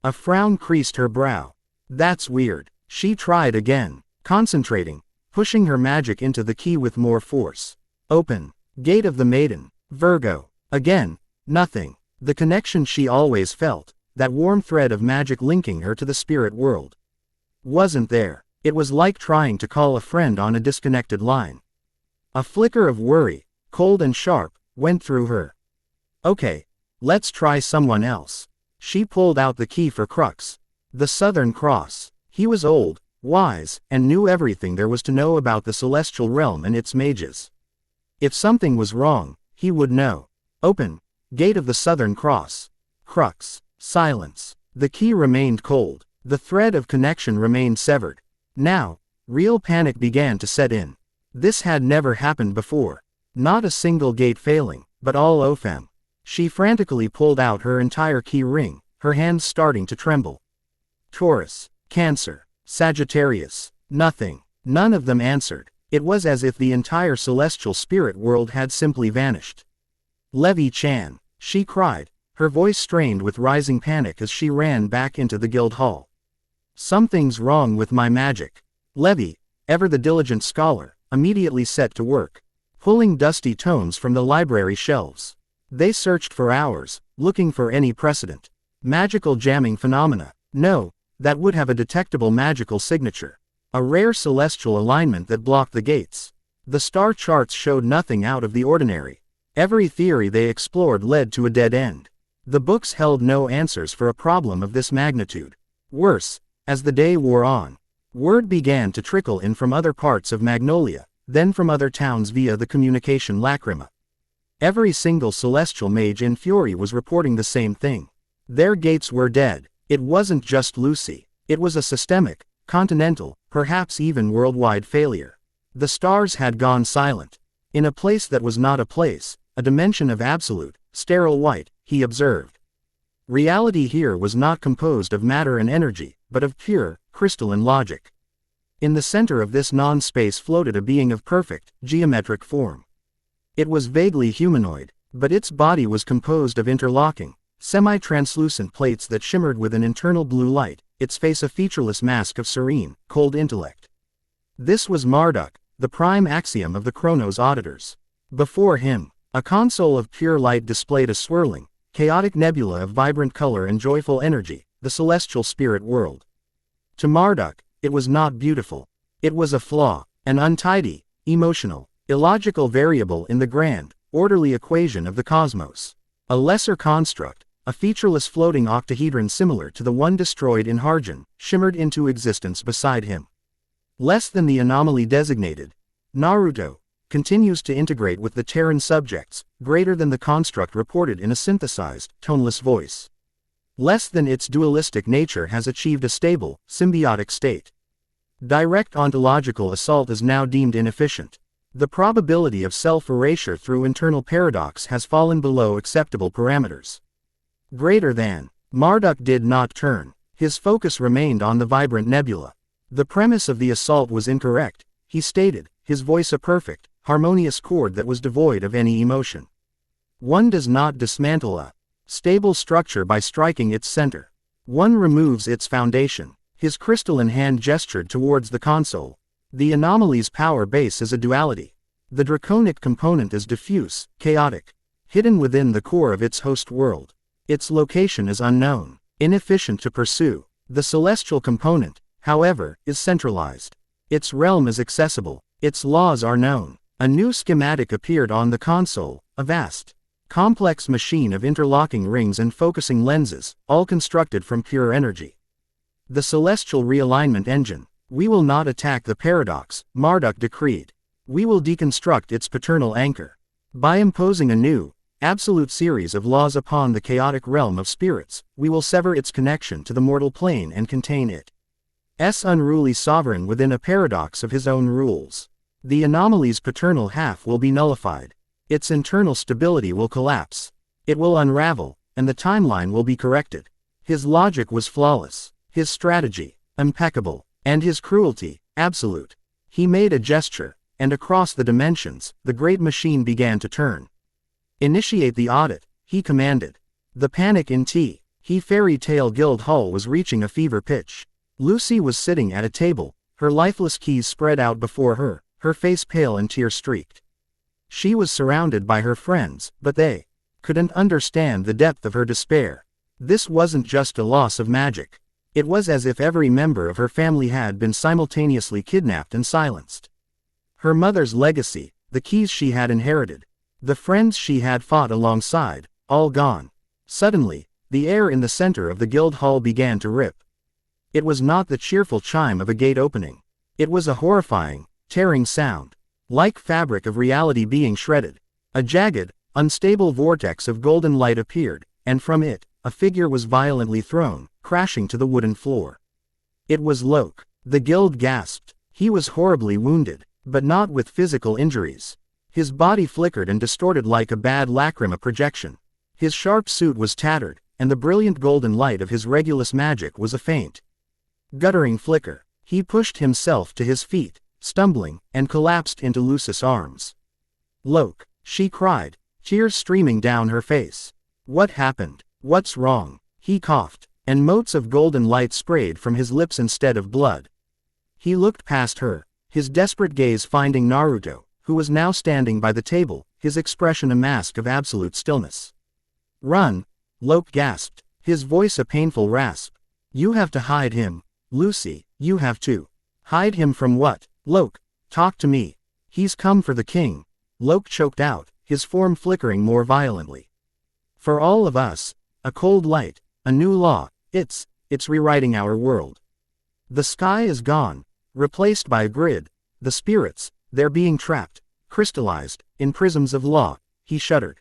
[SPEAKER 1] A frown creased her brow. That's weird. She tried again, concentrating, pushing her magic into the key with more force. Open. Gate of the Maiden. Virgo. Again, nothing. The connection she always felt, that warm thread of magic linking her to the spirit world, wasn't there. It was like trying to call a friend on a disconnected line. A flicker of worry, cold and sharp, went through her. Okay, let's try someone else. She pulled out the key for Crux. The Southern Cross. He was old, wise, and knew everything there was to know about the celestial realm and its mages. If something was wrong, he would know. Open. Gate of the Southern Cross. Crux. Silence. The key remained cold. The thread of connection remained severed. Now, real panic began to set in. This had never happened before. Not a single gate failing, but all OFM. She frantically pulled out her entire key ring, her hands starting to tremble. Taurus, Cancer, Sagittarius, nothing. None of them answered. It was as if the entire celestial spirit world had simply vanished. Levi-chan, she cried, her voice strained with rising panic as she ran back into the guild hall. Something's wrong with my magic. Levi, ever the diligent scholar, immediately set to work, pulling dusty tomes from the library shelves. They searched for hours, looking for any precedent. Magical jamming phenomena. No, that would have a detectable magical signature. A rare celestial alignment that blocked the gates. The star charts showed nothing out of the ordinary. Every theory they explored led to a dead end. The books held no answers for a problem of this magnitude. Worse, as the day wore on, word began to trickle in from other parts of Magnolia, then from other towns via the communication lacrima. Every single celestial mage in Fury was reporting the same thing. Their gates were dead. It wasn't just Lucy. It was a systemic, continental, perhaps even worldwide failure. The stars had gone silent. In a place that was not a place, a dimension of absolute, sterile white, he observed. Reality here was not composed of matter and energy, but of pure, crystalline logic. In the center of this non-space floated a being of perfect, geometric form. It was vaguely humanoid, but its body was composed of interlocking, semi-translucent plates that shimmered with an internal blue light, its face a featureless mask of serene, cold intellect. This was Marduk, the prime axiom of the Chronos auditors. Before him, a console of pure light displayed a swirling, chaotic nebula of vibrant color and joyful energy, the celestial spirit world. To Marduk, it was not beautiful. It was a flaw, an untidy, emotional, illogical variable in the grand, orderly equation of the cosmos. A lesser construct, a featureless floating octahedron similar to the one destroyed in Harjan, shimmered into existence beside him. Less than the anomaly designated, Naruto, continues to integrate with the Terran subjects, greater than the construct reported in a synthesized, toneless voice. Less than its dualistic nature has achieved a stable, symbiotic state. Direct ontological assault is now deemed inefficient. The probability of self-erasure through internal paradox has fallen below acceptable parameters. Greater than. Marduk did not turn. His focus remained on the vibrant nebula. The premise of the assault was incorrect, he stated, his voice a perfect, harmonious chord that was devoid of any emotion. One does not dismantle a stable structure by striking its center. One removes its foundation. His crystalline hand gestured towards the console. The anomaly's power base is a duality. The draconic component is diffuse, chaotic, hidden within the core of its host world. Its location is unknown, inefficient to pursue. The celestial component, however, is centralized. Its realm is accessible. Its laws are known. A new schematic appeared on the console, a vast, complex machine of interlocking rings and focusing lenses, all constructed from pure energy. The celestial realignment engine. We will not attack the paradox, Marduk decreed. We will deconstruct its paternal anchor. By imposing a new, absolute series of laws upon the chaotic realm of spirits, we will sever its connection to the mortal plane and contain its unruly sovereign within a paradox of his own rules. The anomaly's paternal half will be nullified. Its internal stability will collapse. It will unravel, and the timeline will be corrected. His logic was flawless. His strategy, impeccable. And his cruelty, absolute. He made a gesture, and across the dimensions, the great machine began to turn. Initiate the audit, he commanded. The panic in He Fairy Tale Guild Hall was reaching a fever pitch. Lucy was sitting at a table, her lifeless keys spread out before her, her face pale and tear-streaked. She was surrounded by her friends, but they couldn't understand the depth of her despair. This wasn't just a loss of magic. It was as if every member of her family had been simultaneously kidnapped and silenced. Her mother's legacy, the keys she had inherited, the friends she had fought alongside, all gone. Suddenly, the air in the center of the guild hall began to rip. It was not the cheerful chime of a gate opening. It was a horrifying, tearing sound, like fabric of reality being shredded. A jagged, unstable vortex of golden light appeared, and from it, a figure was violently thrown, crashing to the wooden floor. It was Loke. The guild gasped. He was horribly wounded, but not with physical injuries. His body flickered and distorted like a bad lacrima projection. His sharp suit was tattered, and the brilliant golden light of his Regulus magic was a faint, guttering flicker. He pushed himself to his feet, stumbling, and collapsed into Lucy's arms. "Loke," she cried, tears streaming down her face. "What happened? What's wrong?" He coughed, and motes of golden light sprayed from his lips instead of blood. He looked past her, his desperate gaze finding Naruto, who was now standing by the table, his expression a mask of absolute stillness. "Run," Loke gasped, his voice a painful rasp. "You have to hide him, Lucy, you have to." "Hide him from what?" "Loke, talk to me." "He's come for the king," Loke choked out, his form flickering more violently. "For all of us, a cold light, a new law, it's rewriting our world. The sky is gone, replaced by a grid, the spirits, they're being trapped, crystallized, in prisms of law." He shuddered,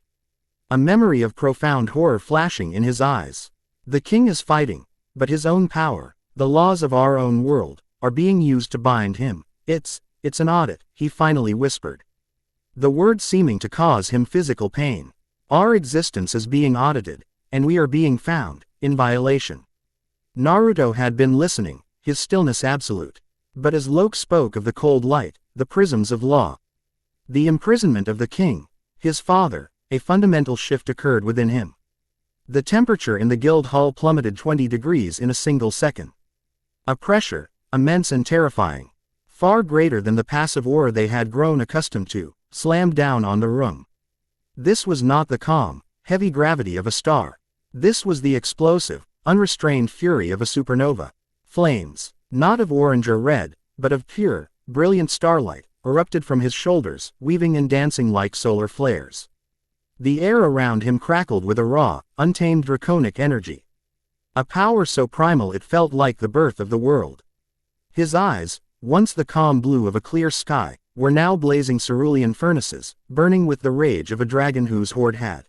[SPEAKER 1] a memory of profound horror flashing in his eyes. The king is fighting, but his own power, the laws of our own world, are being used to bind him. It's an audit," he finally whispered, the word seeming to cause him physical pain. "Our existence is being audited, and we are being found, in violation." Naruto had been listening, his stillness absolute. But as Loke spoke of the cold light, the prisms of law, the imprisonment of the king, his father, a fundamental shift occurred within him. The temperature in the guild hall plummeted 20 degrees in a single second. A pressure, immense and terrifying, far greater than the passive aura they had grown accustomed to, slammed down on the room. This was not the calm, heavy gravity of a star. This was the explosive, unrestrained fury of a supernova. Flames, not of orange or red, but of pure, brilliant starlight, erupted from his shoulders, weaving and dancing like solar flares. The air around him crackled with a raw, untamed draconic energy. A power so primal it felt like the birth of the world. His eyes, once the calm blue of a clear sky, were now blazing cerulean furnaces, burning with the rage of a dragon whose horde had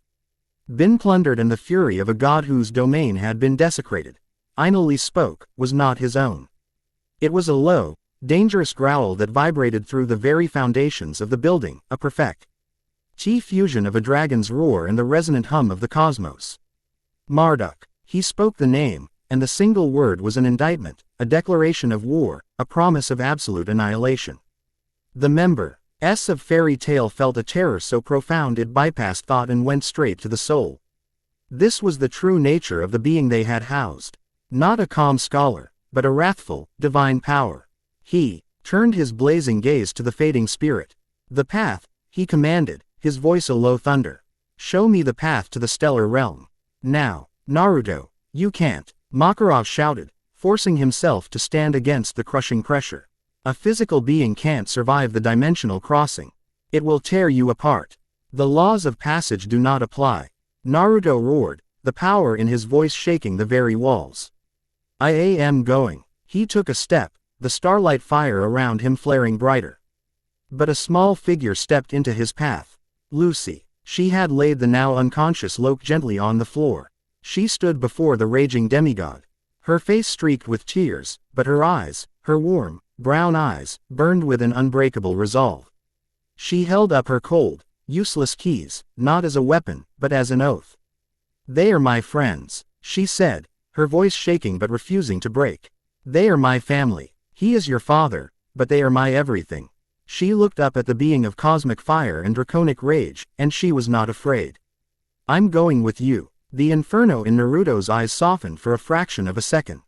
[SPEAKER 1] been plundered and the fury of a god whose domain had been desecrated. Igneel spoke, was not his own. It was a low, dangerous growl that vibrated through the very foundations of the building, a perfect fusion of a dragon's roar and the resonant hum of the cosmos. "Marduk." He spoke the name, and the single word was an indictment, a declaration of war, a promise of absolute annihilation. The members of Fairy Tale felt a terror so profound it bypassed thought and went straight to the soul. This was the true nature of the being they had housed. Not a calm scholar, but a wrathful, divine power. He turned his blazing gaze to the fading spirit. "The path," he commanded, his voice a low thunder. "Show me the path to the stellar realm. Now." "Naruto, you can't," Makarov shouted, forcing himself to stand against the crushing pressure. "A physical being can't survive the dimensional crossing. It will tear you apart. The laws of passage do not apply." Naruto roared, the power in his voice shaking the very walls. "I am going." He took a step, the starlight fire around him flaring brighter. But a small figure stepped into his path. Lucy. She had laid the now unconscious Loke gently on the floor. She stood before the raging demigod. Her face streaked with tears, but her eyes, her warm, brown eyes, burned with an unbreakable resolve. She held up her cold, useless keys, not as a weapon, but as an oath. "They are my friends," she said, her voice shaking but refusing to break. "They are my family. He is your father, but they are my everything." She looked up at the being of cosmic fire and draconic rage, and she was not afraid. I'm going with you. The inferno in Naruto's eyes softened for a fraction of a second.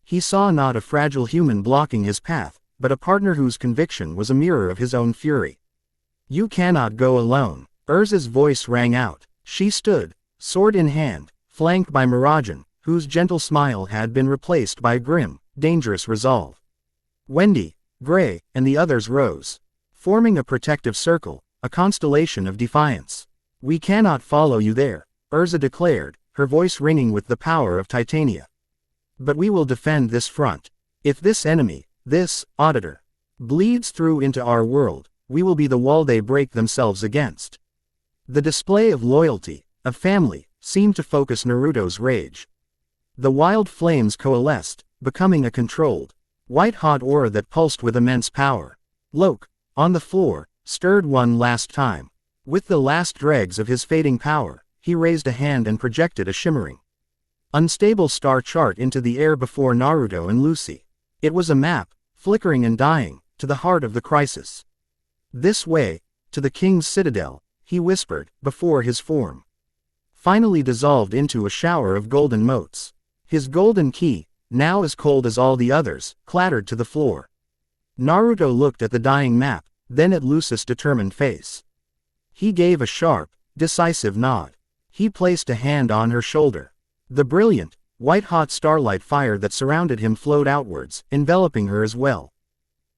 [SPEAKER 1] He saw not a fragile human blocking his path, but a partner whose conviction was a mirror of his own fury. You cannot go alone. Urza's voice rang out. She stood, sword in hand, flanked by Mirajane, whose gentle smile had been replaced by a grim, dangerous resolve. Wendy, Gray, and the others rose, forming a protective circle, a constellation of defiance. We cannot follow you there, Urza declared, her voice ringing with the power of Titania. But we will defend this front. If this enemy, this auditor, bleeds through into our world, we will be the wall they break themselves against. The display of loyalty, of family, seemed to focus Naruto's rage. The wild flames coalesced, becoming a controlled, white-hot aura that pulsed with immense power. Loke, on the floor, stirred one last time. With the last dregs of his fading power, he raised a hand and projected a shimmering, unstable star chart into the air before Naruto and Lucy. It was a map, flickering and dying, to the heart of the crisis. This way, to the king's citadel, he whispered, before his form finally dissolved into a shower of golden motes. His golden key, now as cold as all the others, clattered to the floor. Naruto looked at the dying map, then at Lucy's determined face. He gave a sharp, decisive nod. He placed a hand on her shoulder. The brilliant, white-hot starlight fire that surrounded him flowed outwards, enveloping her as well.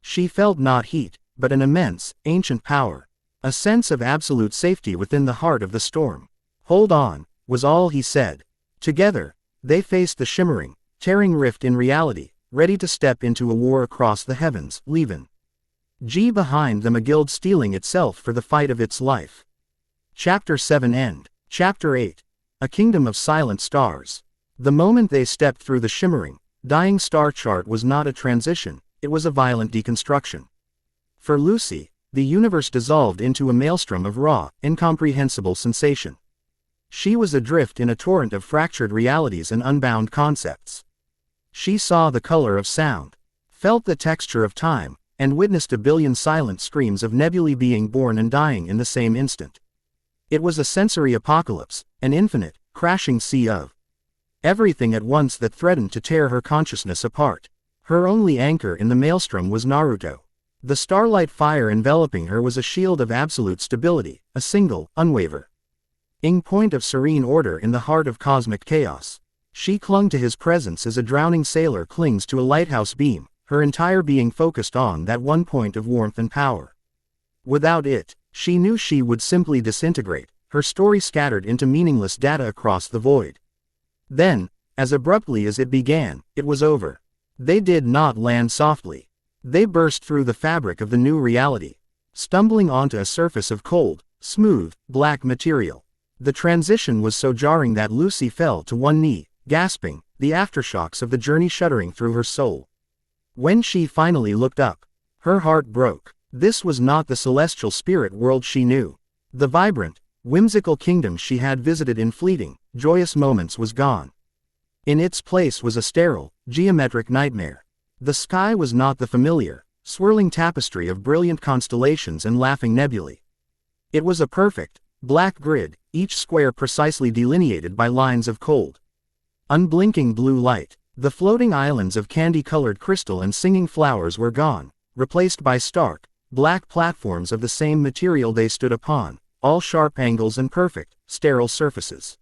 [SPEAKER 1] She felt not heat, but an immense, ancient power. A sense of absolute safety within the heart of the storm. Hold on, was all he said. Together, they faced the shimmering, tearing rift in reality, ready to step into a war across the heavens, leaving G behind them, a guild steeling itself for the fight of its life. Chapter 7 End. Chapter 8. A Kingdom of Silent Stars. The moment they stepped through the shimmering, dying star chart was not a transition, it was a violent deconstruction. For Lucy, the universe dissolved into a maelstrom of raw, incomprehensible sensation. She was adrift in a torrent of fractured realities and unbound concepts. She saw the color of sound, felt the texture of time, and witnessed a billion silent screams of nebulae being born and dying in the same instant. It was a sensory apocalypse, an infinite, crashing sea of everything at once that threatened to tear her consciousness apart. Her only anchor in the maelstrom was Naruto. The starlight fire enveloping her was a shield of absolute stability, a single, unwavering point of serene order in the heart of cosmic chaos. She clung to his presence as a drowning sailor clings to a lighthouse beam, her entire being focused on that one point of warmth and power. Without it, she knew she would simply disintegrate, her story scattered into meaningless data across the void. Then, as abruptly as it began, it was over. They did not land softly. They burst through the fabric of the new reality, stumbling onto a surface of cold, smooth, black material. The transition was so jarring that Lucy fell to one knee, gasping, the aftershocks of the journey shuddering through her soul. When she finally looked up, her heart broke. This was not the celestial spirit world she knew. The vibrant, whimsical kingdom she had visited in fleeting, joyous moments was gone. In its place was a sterile, geometric nightmare. The sky was not the familiar, swirling tapestry of brilliant constellations and laughing nebulae. It was a perfect, black grid, each square precisely delineated by lines of cold, unblinking blue light. The floating islands of candy-colored crystal and singing flowers were gone, replaced by stark, black platforms of the same material they stood upon, all sharp angles and perfect, sterile surfaces.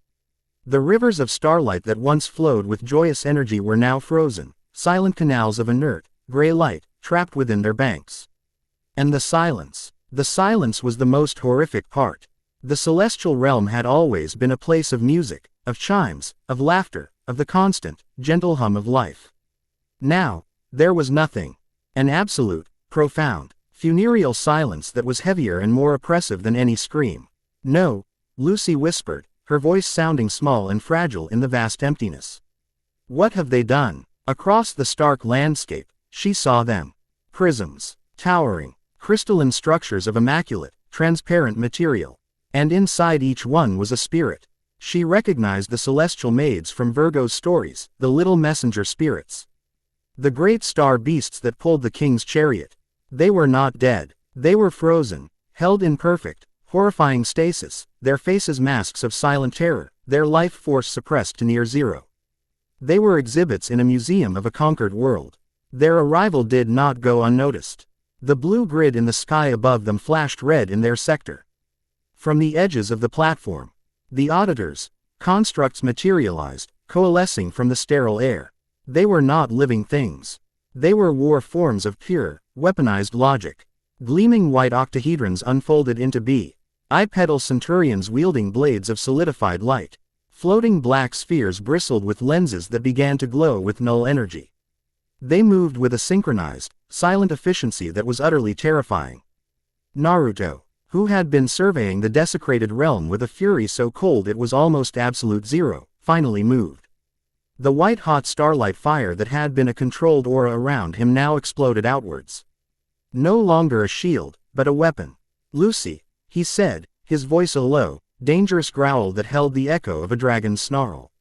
[SPEAKER 1] The rivers of starlight that once flowed with joyous energy were now frozen, silent canals of inert, gray light, trapped within their banks. And the silence was the most horrific part. The celestial realm had always been a place of music, of chimes, of laughter, of the constant, gentle hum of life. Now, there was nothing. An absolute, profound, funereal silence that was heavier and more oppressive than any scream. No, Lucy whispered, her voice sounding small and fragile in the vast emptiness. What have they done? Across the stark landscape, she saw them. Prisms, towering, crystalline structures of immaculate, transparent material. And inside each one was a spirit. She recognized the celestial maids from Virgo's stories, the little messenger spirits. The great star beasts that pulled the king's chariot. They were not dead. They were frozen, held in perfect, horrifying stasis, their faces masks of silent terror, their life force suppressed to near zero. They were exhibits in a museum of a conquered world. Their arrival did not go unnoticed. The blue grid in the sky above them flashed red in their sector. From the edges of the platform, the auditors, constructs materialized, coalescing from the sterile air. They were not living things. They were war forms of pure, weaponized logic. Gleaming white octahedrons unfolded into bipedal centurions wielding blades of solidified light. Floating black spheres bristled with lenses that began to glow with null energy. They moved with a synchronized, silent efficiency that was utterly terrifying. Naruto, who had been surveying the desecrated realm with a fury so cold it was almost absolute zero, finally moved. The white-hot starlight fire that had been a controlled aura around him now exploded outwards. No longer a shield, but a weapon. "Lucy," he said, his voice a low, dangerous growl that held the echo of a dragon's snarl.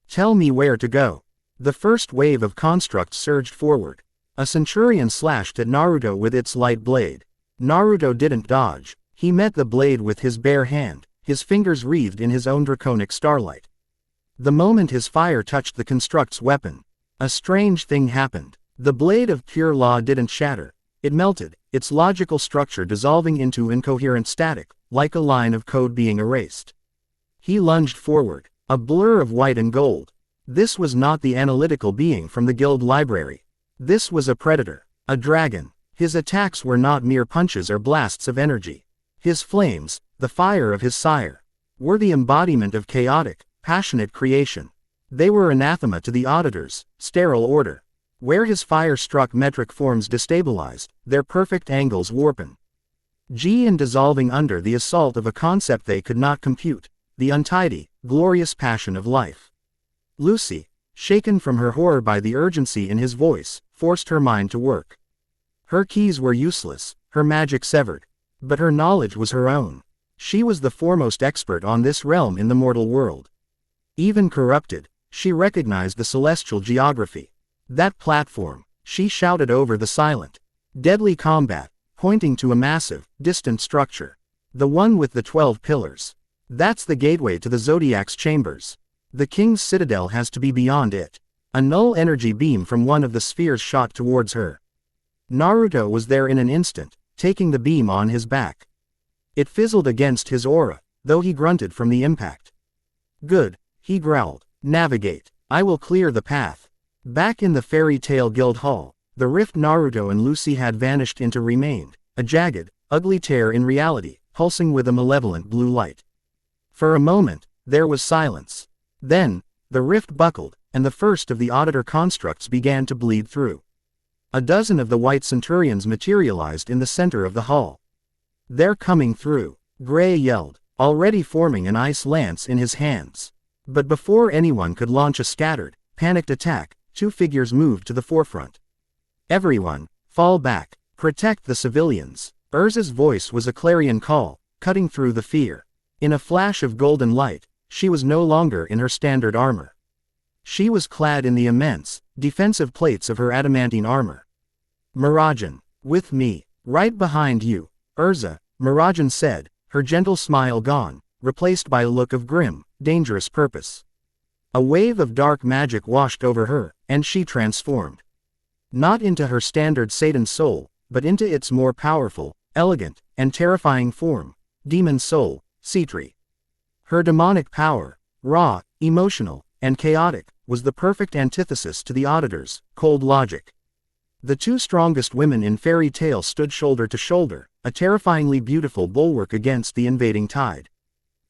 [SPEAKER 1] "Tell me where to go." The first wave of constructs surged forward. A centurion slashed at Naruto with its light blade. Naruto didn't dodge. He met the blade with his bare hand, his fingers wreathed in his own draconic starlight. The moment his fire touched the construct's weapon, a strange thing happened. The blade of pure law didn't shatter. It melted, its logical structure dissolving into incoherent static, like a line of code being erased. He lunged forward, a blur of white and gold. This was not the analytical being from the guild library. This was a predator, a dragon. His attacks were not mere punches or blasts of energy. His flames, the fire of his sire, were the embodiment of chaotic, passionate creation. They were anathema to the auditors, sterile order. Where his fire struck, metric forms destabilized, their perfect angles warpen. And dissolving under the assault of a concept they could not compute, the untidy, glorious passion of life. Lucy, shaken from her horror by the urgency in his voice, forced her mind to work. Her keys were useless, her magic severed. But her knowledge was her own. She was the foremost expert on this realm in the mortal world. Even corrupted, she recognized the celestial geography. That platform, she shouted over the silent, deadly combat, pointing to a massive, distant structure. The one with the 12 pillars. That's the gateway to the Zodiac's chambers. The king's citadel has to be beyond it. A null energy beam from one of the spheres shot towards her. Naruto was there in an instant, taking the beam on his back. It fizzled against his aura, though he grunted from the impact. "Good," he growled. "Navigate. I will clear the path." Back in the fairy tale guild hall, the rift Naruto and Lucy had vanished into remained, a jagged, ugly tear in reality, pulsing with a malevolent blue light. For a moment, there was silence. Then, the rift buckled, and the first of the auditor constructs began to bleed through. A dozen of the white centurions materialized in the center of the hall. "They're coming through," Gray yelled, already forming an ice lance in his hands. But before anyone could launch a scattered, panicked attack, two figures moved to the forefront. "Everyone, fall back. Protect the civilians." Urza's voice was a clarion call, cutting through the fear. In a flash of golden light, she was no longer in her standard armor. She was clad in the immense, defensive plates of her adamantine armor. "Mirajane, with me, right behind you, Urza," Mirajane said, her gentle smile gone, replaced by a look of grim, dangerous purpose. A wave of dark magic washed over her, and she transformed. Not into her standard Satan soul, but into its more powerful, elegant, and terrifying form, demon soul, Citri. Her demonic power, raw, emotional, and chaotic, was the perfect antithesis to the auditors' cold logic. The two strongest women in fairy tale stood shoulder to shoulder, a terrifyingly beautiful bulwark against the invading tide.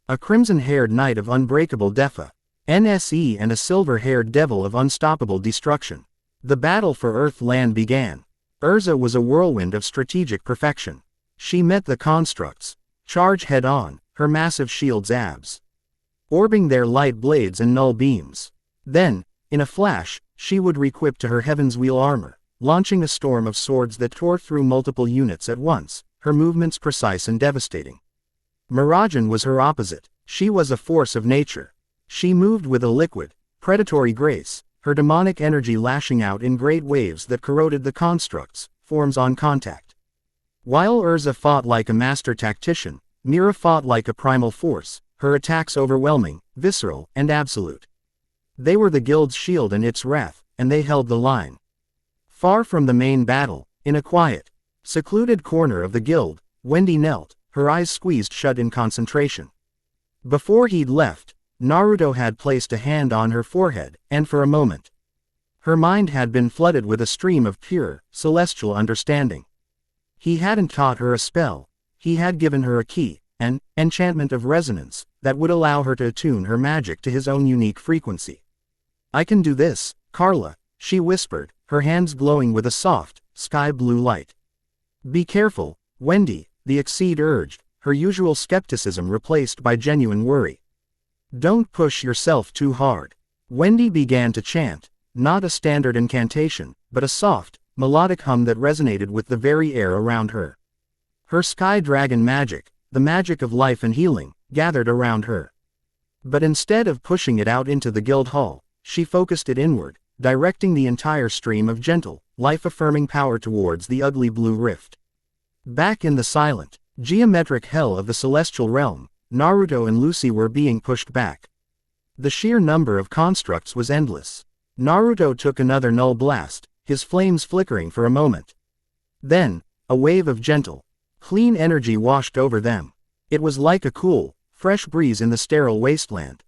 [SPEAKER 1] A crimson-haired knight of unbreakable Defa, NSE, and a silver-haired devil of unstoppable destruction. The battle for Earthland began. Urza was a whirlwind of strategic perfection. She met the constructs, charge head-on, her massive shields orbing their light blades and null beams. Then, in a flash, she would requip to her Heaven's Wheel armor, launching a storm of swords that tore through multiple units at once, her movements precise and devastating. Mirajane was her opposite. She was a force of nature. She moved with a liquid, predatory grace, her demonic energy lashing out in great waves that corroded the constructs, forms on contact. While Urza fought like a master tactician, Mira fought like a primal force, her attacks overwhelming, visceral, and absolute. They were the guild's shield and its wrath, and they held the line. Far from the main battle, in a quiet, secluded corner of the guild, Wendy knelt, her eyes squeezed shut in concentration. Before he'd left, Naruto had placed a hand on her forehead, and for a moment, her mind had been flooded with a stream of pure, celestial understanding. He hadn't taught her a spell, he had given her a key, an enchantment of resonance, that would allow her to attune her magic to his own unique frequency. "I can do this, Carla," she whispered, her hands glowing with a soft, sky-blue light. "Be careful, Wendy," the Exceed urged, her usual skepticism replaced by genuine worry. "Don't push yourself too hard." Wendy began to chant, not a standard incantation, but a soft, melodic hum that resonated with the very air around her. Her sky dragon magic, the magic of life and healing, gathered around her. But instead of pushing it out into the guild hall, she focused it inward, directing the entire stream of gentle, life-affirming power towards the ugly blue rift. Back in the silent, geometric hell of the celestial realm, Naruto and Lucy were being pushed back. The sheer number of constructs was endless. Naruto took another null blast, his flames flickering for a moment. Then, a wave of gentle, clean energy washed over them. It was like a cool, fresh breeze in the sterile wasteland.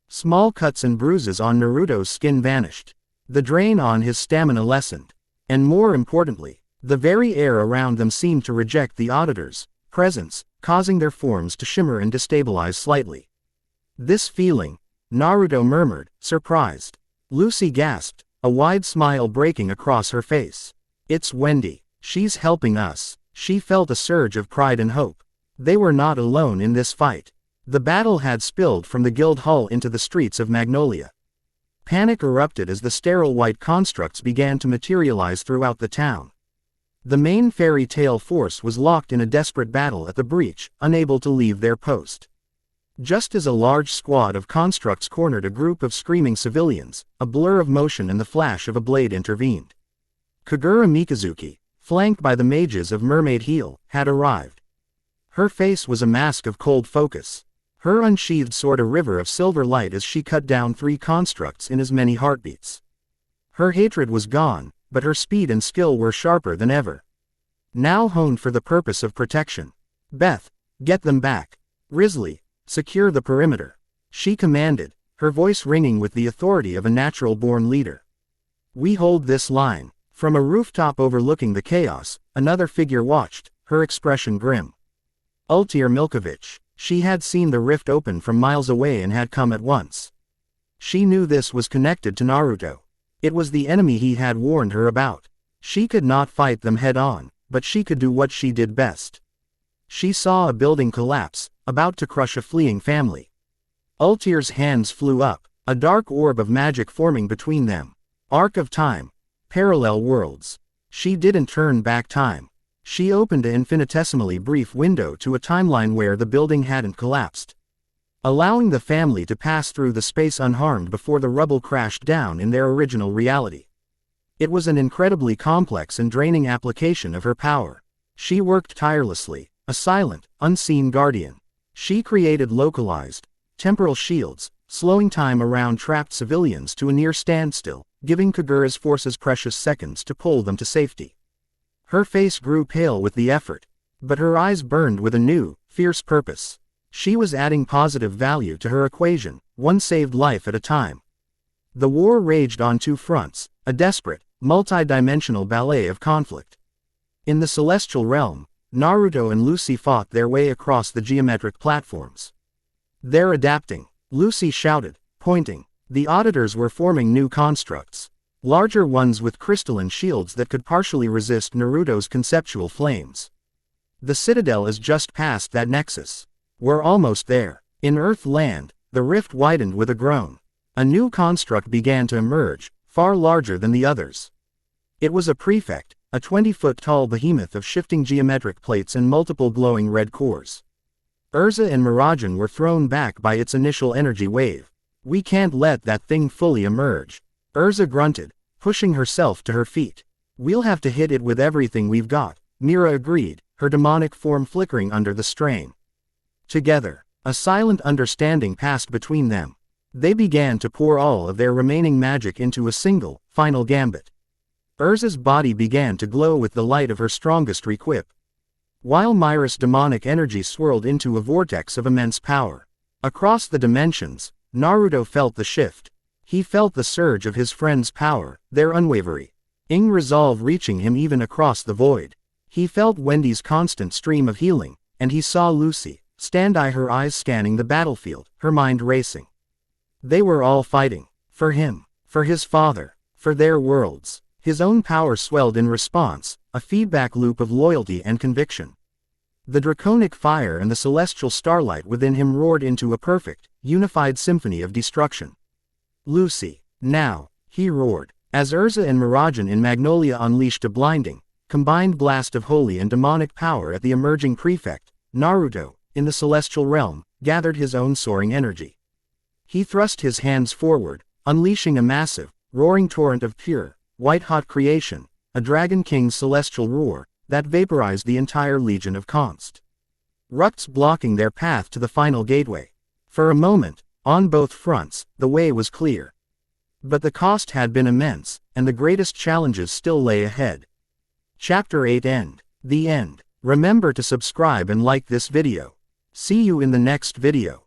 [SPEAKER 1] Small cuts and bruises on Naruto's skin vanished. The drain on his stamina lessened. And more importantly, the very air around them seemed to reject the auditor's presence, causing their forms to shimmer and destabilize slightly. "This feeling," Naruto murmured, surprised. Lucy gasped, a wide smile breaking across her face. "It's Wendy. She's helping us." She felt a surge of pride and hope. They were not alone in this fight. The battle had spilled from the guild hall into the streets of Magnolia. Panic erupted as the sterile white constructs began to materialize throughout the town. The main fairy tale force was locked in a desperate battle at the breach, unable to leave their post. Just as a large squad of constructs cornered a group of screaming civilians, a blur of motion and the flash of a blade intervened. Kagura Mikazuki, flanked by the mages of Mermaid Heel, had arrived. Her face was a mask of cold focus. Her unsheathed sword a river of silver light as she cut down 3 constructs in as many heartbeats. Her hatred was gone, but her speed and skill were sharper than ever. Now honed for the purpose of protection. "Beth, get them back. Risley, secure the perimeter," she commanded, her voice ringing with the authority of a natural-born leader. "We hold this line." From a rooftop overlooking the chaos, another figure watched, her expression grim. Ultir Milkovich. She had seen the rift open from miles away and had come at once. She knew this was connected to Naruto. It was the enemy he had warned her about. She could not fight them head-on, but she could do what she did best. She saw a building collapse, about to crush a fleeing family. Ultir's hands flew up, a dark orb of magic forming between them. Arc of time. Parallel worlds. She didn't turn back time. She opened an infinitesimally brief window to a timeline where the building hadn't collapsed, allowing the family to pass through the space unharmed before the rubble crashed down in their original reality. It was an incredibly complex and draining application of her power. She worked tirelessly, a silent, unseen guardian. She created localized, temporal shields, slowing time around trapped civilians to a near standstill, giving Kagura's forces precious seconds to pull them to safety. Her face grew pale with the effort, but her eyes burned with a new, fierce purpose. She was adding positive value to her equation, one saved life at a time. The war raged on 2 fronts, a desperate, multi-dimensional ballet of conflict. In the celestial realm, Naruto and Lucy fought their way across the geometric platforms. "They're adapting," Lucy shouted, pointing. The auditors were forming new constructs. Larger ones with crystalline shields that could partially resist Naruto's conceptual flames. "The Citadel is just past that nexus. We're almost there." In Earthland, the rift widened with a groan. A new construct began to emerge, far larger than the others. It was a prefect, a 20-foot-tall behemoth of shifting geometric plates and multiple glowing red cores. Urza and Mirajane were thrown back by its initial energy wave. "We can't let that thing fully emerge." Urza grunted, pushing herself to her feet. "We'll have to hit it with everything we've got," Mira agreed, her demonic form flickering under the strain. Together, a silent understanding passed between them. They began to pour all of their remaining magic into a single, final gambit. Urza's body began to glow with the light of her strongest requip, while Myra's demonic energy swirled into a vortex of immense power. Across the dimensions, Naruto felt the shift. He felt the surge of his friend's power, their unwavering resolve reaching him even across the void. He felt Wendy's constant stream of healing, and he saw Lucy stand by, her eyes scanning the battlefield, her mind racing. They were all fighting. For him. For his father. For their worlds. His own power swelled in response, a feedback loop of loyalty and conviction. The draconic fire and the celestial starlight within him roared into a perfect, unified symphony of destruction. Lucy. Now, he roared, as Urza and Mirajane in Magnolia unleashed a blinding, combined blast of holy and demonic power at the emerging prefect. Naruto, in the celestial realm, gathered his own soaring energy. He thrust his hands forward, unleashing a massive, roaring torrent of pure, white-hot creation, a Dragon King's celestial roar, that vaporized the entire legion of constructs blocking their path to the final gateway. For a moment, on both fronts, the way was clear. But the cost had been immense, and the greatest challenges still lay ahead. Chapter 8 End. The End. Remember to subscribe and like this video. See you in the next video.